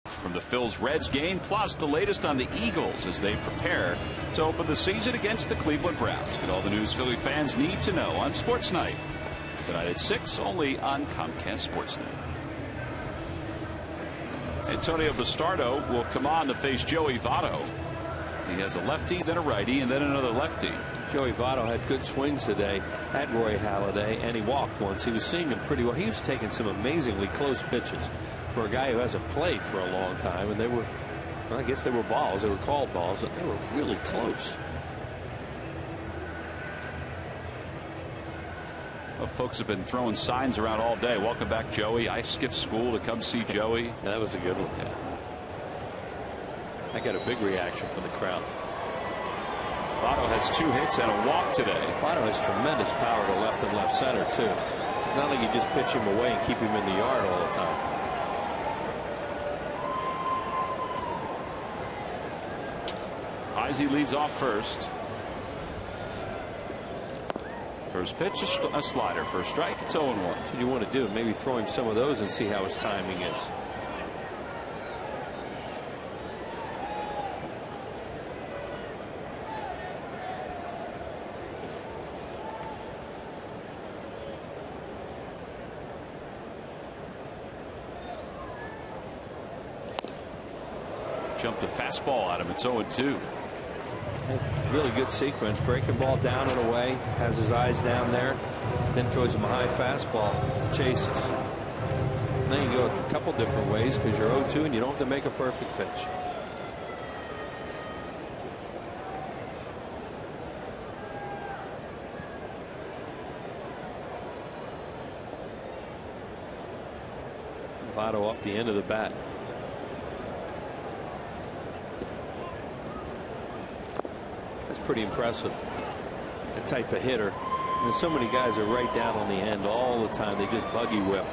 From the Phils-Reds game, plus the latest on the Eagles as they prepare to open the season against the Cleveland Browns. Get all the news Philly fans need to know on Sports Night. Tonight at 6, only on Comcast Sportsnet. Antonio Bastardo will come on to face Joey Votto. He has a lefty, then a righty, and then another lefty. Joey Votto had good swings today at Roy Halladay, and he walked once. He was seeing him pretty well. He was taking some amazingly close pitches for a guy who hasn't played for a long time, and they were, well, I guess they were balls. They were called balls, but they were really close. Well, folks have been throwing signs around all day. Welcome back, Joey. I skipped school to come see Joey. Yeah, that was a good one. Yeah. I got a big reaction from the crowd. Votto has 2 hits and a walk today. Votto has tremendous power to left and left center, too. It's not like you just pitch him away and keep him in the yard all the time. He leads off first. First pitch, a slider for a strike. It's 0-1. What you want to do, maybe throw him some of those and see how his timing is. Jumped a fastball at him. It's 0-2. Really good sequence. Breaking ball down and away. Has his eyes down there. Then throws him a high fastball. Chases. And then you go a couple different ways because you're 0-2 and you don't have to make a perfect pitch. Votto off the end of the bat. Pretty impressive. The type of hitter. And so many guys are right down on the end all the time. They just buggy whip.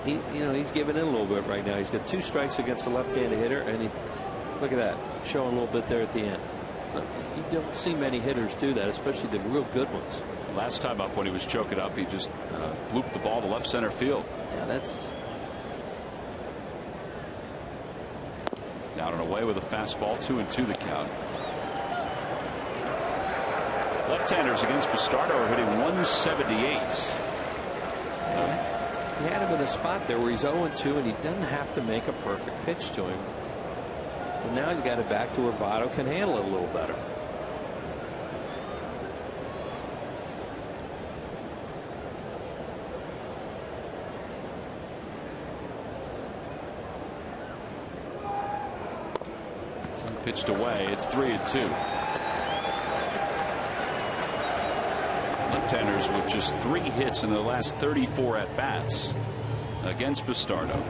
He's giving in a little bit right now. He's got 2 strikes against a left-handed hitter, and look at that, showing a little bit there at the end. You don't see many hitters do that, especially the real good ones. Last time up when he was choking up, he just blooped the ball to left center field. Yeah, that's down and away with a fastball. 2-2 the count. Left-handers against Bastardo are hitting 178. He had him in a spot there where he's 0-2 and he doesn't have to make a perfect pitch to him. And now he's got it back to where Votto can handle it a little better. Pitched away. It's 3-2. Left-handers with just 3 hits in the last 34 at-bats against Bastardo.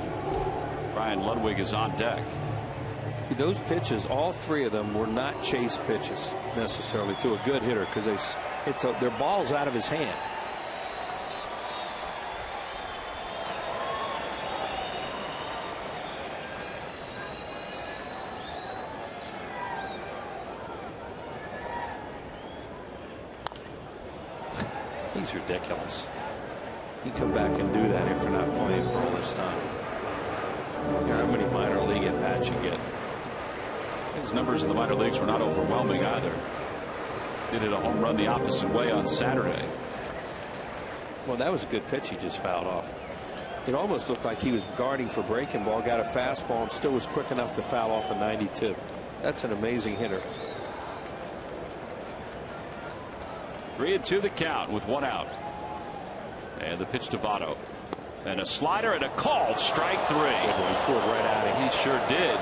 Brian Ludwig is on deck. See, those pitches, all 3 of them were not chase pitches necessarily to a good hitter because their ball's out of his hand. He's ridiculous. You come back and do that after not playing for all this time. How many minor league at bats you get? His numbers in the minor leagues were not overwhelming either. Did hit a home run the opposite way on Saturday. Well, that was a good pitch he just fouled off. It almost looked like he was guarding for breaking ball, got a fastball, and still was quick enough to foul off a 92. That's an amazing hitter. 3-2 the count with 1 out. And the pitch to Votto. And a slider and a called strike 3. He threw it right at him. He sure did.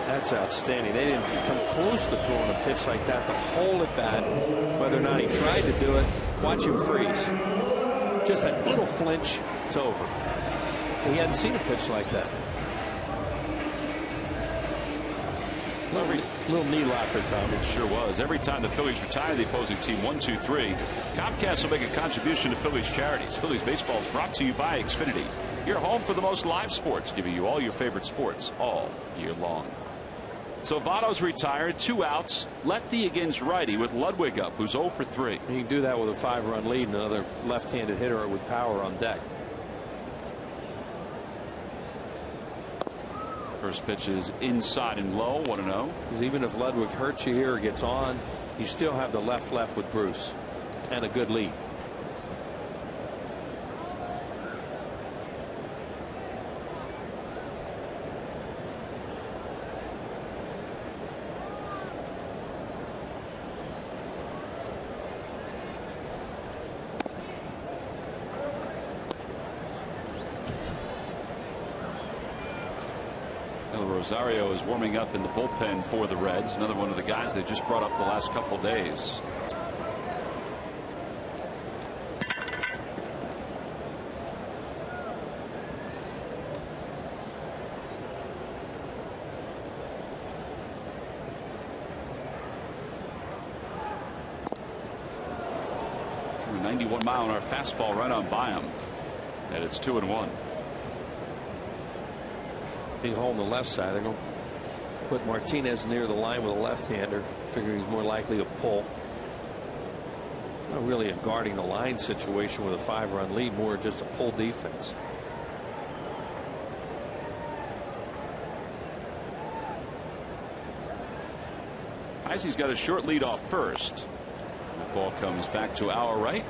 That's outstanding. They didn't come close to throwing a pitch like that to hold it back. Whether or not he tried to do it, watch him freeze. Just a little flinch, it's over. He hadn't seen a pitch like that. Little knee locker, Tom. It sure was. Every time the Phillies retire the opposing team 1-2-3, Comcast will make a contribution to Phillies charities. Phillies baseball is brought to you by Xfinity, your home for the most live sports, giving you all your favorite sports all year long. So Votto's retired, 2 outs, lefty against righty with Ludwig up, who's 0 for 3. You can do that with a 5-run lead and another left-handed hitter with power on deck. First pitch is inside and low, 1-0. Because even if Ludwig hurts you here or gets on, you still have the left with Bruce and a good lead. Rosario is warming up in the bullpen for the Reds. Another one of the guys they just brought up the last couple days. 91-mile-an-hour fastball right on by him. And it's 2-1. Big hole on the left side. They're going to put Martinez near the line with a left-hander, figuring he's more likely to pull. Not really a guarding the line situation with a 5-run lead, more just a pull defense. He's got a short lead off first. The ball comes back to our right.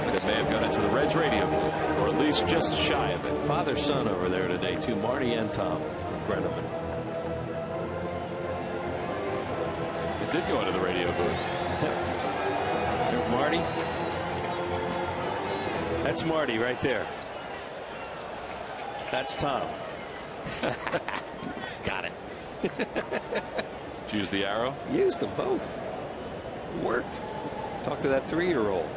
But it may have gone into the Reds radio booth, or at least just shy of it. Father-son over there today, too. Marty and Tom Brenneman. It did go into the radio booth. There's Marty. That's Marty right there. That's Tom. Got it. Did you use the arrow? Used them both. Worked. Talk to that 3-year-old.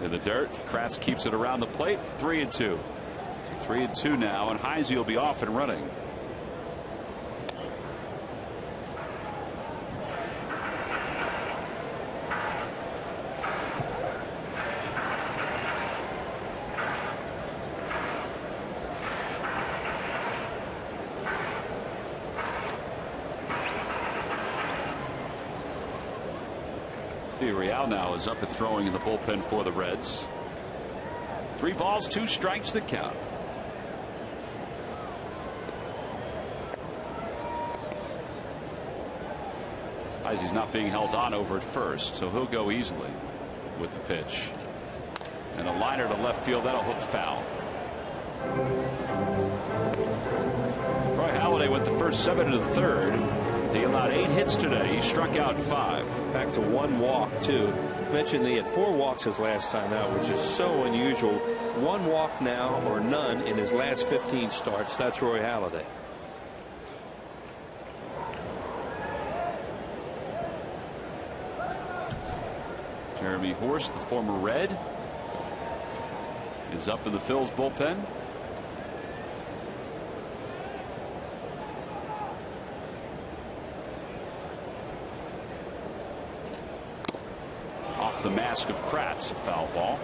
In the dirt, Kratz keeps it around the plate. 3-2. So 3-2 now, and Heisey will be off and running. Real now is up and throwing in the bullpen for the Reds. 3 balls, 2 strikes the count. Heisey's not being held on over at first, so he'll go easily with the pitch. And a liner to left field, that'll hook foul. Roy Halladay went the first 7 to the 3rd. He allowed 8 hits today. He struck out 5. Back to 1 walk, too. Mentioned he had 4 walks his last time out, which is so unusual. 1 walk now, or none, in his last 15 starts. That's Roy Halladay. Jeremy Horst, the former Red, is up in the Phil's bullpen. Off the mask of Kratz, a foul ball.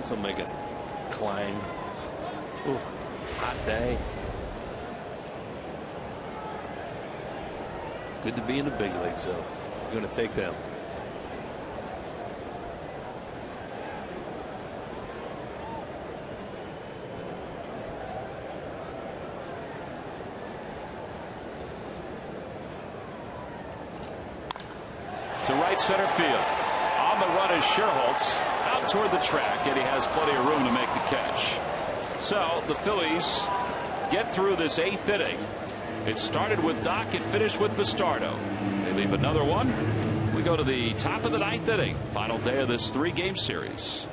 This will make it climb. Ooh, hot day. Good to be in the big leagues, though. You're going to take them. To right center field. On the run is Sherholtz out toward the track, and he has plenty of room to make the catch. So the Phillies get through this 8th inning. It started with Doc. It finished with Bastardo. They leave another one. We go to the top of the 9th inning. Final day of this 3-game series.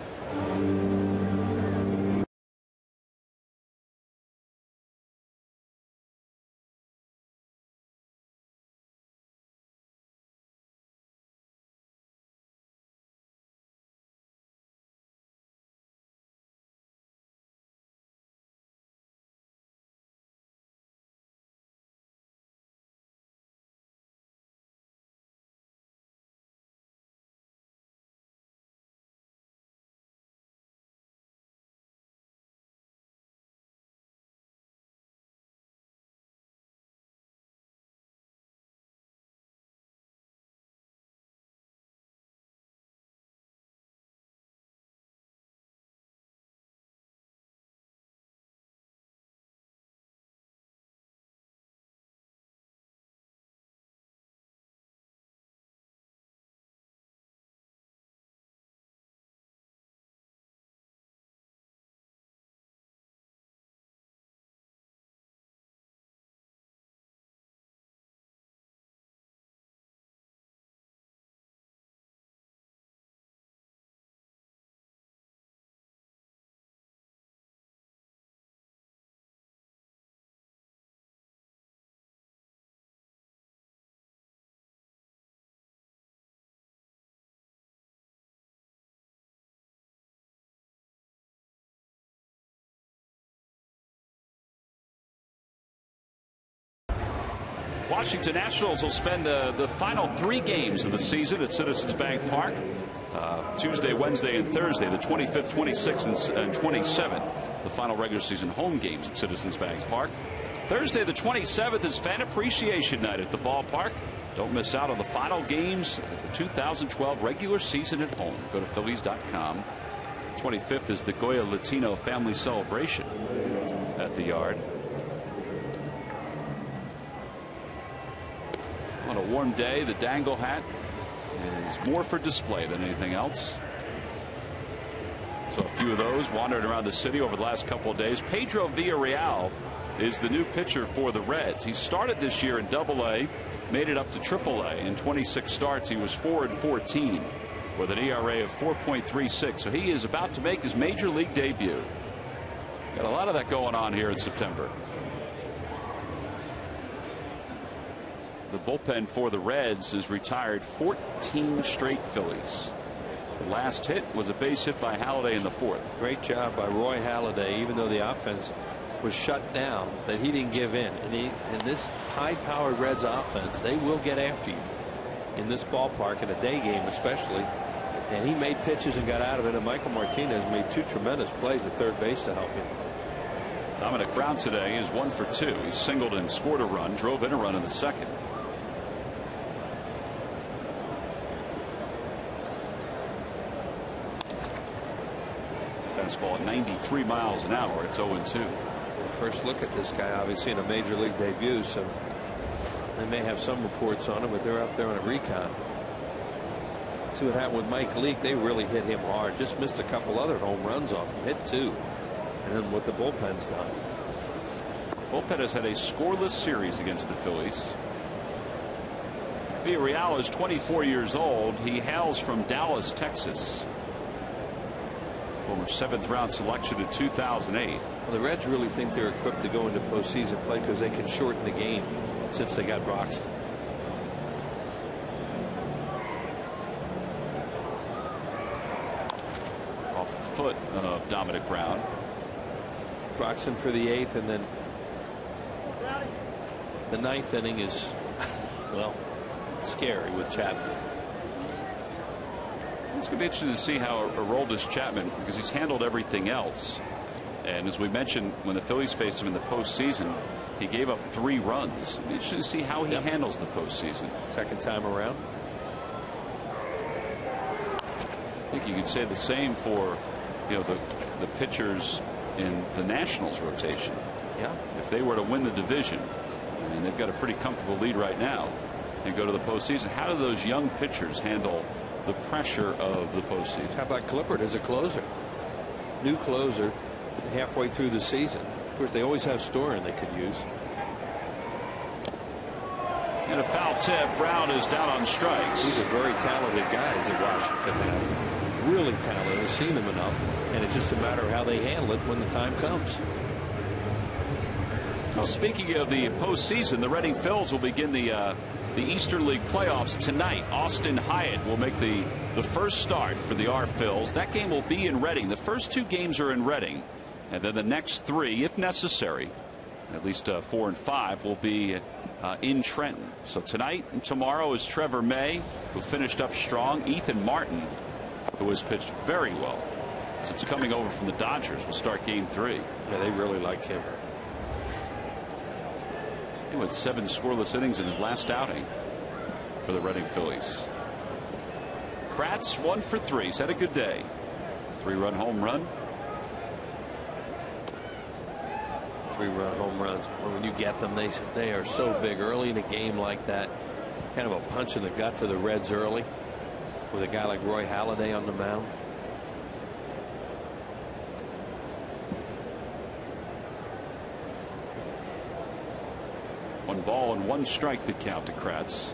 Washington Nationals will spend the final 3 games of the season at Citizens Bank Park. Tuesday, Wednesday, and Thursday, the 25th, 26th, and 27th. The final regular season home games at Citizens Bank Park. Thursday, the 27th, is Fan Appreciation Night at the ballpark. Don't miss out on the final games of the 2012 regular season at home. Go to Phillies.com. 25th is the Goya Latino Family Celebration at the Yard. On a warm day, the dangle hat is more for display than anything else. So a few of those wandering around the city over the last couple of days. Pedro Villarreal is the new pitcher for the Reds. He started this year in Double-A, made it up to Triple-A. In 26 starts, he was 4-14 with an ERA of 4.36. So he is about to make his major league debut. Got a lot of that going on here in September. The bullpen for the Reds has retired 14 straight Phillies. The last hit was a base hit by Halladay in the 4th. Great job by Roy Halladay, even though the offense was shut down, that he didn't give in. And in this high-powered Reds offense, they will get after you in this ballpark, in a day game especially. And he made pitches and got out of it. And Michael Martinez made 2 tremendous plays at third base to help him. Dominic Brown today is 1 for 2. He singled and scored a run, drove in a run in the 2nd. Fastball at 93 miles an hour. It's 0-2. First look at this guy, obviously in a major league debut, so they may have some reports on him, but they're up there on a recon. See what happened with Mike Leake. They really hit him hard. Just missed a couple other home runs off him. Hit 2. And then what the bullpen's done. Bullpen has had a scoreless series against the Phillies. Villarreal is 24 years old. He hails from Dallas, Texas. Former 7th round selection in 2008. Well, the Reds really think they're equipped to go into postseason play because they can shorten the game since they got Broxton. Off the foot of Dominic Brown. Broxton for the 8th, and then the 9th inning is, well, scary with Chapman. It's going to be interesting to see how Aroldis Chapman, because he's handled everything else. And as we mentioned, when the Phillies faced him in the postseason, he gave up 3 runs. It'll be interesting to see how he handles the postseason. Second time around. I think you could say the same for, you know, the pitchers in the Nationals rotation. Yeah. If they were to win the division, and they've got a pretty comfortable lead right now, and go to the postseason, how do those young pitchers handle the pressure of the postseason? How about Clippard as a closer? New closer halfway through the season. Of course, they always have Storin they could use. And a foul tip. Brown is down on strikes. These are very talented guys that Washington have. Really talented. I've seen them enough. And it's just a matter of how they handle it when the time comes. Well, speaking of the postseason, the Reading Phils will begin the Eastern League playoffs tonight. Austin Hyatt will make the first start for the R Phils. That game will be in Reading. The first 2 games are in Reading, and then the next 3, if necessary, at least 4 and 5, will be in Trenton. So tonight and tomorrow is Trevor May, who finished up strong. Ethan Martin, who has pitched very well since coming over from the Dodgers, will start game 3. Yeah, they really like him. He went 7 scoreless innings in his last outing for the Reading Phillies. Kratz 1 for 3. He's had a good day. 3-run home run. 3-run home runs. When you get them, they are so big early in a game like that. Kind of a punch in the gut to the Reds early with a guy like Roy Halladay on the mound. One ball and 1 strike to count to Kratz.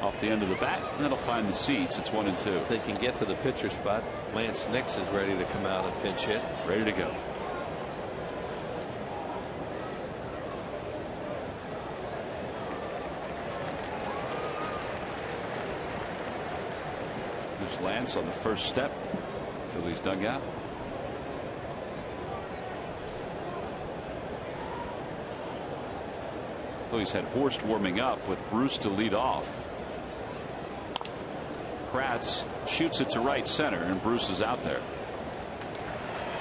Off the end of the bat, and that'll find the seats. It's 1 and 2. If they can get to the pitcher spot, Lance Nix is ready to come out and pinch hit. Ready to go. There's Lance on the first step. Phillies dugout. Phillies had Horst warming up with Bruce to lead off. Kratz shoots it to right center, and Bruce is out there.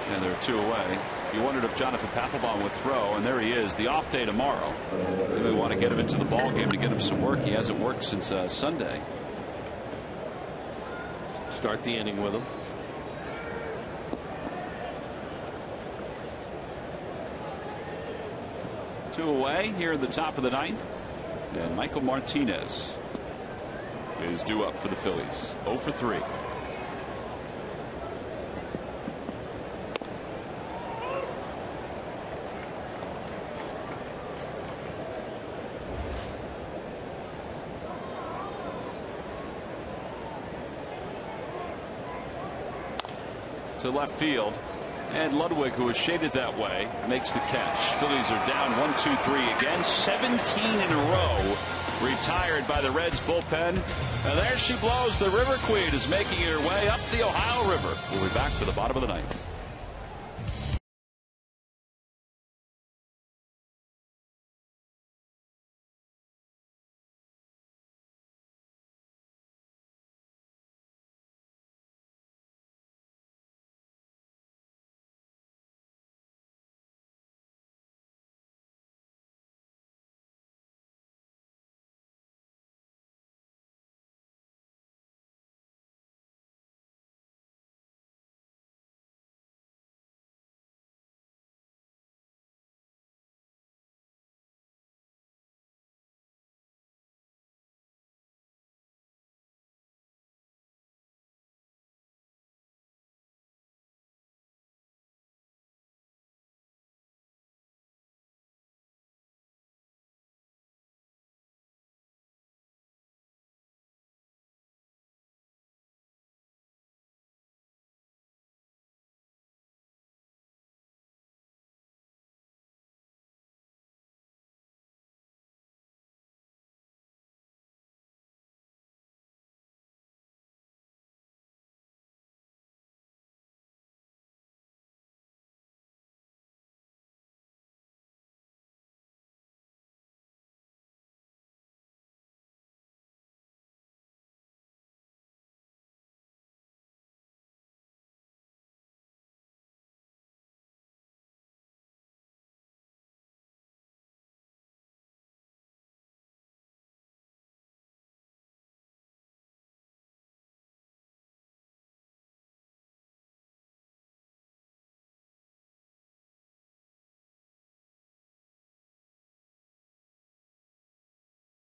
And they're 2 away. You wondered if Jonathan Papelbon would throw, and there he is. The off day tomorrow. Maybe we want to get him into the ball game to get him some work. He hasn't worked since Sunday. Start the inning with him. Two away here in the top of the 9th. And Michael Martinez is due up for the Phillies. 0 for 3. To left field, and Ludwig, who is shaded that way, makes the catch. Phillies are down 1-2-3 again. 17 in a row retired by the Reds bullpen, and there she blows. The River Queen is making her way up the Ohio River. We'll be back for the bottom of the 9th.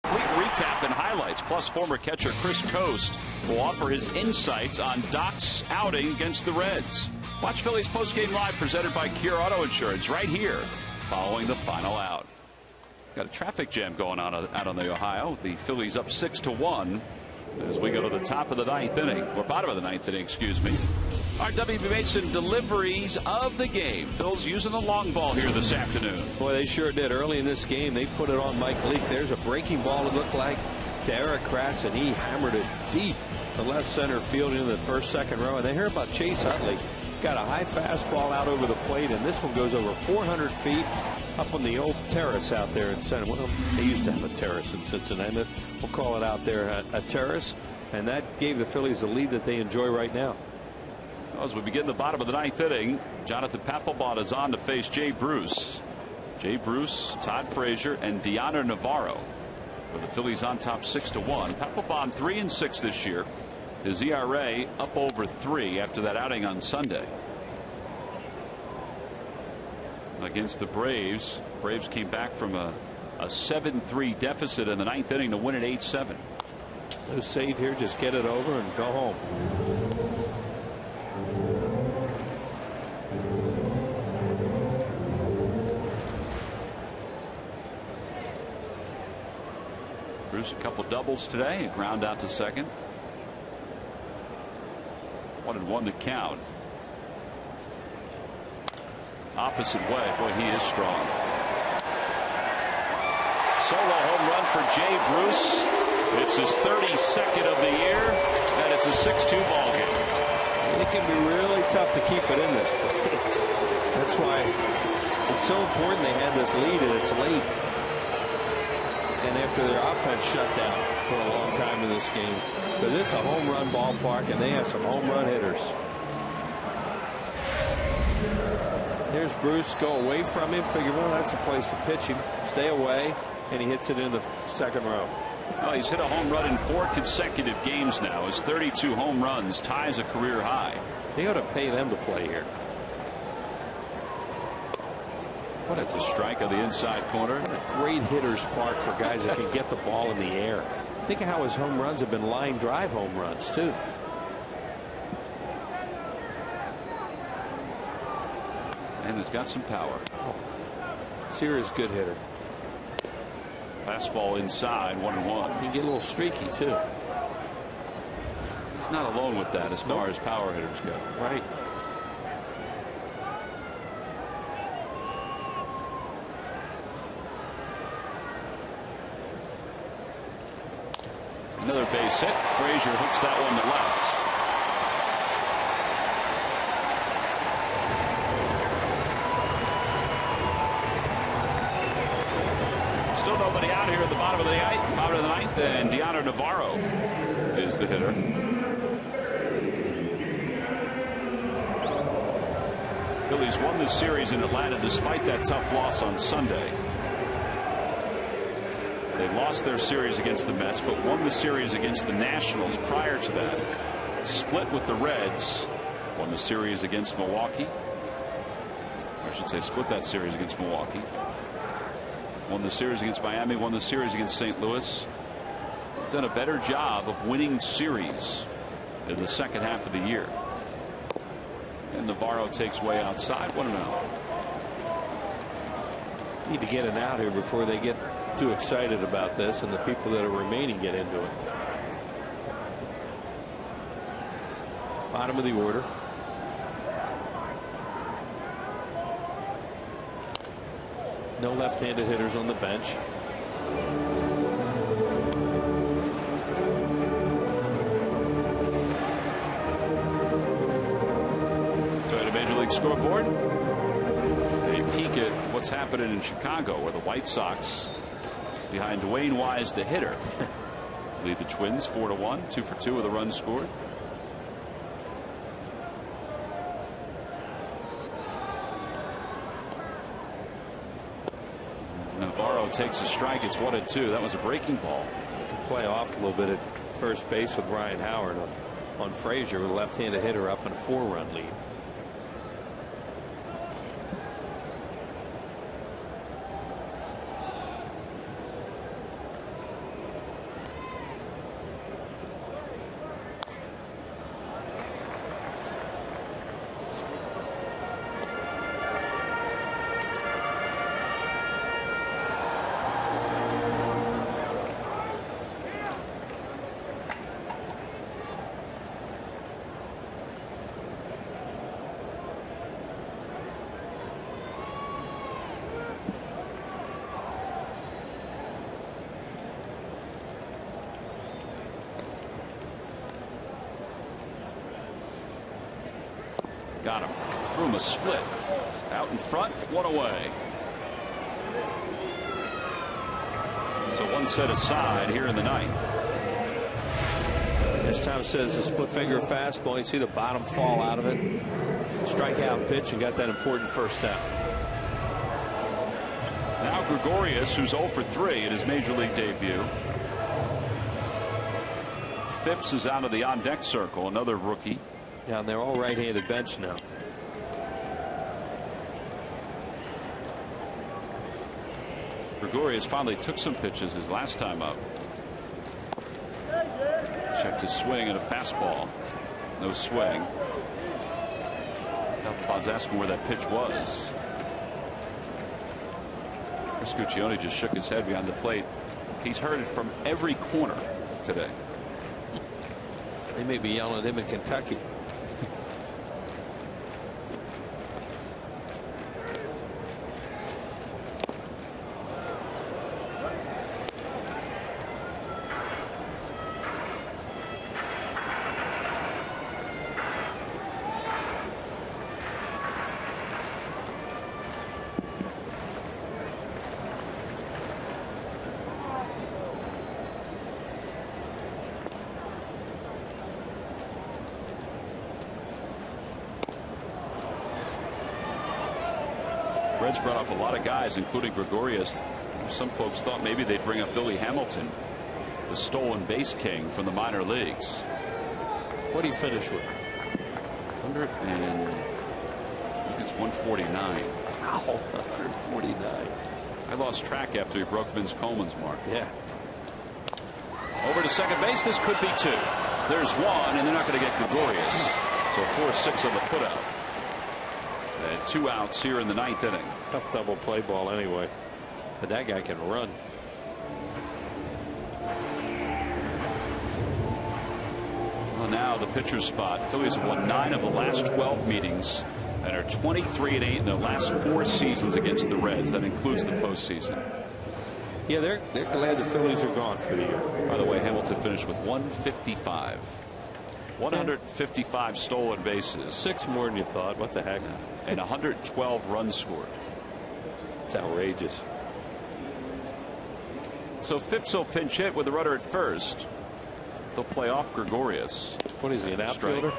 Recap and highlights, plus former catcher Chris Coast will offer his insights on Doc's outing against the Reds. Watch Phillies postgame live presented by Cure Auto Insurance right here following the final out. Got a traffic jam going on out on the Ohio. The Phillies up 6-1 as we go to the top of the 9th inning, or bottom of the 9th inning, excuse me. Our WB Mason deliveries of the game. Phil's using the long ball here this afternoon. Boy, they sure did. Early in this game, they put it on Mike Leake. There's a breaking ball, it looked like, to Eric Kratz, and he hammered it deep to left center field into the first, second row. And they hear about Chase Utley. Got a high fastball out over the plate, and this one goes over 400 feet up on the old terrace out there in Cincinnati. Well, they used to have a terrace in Cincinnati. We'll call it out there a terrace. And that gave the Phillies the lead that they enjoy right now. As we begin the bottom of the 9th inning, Jonathan Papelbon is on to face Jay Bruce. Jay Bruce, Todd Frazier, and Deanna Navarro. With the Phillies on top 6-1. Papelbon 3-6 this year. His ERA up over 3 after that outing on Sunday. Against the Braves. Braves came back from a 7-3 deficit in the 9th inning to win at 8-7. No save here, just get it over and go home. Bruce, a couple doubles today, a ground out to second. 1-1 to count. Opposite way, boy, he is strong. Solo home run for Jay Bruce. It's his 32nd of the year, and it's a 6-2 ball game. It can be really tough to keep it in this place. That's why it's so important they had this lead, and it's late. and after their offense shut down for a long time in this game, because it's a home run ballpark and they have some home run hitters. Here's Bruce, go away from him, figure, well, that's a place to pitch him, stay away, and he hits it in the second row. Well, he's hit a home run in 4 consecutive games now. His 32 home runs ties a career high. They ought to pay them to play here. Well, it's a strike on the inside corner. Great hitter's park for guys that can get the ball in the air. Think of how his home runs have been line drive home runs, too. And has got some power. Oh. Serious good hitter. Fastball inside, 1-1. He can get a little streaky, too. He's not alone with that as far as power hitters go. Right. Another base hit. Frazier hooks that one to left. Still nobody out here at the bottom of the ninth, and Deanna Navarro is the hitter. Phillies won this series in Atlanta despite that tough loss on Sunday. They lost their series against the Mets, but won the series against the Nationals prior to that. Split with the Reds. Won the series against Milwaukee. I should say split that series against Milwaukee. Won the series against Miami. Won the series against St. Louis. Done a better job of winning series in the second half of the year. And Navarro takes way outside. 1-0. Need to get it out here before they get too excited about this and the people that are remaining get into it. Bottom of the order. No left-handed hitters on the bench. So at a Major League scoreboard, a peek at what's happening in Chicago, where the White Sox, behind Dwayne Wise, the hitter, lead the Twins 4-1, 2 for 2 with a run scored. Navarro takes a strike. It's 1-2. That was a breaking ball. You can play off a little bit at first base with Ryan Howard on Frazier, with a left-handed hitter up in a 4-run lead. Got him. Threw him a split. Out in front, one away. So one set aside here in the ninth. As Tom says, a split finger fastball. You see the bottom fall out of it. Strikeout pitch and got that important first out. Now Gregorius, who's 0 for 3 in his major league debut. Phipps is out of the on deck circle, another rookie. Yeah, and they're all right-handed bench now. Gregorius finally took some pitches his last time up. Checked his swing and a fastball. No swing. Bob's asking where that pitch was. Chris Guccione just shook his head behind the plate. He's heard it from every corner today. They may be yelling at him in Kentucky. Reds brought up a lot of guys, including Gregorius. Some folks thought maybe they'd bring up Billy Hamilton, the stolen base king from the minor leagues. What do you finish with? 100 and I think it's 149. Wow, 149. I lost track after he broke Vince Coleman's mark. Yeah. Over to second base. This could be 2. There's 1, and they're not going to get Gregorius. So 4-6 on the putout. And 2 outs here in the 9th inning. Tough double play ball anyway. But that guy can run. Well, now the pitcher's spot. Phillies have won 9 of the last 12 meetings and are 23-8 in their last 4 seasons against the Reds. That includes the postseason. Yeah, they're glad the Phillies are gone for the year. By the way, Hamilton finished with 155. 155 stolen bases. 6 more than you thought. What the heck? And 112 runs scored. It's outrageous. So Phipps will pinch hit with the runner at first. They'll play off Gregorius. What is he, an outfielder?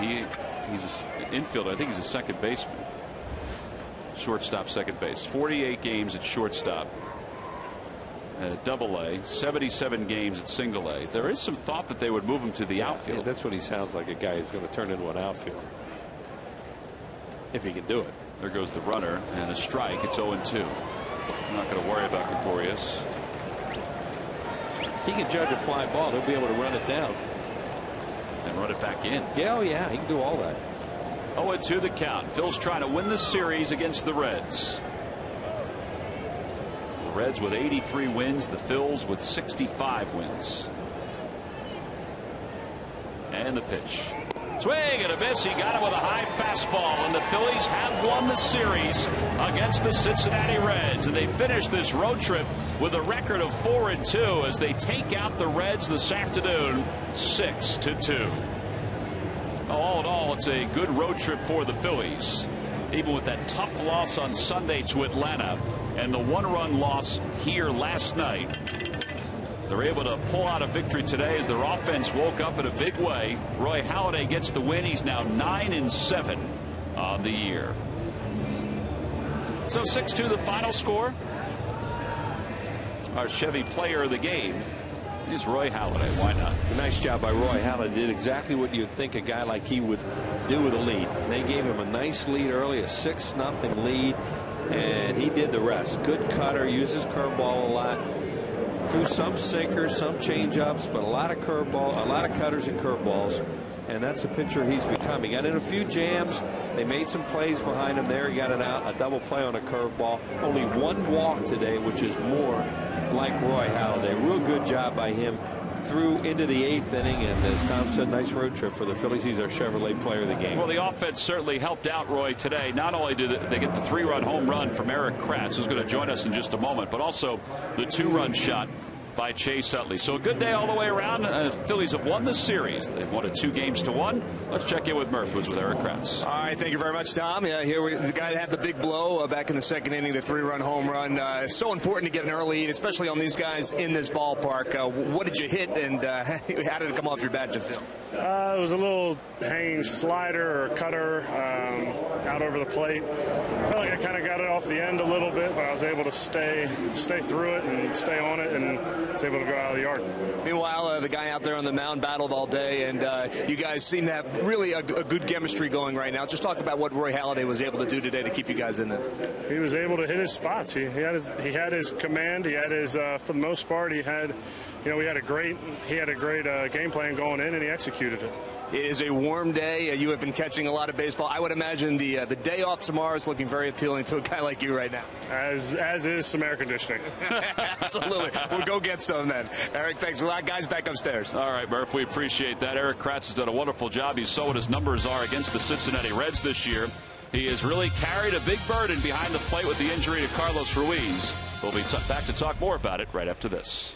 He's an infielder. I think he's a second baseman. Shortstop, second base. 48 games at shortstop. Double-A, 77 games at single-A. There is some thought that they would move him to the outfield. Yeah, that's what he sounds like, a guy who's going to turn into an outfielder. If he can do it. There goes the runner, and a strike. It's 0-2. I'm not going to worry about Gregorius. He can judge a fly ball. He'll be able to run it down. And run it back in. Yeah, oh yeah, he can do all that. 0-2 the count. Phil's trying to win the series against the Reds. The Reds with 83 wins. The Phils with 65 wins. And the pitch. Swing and a miss. He got it with a high fastball, and the Phillies have won the series against the Cincinnati Reds, and they finish this road trip with a record of 4-2 as they take out the Reds this afternoon, 6-2. All in all, it's a good road trip for the Phillies, even with that tough loss on Sunday to Atlanta and the 1-run loss here last night. They're able to pull out a victory today as their offense woke up in a big way. Roy Halladay gets the win. He's now 9-7 on the year. So 6-2 the final score. Our Chevy player of the game is Roy Halladay. Why not? A nice job by Roy Halladay. Did exactly what you'd think a guy like he would do with a lead. They gave him a nice lead early, a 6-0 lead, and he did the rest. Good cutter, uses curveball a lot. Threw some sinkers, some changeups, but a lot of curveball, a lot of cutters and curveballs, and that's the pitcher he's becoming. Got in a few jams. They made some plays behind him there. He got a double play on a curveball. Only 1 walk today, which is more like Roy Halladay. Real good job by him. Through into the 8th inning, and as Tom said, nice road trip for the Phillies. He's our Chevrolet player of the game. Well, the offense certainly helped out Roy today. Not only did they get the 3-run home run from Eric Kratz, who's going to join us in just a moment, but also the 2-run shot by Chase Utley. So a good day all the way around. Phillies have won the series. They've won it 2-1. Let's check in with Murph, who's with Eric Kratz. All right, thank you very much, Tom. Yeah, here the guy that had the big blow back in the 2nd inning, the 3-run home run. It's so important to get an early lead, especially on these guys in this ballpark. What did you hit, and how did it come off your bat, Phil? It was a little hanging slider or cutter out over the plate. I felt like I kind of got it off the end a little bit, but I was able to stay through it and stay on it, and was able to go out of the yard. Meanwhile, the guy out there on the mound battled all day, and you guys seem to have really a good chemistry going right now. Just talk about what Roy Halladay was able to do today to keep you guys in there. He was able to hit his spots. He had his command. He had his for the most part. He had a great game plan going in, and he executed it. It is a warm day. You have been catching a lot of baseball. I would imagine the day off tomorrow is looking very appealing to a guy like you right now. As is some air conditioning. Absolutely. We'll go get some then. Eric, thanks a lot. Guys, back upstairs. All right, Murph, we appreciate that. Eric Kratz has done a wonderful job. You saw what his numbers are against the Cincinnati Reds this year. He has really carried a big burden behind the plate with the injury to Carlos Ruiz. We'll be back to talk more about it right after this.